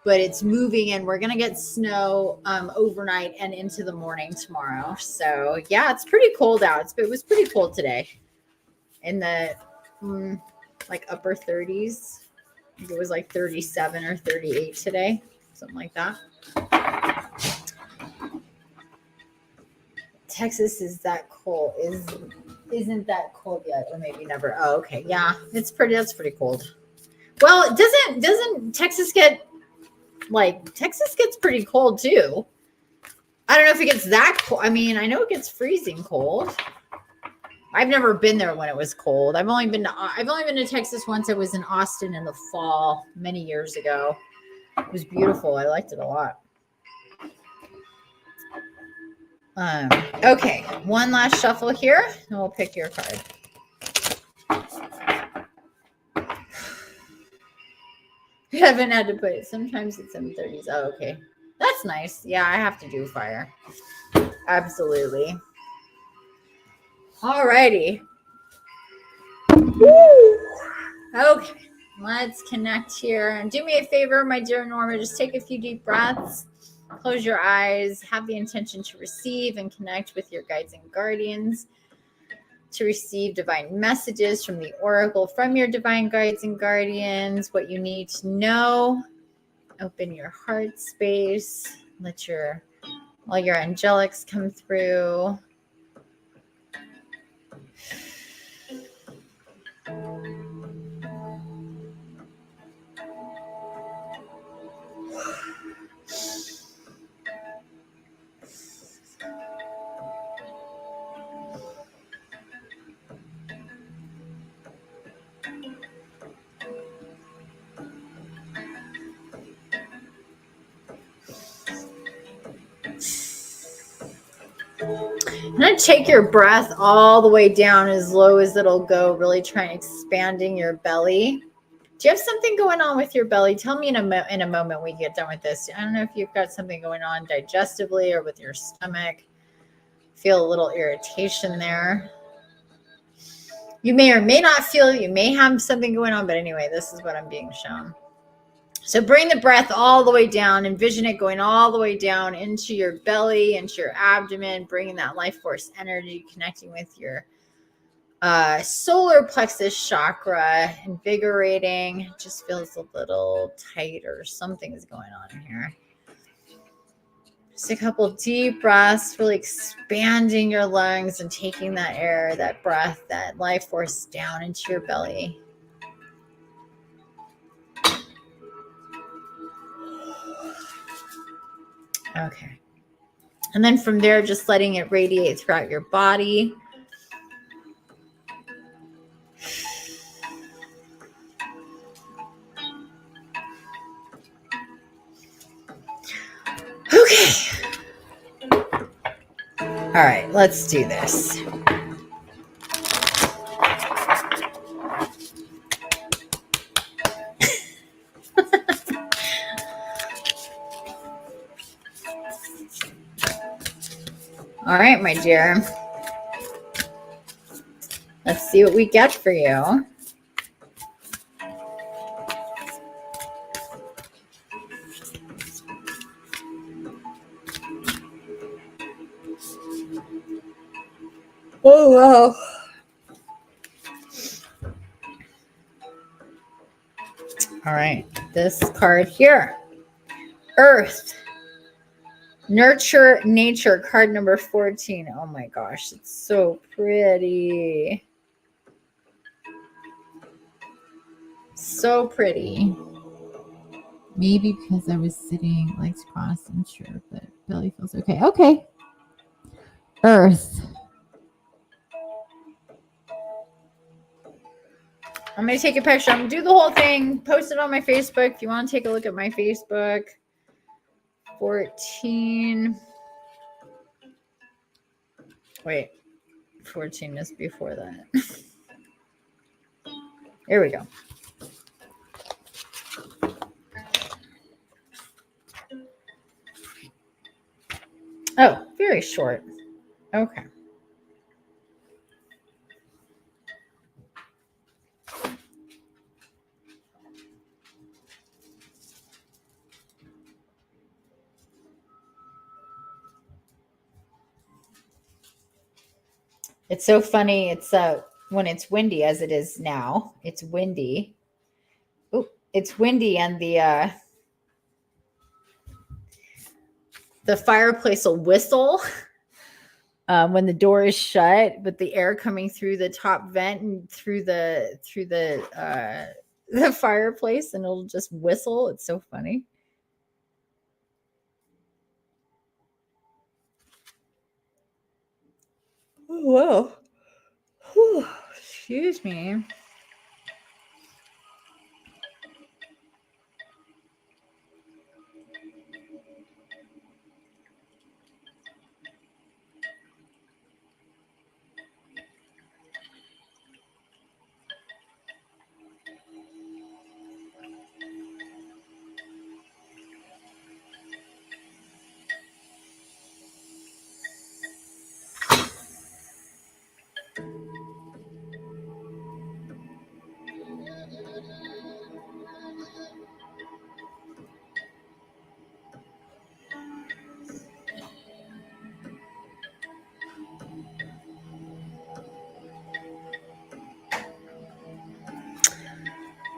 Speaker 1: But it's moving and we're going to get snow overnight and into the morning tomorrow. So, yeah, it's pretty cold out. It was pretty cold today in the like upper 30s. I think it was like 37 or 38 today, something like that. Texas is that cold? Isn't that cold yet? Or maybe never. Oh, okay. Yeah, that's pretty cold. Well, doesn't Texas get... Like, Texas gets pretty cold too. I don't know if it gets that cold. I mean, I know it gets freezing cold. I've never been there when it was cold. I've only been to Texas once. I was in Austin in the fall many years ago. It was beautiful. I liked it a lot. Okay, one last shuffle here, and we'll pick your card. I haven't had to put it. Sometimes it's in 30s. Oh, okay. That's nice. Yeah, I have to do fire. Absolutely. All righty. Okay. Let's connect here. And do me a favor, my dear Norma. Just take a few deep breaths. Close your eyes. Have the intention to receive and connect with your guides and guardians. To receive divine messages from the oracle, from your divine guides and guardians, what you need to know. Open your heart space. Let all your angelics come through. I'm going to take your breath all the way down as low as it'll go, really trying expanding your belly. Do you have something going on with your belly? Tell me in a moment when we get done with this. I don't know if you've got something going on digestively or with your stomach. Feel a little irritation there. You may or may not feel, you may have something going on, but anyway, this is what I'm being shown. So bring the breath all the way down. Envision it going all the way down into your belly, into your abdomen, bringing that life force energy, connecting with your solar plexus chakra, invigorating. It just feels a little tight or something's going on in here. Just a couple deep breaths, really expanding your lungs and taking that air, that breath, that life force down into your belly. Okay. And then from there, just letting it radiate throughout your body. Okay. All right, let's do this. All right, my dear. Let's see what we get for you. Oh, wow. All right, this card here. Earth. Nurture Nature, card number 14. Oh my gosh, it's so pretty. So pretty. Maybe because I was sitting legs crossed, I'm sure, but belly feels okay. Okay. Earth. I'm going to take a picture. I'm going to do the whole thing, post it on my Facebook. If you want to take a look at my Facebook. 14. Wait, 14 is before that. Here we go. Oh, very short. Okay. It's so funny. It's when it's windy, as it is now. It's windy. Oh, it's windy, and the fireplace will whistle when the door is shut, but the air coming through the top vent and through the fireplace, and it'll just whistle. It's so funny. Oh, whoa. Whew. Excuse me.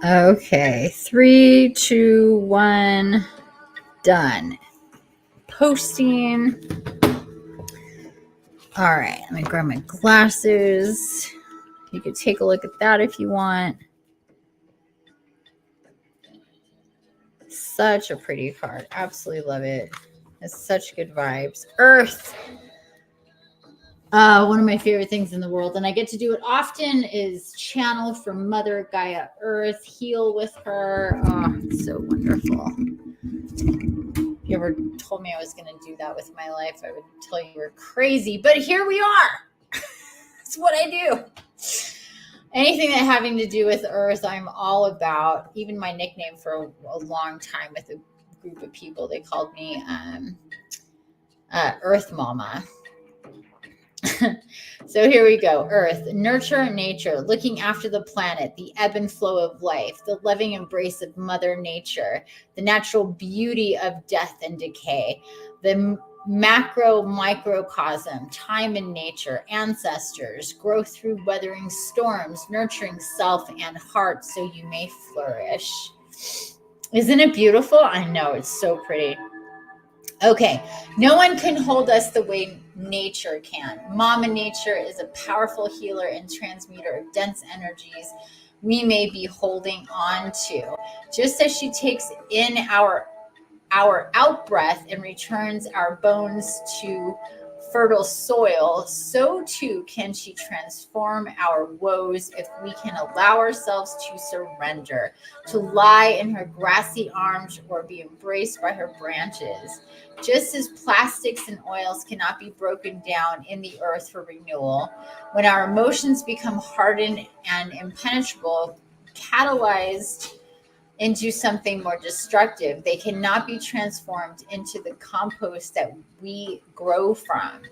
Speaker 1: Okay, 3, 2, 1, done. Posting. All right, let me grab my glasses. You could take a look at that if you want. Such a pretty card. Absolutely love it. It's such good vibes. Earth. One of my favorite things in the world, and I get to do it often, is channel from Mother Gaia Earth, heal with her. Oh, it's so wonderful. If you ever told me I was going to do that with my life, I would tell you we're crazy, but here we are. It's what I do. Anything that having to do with Earth, I'm all about. Even my nickname for a long time with a group of people, they called me Earth Mama. So here we go. Earth, nurture nature, looking after the planet, the ebb and flow of life, the loving embrace of Mother Nature, the natural beauty of death and decay, the macro microcosm, time and nature, ancestors, growth through weathering storms, nurturing self and heart so you may flourish. Isn't it beautiful? I know, it's so pretty. Okay, no one can hold us the way nature can. Mama Nature is a powerful healer and transmuter of dense energies we may be holding on to. Just as she takes in our out breath and returns our bones to fertile soil, so too can she transform our woes if we can allow ourselves to surrender, to lie in her grassy arms or be embraced by her branches. Just as plastics and oils cannot be broken down in the earth for renewal, when our emotions become hardened and impenetrable, catalyzed into something more destructive, they cannot be transformed into the compost that we grow from.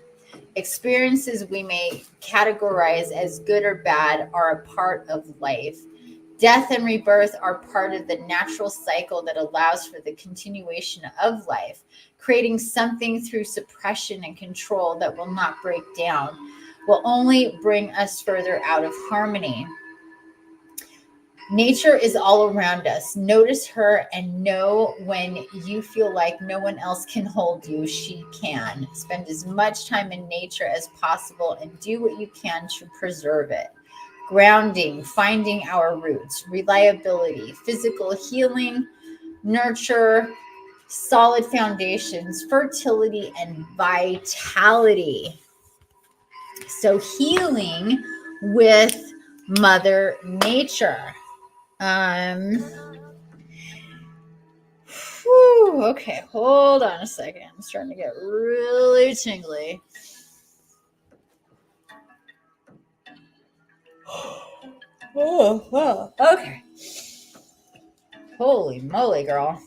Speaker 1: Experiences we may categorize as good or bad are a part of life. Death and rebirth are part of the natural cycle that allows for the continuation of life. Creating something through suppression and control that will not break down will only bring us further out of harmony. Nature is all around us. Notice her and know when you feel like no one else can hold you, she can. Spend as much time in nature as possible and do what you can to preserve it. Grounding, finding our roots, reliability, physical healing, nurture, solid foundations, fertility, and vitality. So healing with Mother Nature. Okay, hold on a second. I'm starting to get really tingly. Okay. Holy moly, girl.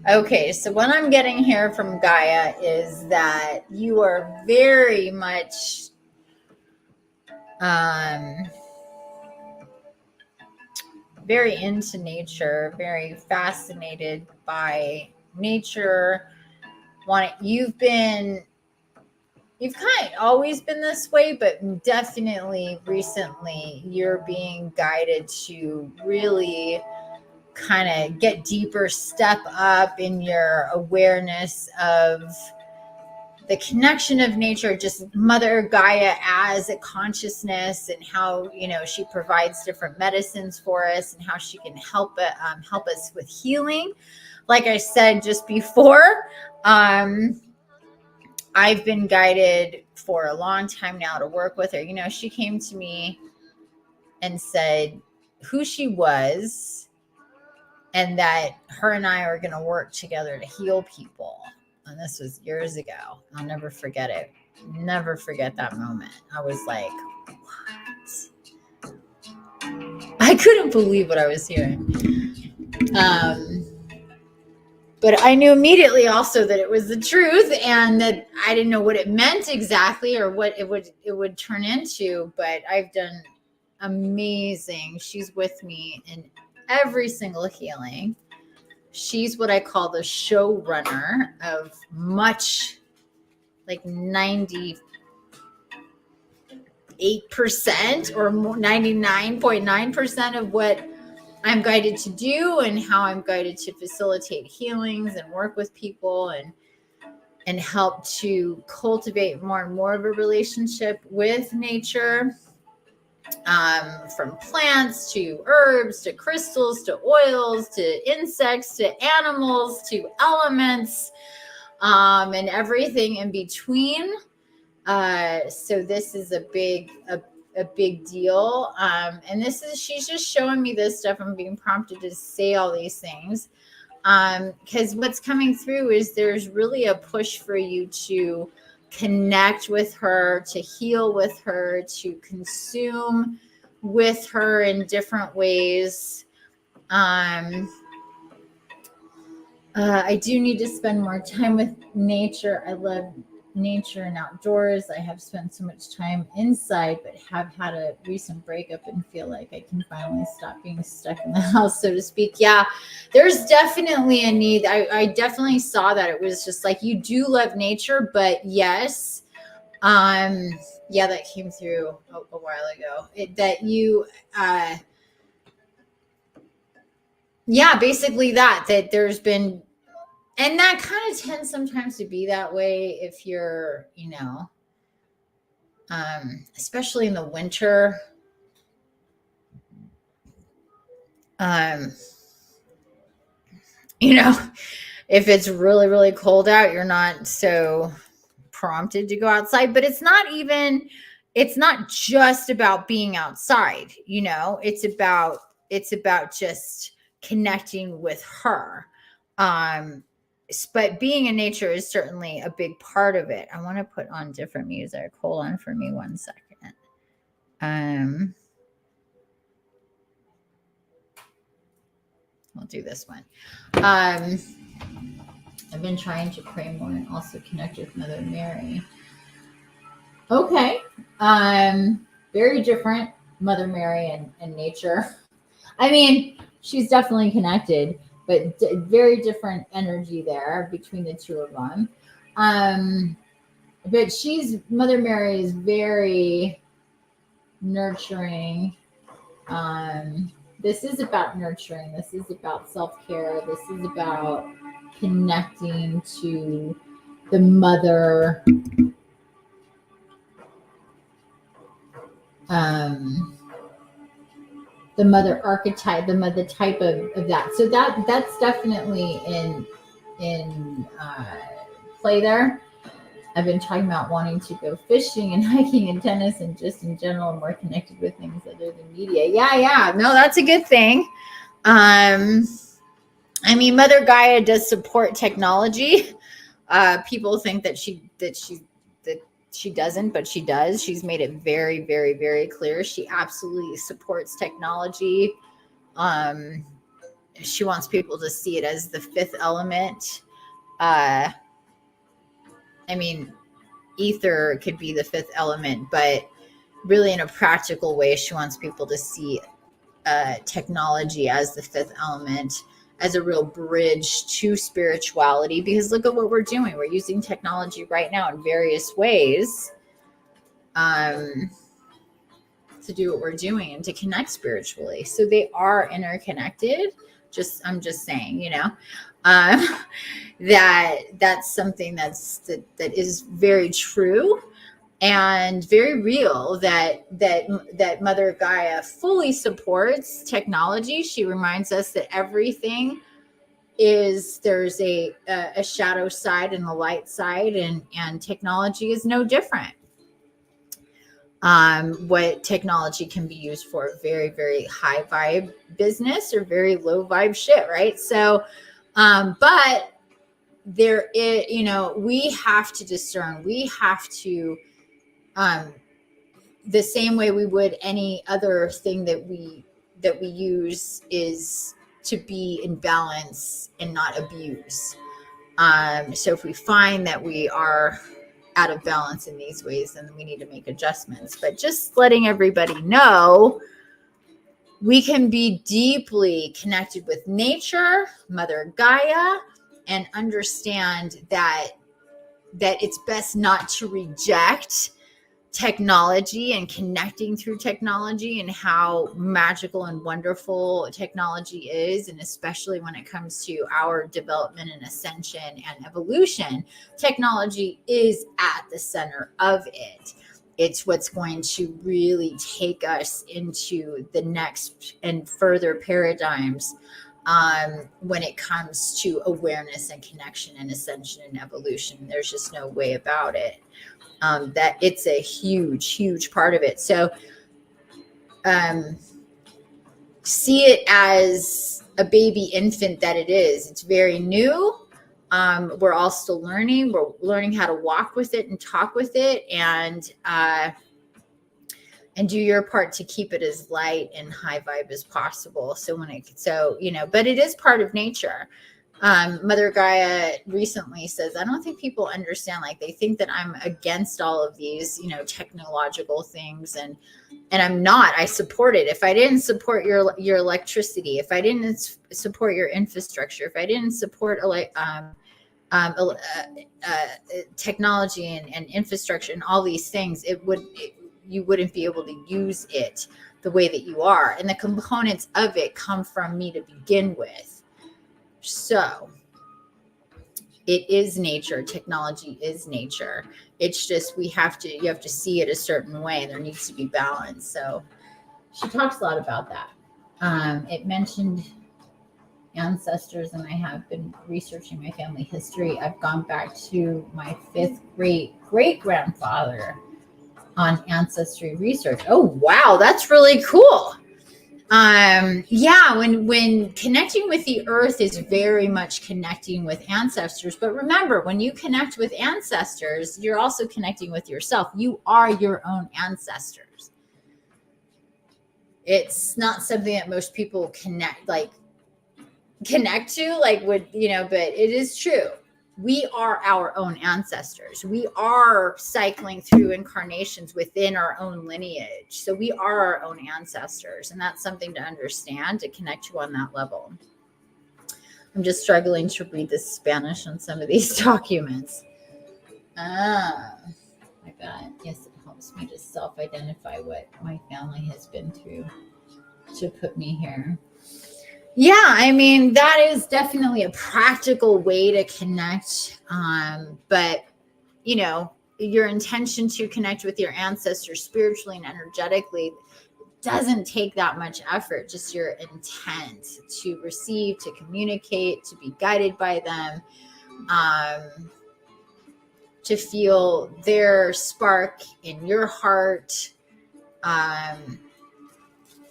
Speaker 1: Okay, so what I'm getting here from Gaia is that you are very much very into nature, very fascinated by nature. You've kind of always been this way, but definitely recently you're being guided to really kind of get deeper, step up in your awareness of the connection of nature, just Mother Gaia as a consciousness, and how, she provides different medicines for us and how she can help us with healing. Like I said just before, I've been guided for a long time now to work with her. She came to me and said who she was and that her and I are going to work together to heal people. And this was years ago. I'll never forget it. Never forget that moment. I was like, what? I couldn't believe what I was hearing. But I knew immediately also that it was the truth, and that I didn't know what it meant exactly or what it would turn into. But I've done amazing. She's with me in every single healing. She's what I call the showrunner of much, like 98% or 99.9% of what I'm guided to do, and how I'm guided to facilitate healings and work with people and help to cultivate more and more of a relationship with nature. From plants to herbs to crystals to oils to insects to animals to elements, and everything in between. So this is a big deal. And she's just showing me this stuff. I'm being prompted to say all these things. Because what's coming through is there's really a push for you to connect with her, to heal with her, to consume with her in different ways. I do need to spend more time with nature. I love nature and outdoors. I have spent so much time inside, but have had a recent breakup and feel like I can finally stop being stuck in the house, so to speak. Yeah, there's definitely a need. I definitely saw that. It was just like, you do love nature, but yes. Yeah, that came through a while ago. That you, yeah, basically that there's been, and that kind of tends sometimes to be that way if you're, especially in the winter. Um, you know, if it's really, really cold out, you're not so prompted to go outside, but it's not just about being outside, it's about just connecting with her. Um, but being in nature is certainly a big part of it. I want to put on different music. Hold on for me 1 second. We'll do this one. I've been trying to pray more and also connect with Mother Mary. Okay. Very different, Mother Mary and nature. I mean, she's definitely connected, but very different energy there between the two of them. But Mother Mary is very nurturing. This is about nurturing. This is about self-care. This is about connecting to the mother. The mother archetype, the mother type of that. So that's definitely in play there. I've been talking about wanting to go fishing and hiking and tennis and just in general more connected with things other than media. Yeah. No, that's a good thing. I mean, Mother Gaia does support technology. People think that she doesn't, but she does. She's made it very, very, very clear. She absolutely supports technology. She wants people to see it as the fifth element. I mean, ether could be the fifth element, but really in a practical way, she wants people to see technology as the fifth element, as a real bridge to spirituality, because look at what we're doing. We're using technology right now in various ways to do what we're doing and to connect spiritually. So they are interconnected. I'm just saying, that's something that is very true and very real, that Mother Gaia fully supports technology. She reminds us that everything there's a shadow side and a light side, and technology is no different. What technology can be used for very, very high vibe business or very low vibe shit, right? So, but there is, we have to discern. We have to, the same way we would any other thing that we use, is to be in balance and not abuse. So if we find that we are out of balance in these ways, then we need to make adjustments. But just letting everybody know, we can be deeply connected with nature, Mother Gaia, and understand that it's best not to reject technology and connecting through technology, and how magical and wonderful technology is. And especially when it comes to our development and ascension and evolution, technology is at the center of it. It's what's going to really take us into the next and further paradigms when it comes to awareness and connection and ascension and evolution. There's just no way about it. That it's a huge, huge part of it. So see it as a baby infant that it is. It's very new. We're all still learning. We're learning how to walk with it and talk with it. And and do your part to keep it as light and high vibe as possible. So but it is part of nature. Mother Gaia recently says, I don't think people understand, like they think that I'm against all of these, technological things, and I'm not. I support it. If I didn't support your electricity, if I didn't support your infrastructure, if I didn't support technology and infrastructure and all these things, you wouldn't be able to use it the way that you are. And the components of it come from me to begin with. So it is nature. Technology is nature. It's just you have to see it a certain way. There needs to be balance. So she talks a lot about that. It mentioned ancestors, and I have been researching my family history. I've gone back to my 5th great grandfather on ancestry research. Oh, wow. That's really cool. When connecting with the earth is very much connecting with ancestors. But remember, when you connect with ancestors, you're also connecting with yourself. You are your own ancestors. It's not something that most people connect to, but it is true. We are our own ancestors. We are cycling through incarnations within our own lineage. So we are our own ancestors. And that's something to understand, to connect to on that level. I'm just struggling to read the Spanish on some of these documents. My God. Yes, it helps me to self-identify what my family has been through to put me here. Yeah, that is definitely a practical way to connect. But, your intention to connect with your ancestors spiritually and energetically doesn't take that much effort. Just your intent to receive, to communicate, to be guided by them, to feel their spark in your heart,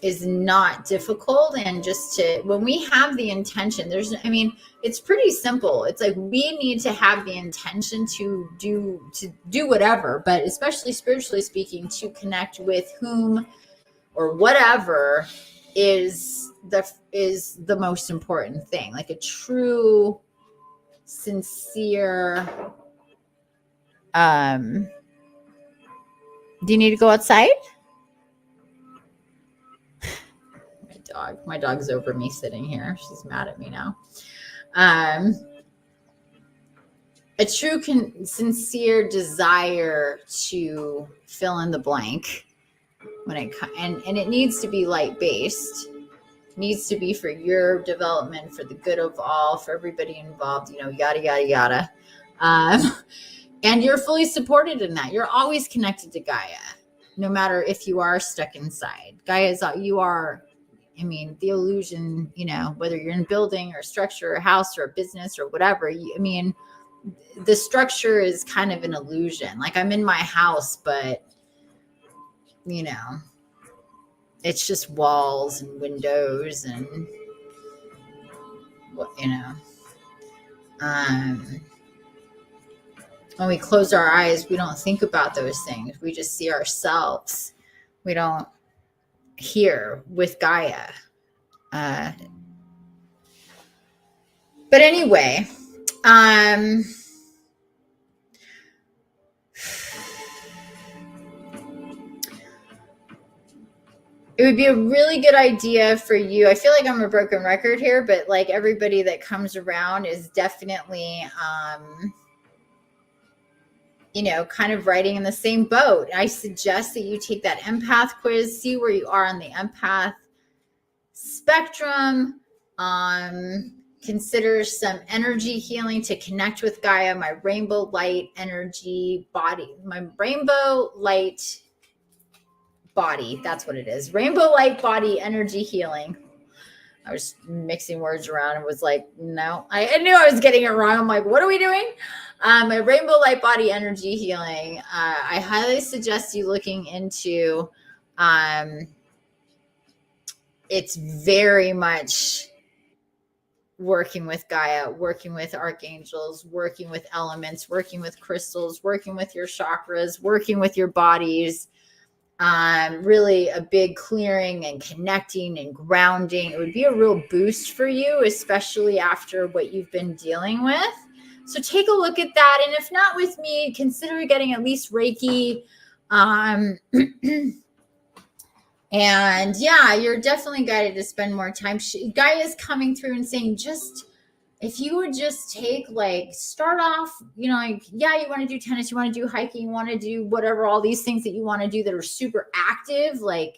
Speaker 1: is not difficult. And when we have the intention, it's pretty simple. It's like we need to have the intention to do whatever, but especially spiritually speaking, to connect with whom or whatever is the most important thing. Like a true, sincere, do you need to go outside? My dog's over me sitting here. She's mad at me now. A true sincere desire to fill in the blank and it needs to be light based. Needs to be for your development, for the good of all, for everybody involved, yada yada yada. And you're fully supported in that. You're always connected to Gaia, no matter if you are stuck inside. Gaia you are. The illusion, whether you're in a building or a structure or a house or a business or whatever, the structure is kind of an illusion. Like I'm in my house, but, it's just walls and windows and, when we close our eyes, we don't think about those things. We just see ourselves. We don't here with Gaia. But anyway, it would be a really good idea for you. I feel like I'm a broken record here, but like everybody that comes around is definitely, kind of riding in the same boat. I suggest that you take that empath quiz, see where you are on the empath spectrum. Consider some energy healing to connect with Gaia, my rainbow light energy body, my rainbow light body. That's what it is. Rainbow light body energy healing. I was mixing words around and was like, no, I knew I was getting it wrong. I'm like, what are we doing? My rainbow light body energy healing. I highly suggest you looking into, it's very much working with Gaia, working with archangels, working with elements, working with crystals, working with your chakras, working with your bodies. really a big clearing and connecting and grounding. It would be a real boost for you, especially after what you've been dealing with. So take a look at that. And if not with me, consider getting at least Reiki. And yeah, you're definitely guided to spend more time. Gaia is coming through and saying, just if you would just take, like, start off, you know, like, yeah, you want to do tennis, you want to do hiking, you want to do whatever, all these things that you want to do that are super active, like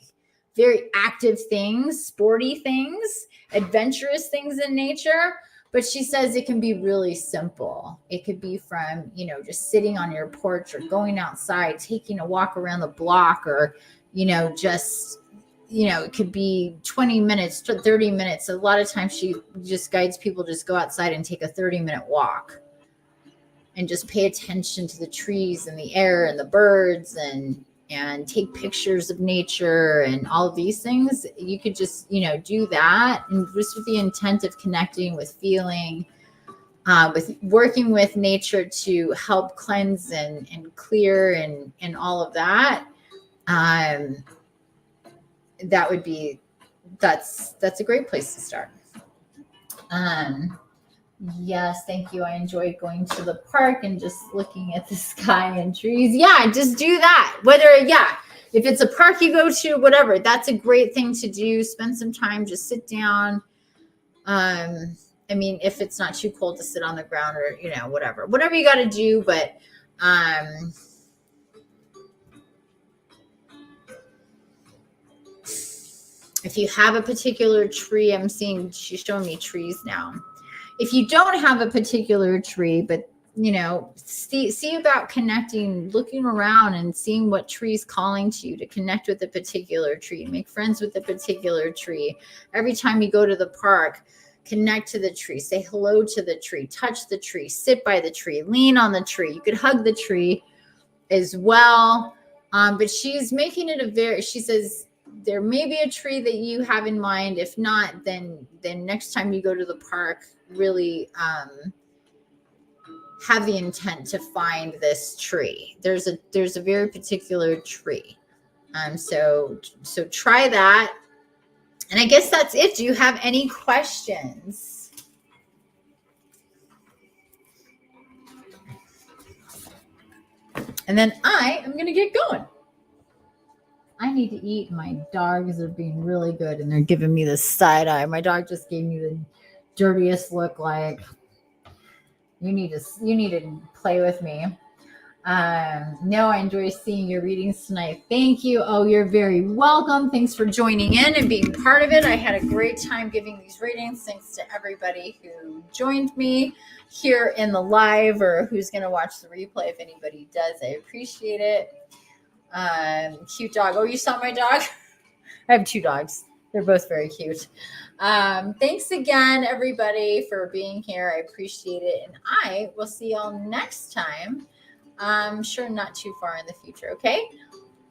Speaker 1: very active things, sporty things, adventurous things in nature. But she says it can be really simple. It could be from, you know, just sitting on your porch or going outside, taking a walk around the block, or, you know, just, you know, it could be 20 minutes to 30 minutes. A lot of times she just guides people, just go outside and take a 30-minute walk and just pay attention to the trees and the air and the birds, and take pictures of nature and all of these things. You could just, you know, do that, and just with the intent of connecting with feeling, with working with nature to help cleanse and clear and all of that. That would be, that's a great place to start. Yes, thank you. I enjoyed going to the park and just looking at the sky and trees. Yeah, just do that. If it's a park you go to, whatever, that's a great thing to do. Spend some time, just sit down. I mean, if it's not too cold to sit on the ground, or, you know, whatever you got to do. But if you have a particular tree, I'm seeing, she's showing me trees now. If you don't have a particular tree, but, you know, see about connecting, looking around and seeing what tree's calling to you to connect with a particular tree, make friends with a particular tree. Every time you go to the park, connect to the tree, say hello to the tree, touch the tree, sit by the tree, lean on the tree. You could hug the tree as well. But she's making it she says, there may be a tree that you have in mind. If not, then next time you go to the park, really have the intent to find this tree. There's a very particular tree. So try that. And I guess that's it. Do you have any questions? And then I am going to get going. I need to eat. My dogs are being really good, and they're giving me the side eye. My dog just gave me the dirtiest look, like, you need to play with me. No, I enjoy seeing your readings tonight. Thank you. Oh, you're very welcome. Thanks for joining in and being part of it. I had a great time giving these readings. Thanks to everybody who joined me here in the live, or who's going to watch the replay. If anybody does, I appreciate it. Cute dog. Oh, you saw my dog? I have two dogs. They're both very cute. Thanks again, everybody, for being here. I appreciate it. And I will see y'all next time. I'm sure not too far in the future. Okay.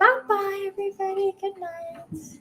Speaker 1: Bye-bye, everybody. Good night.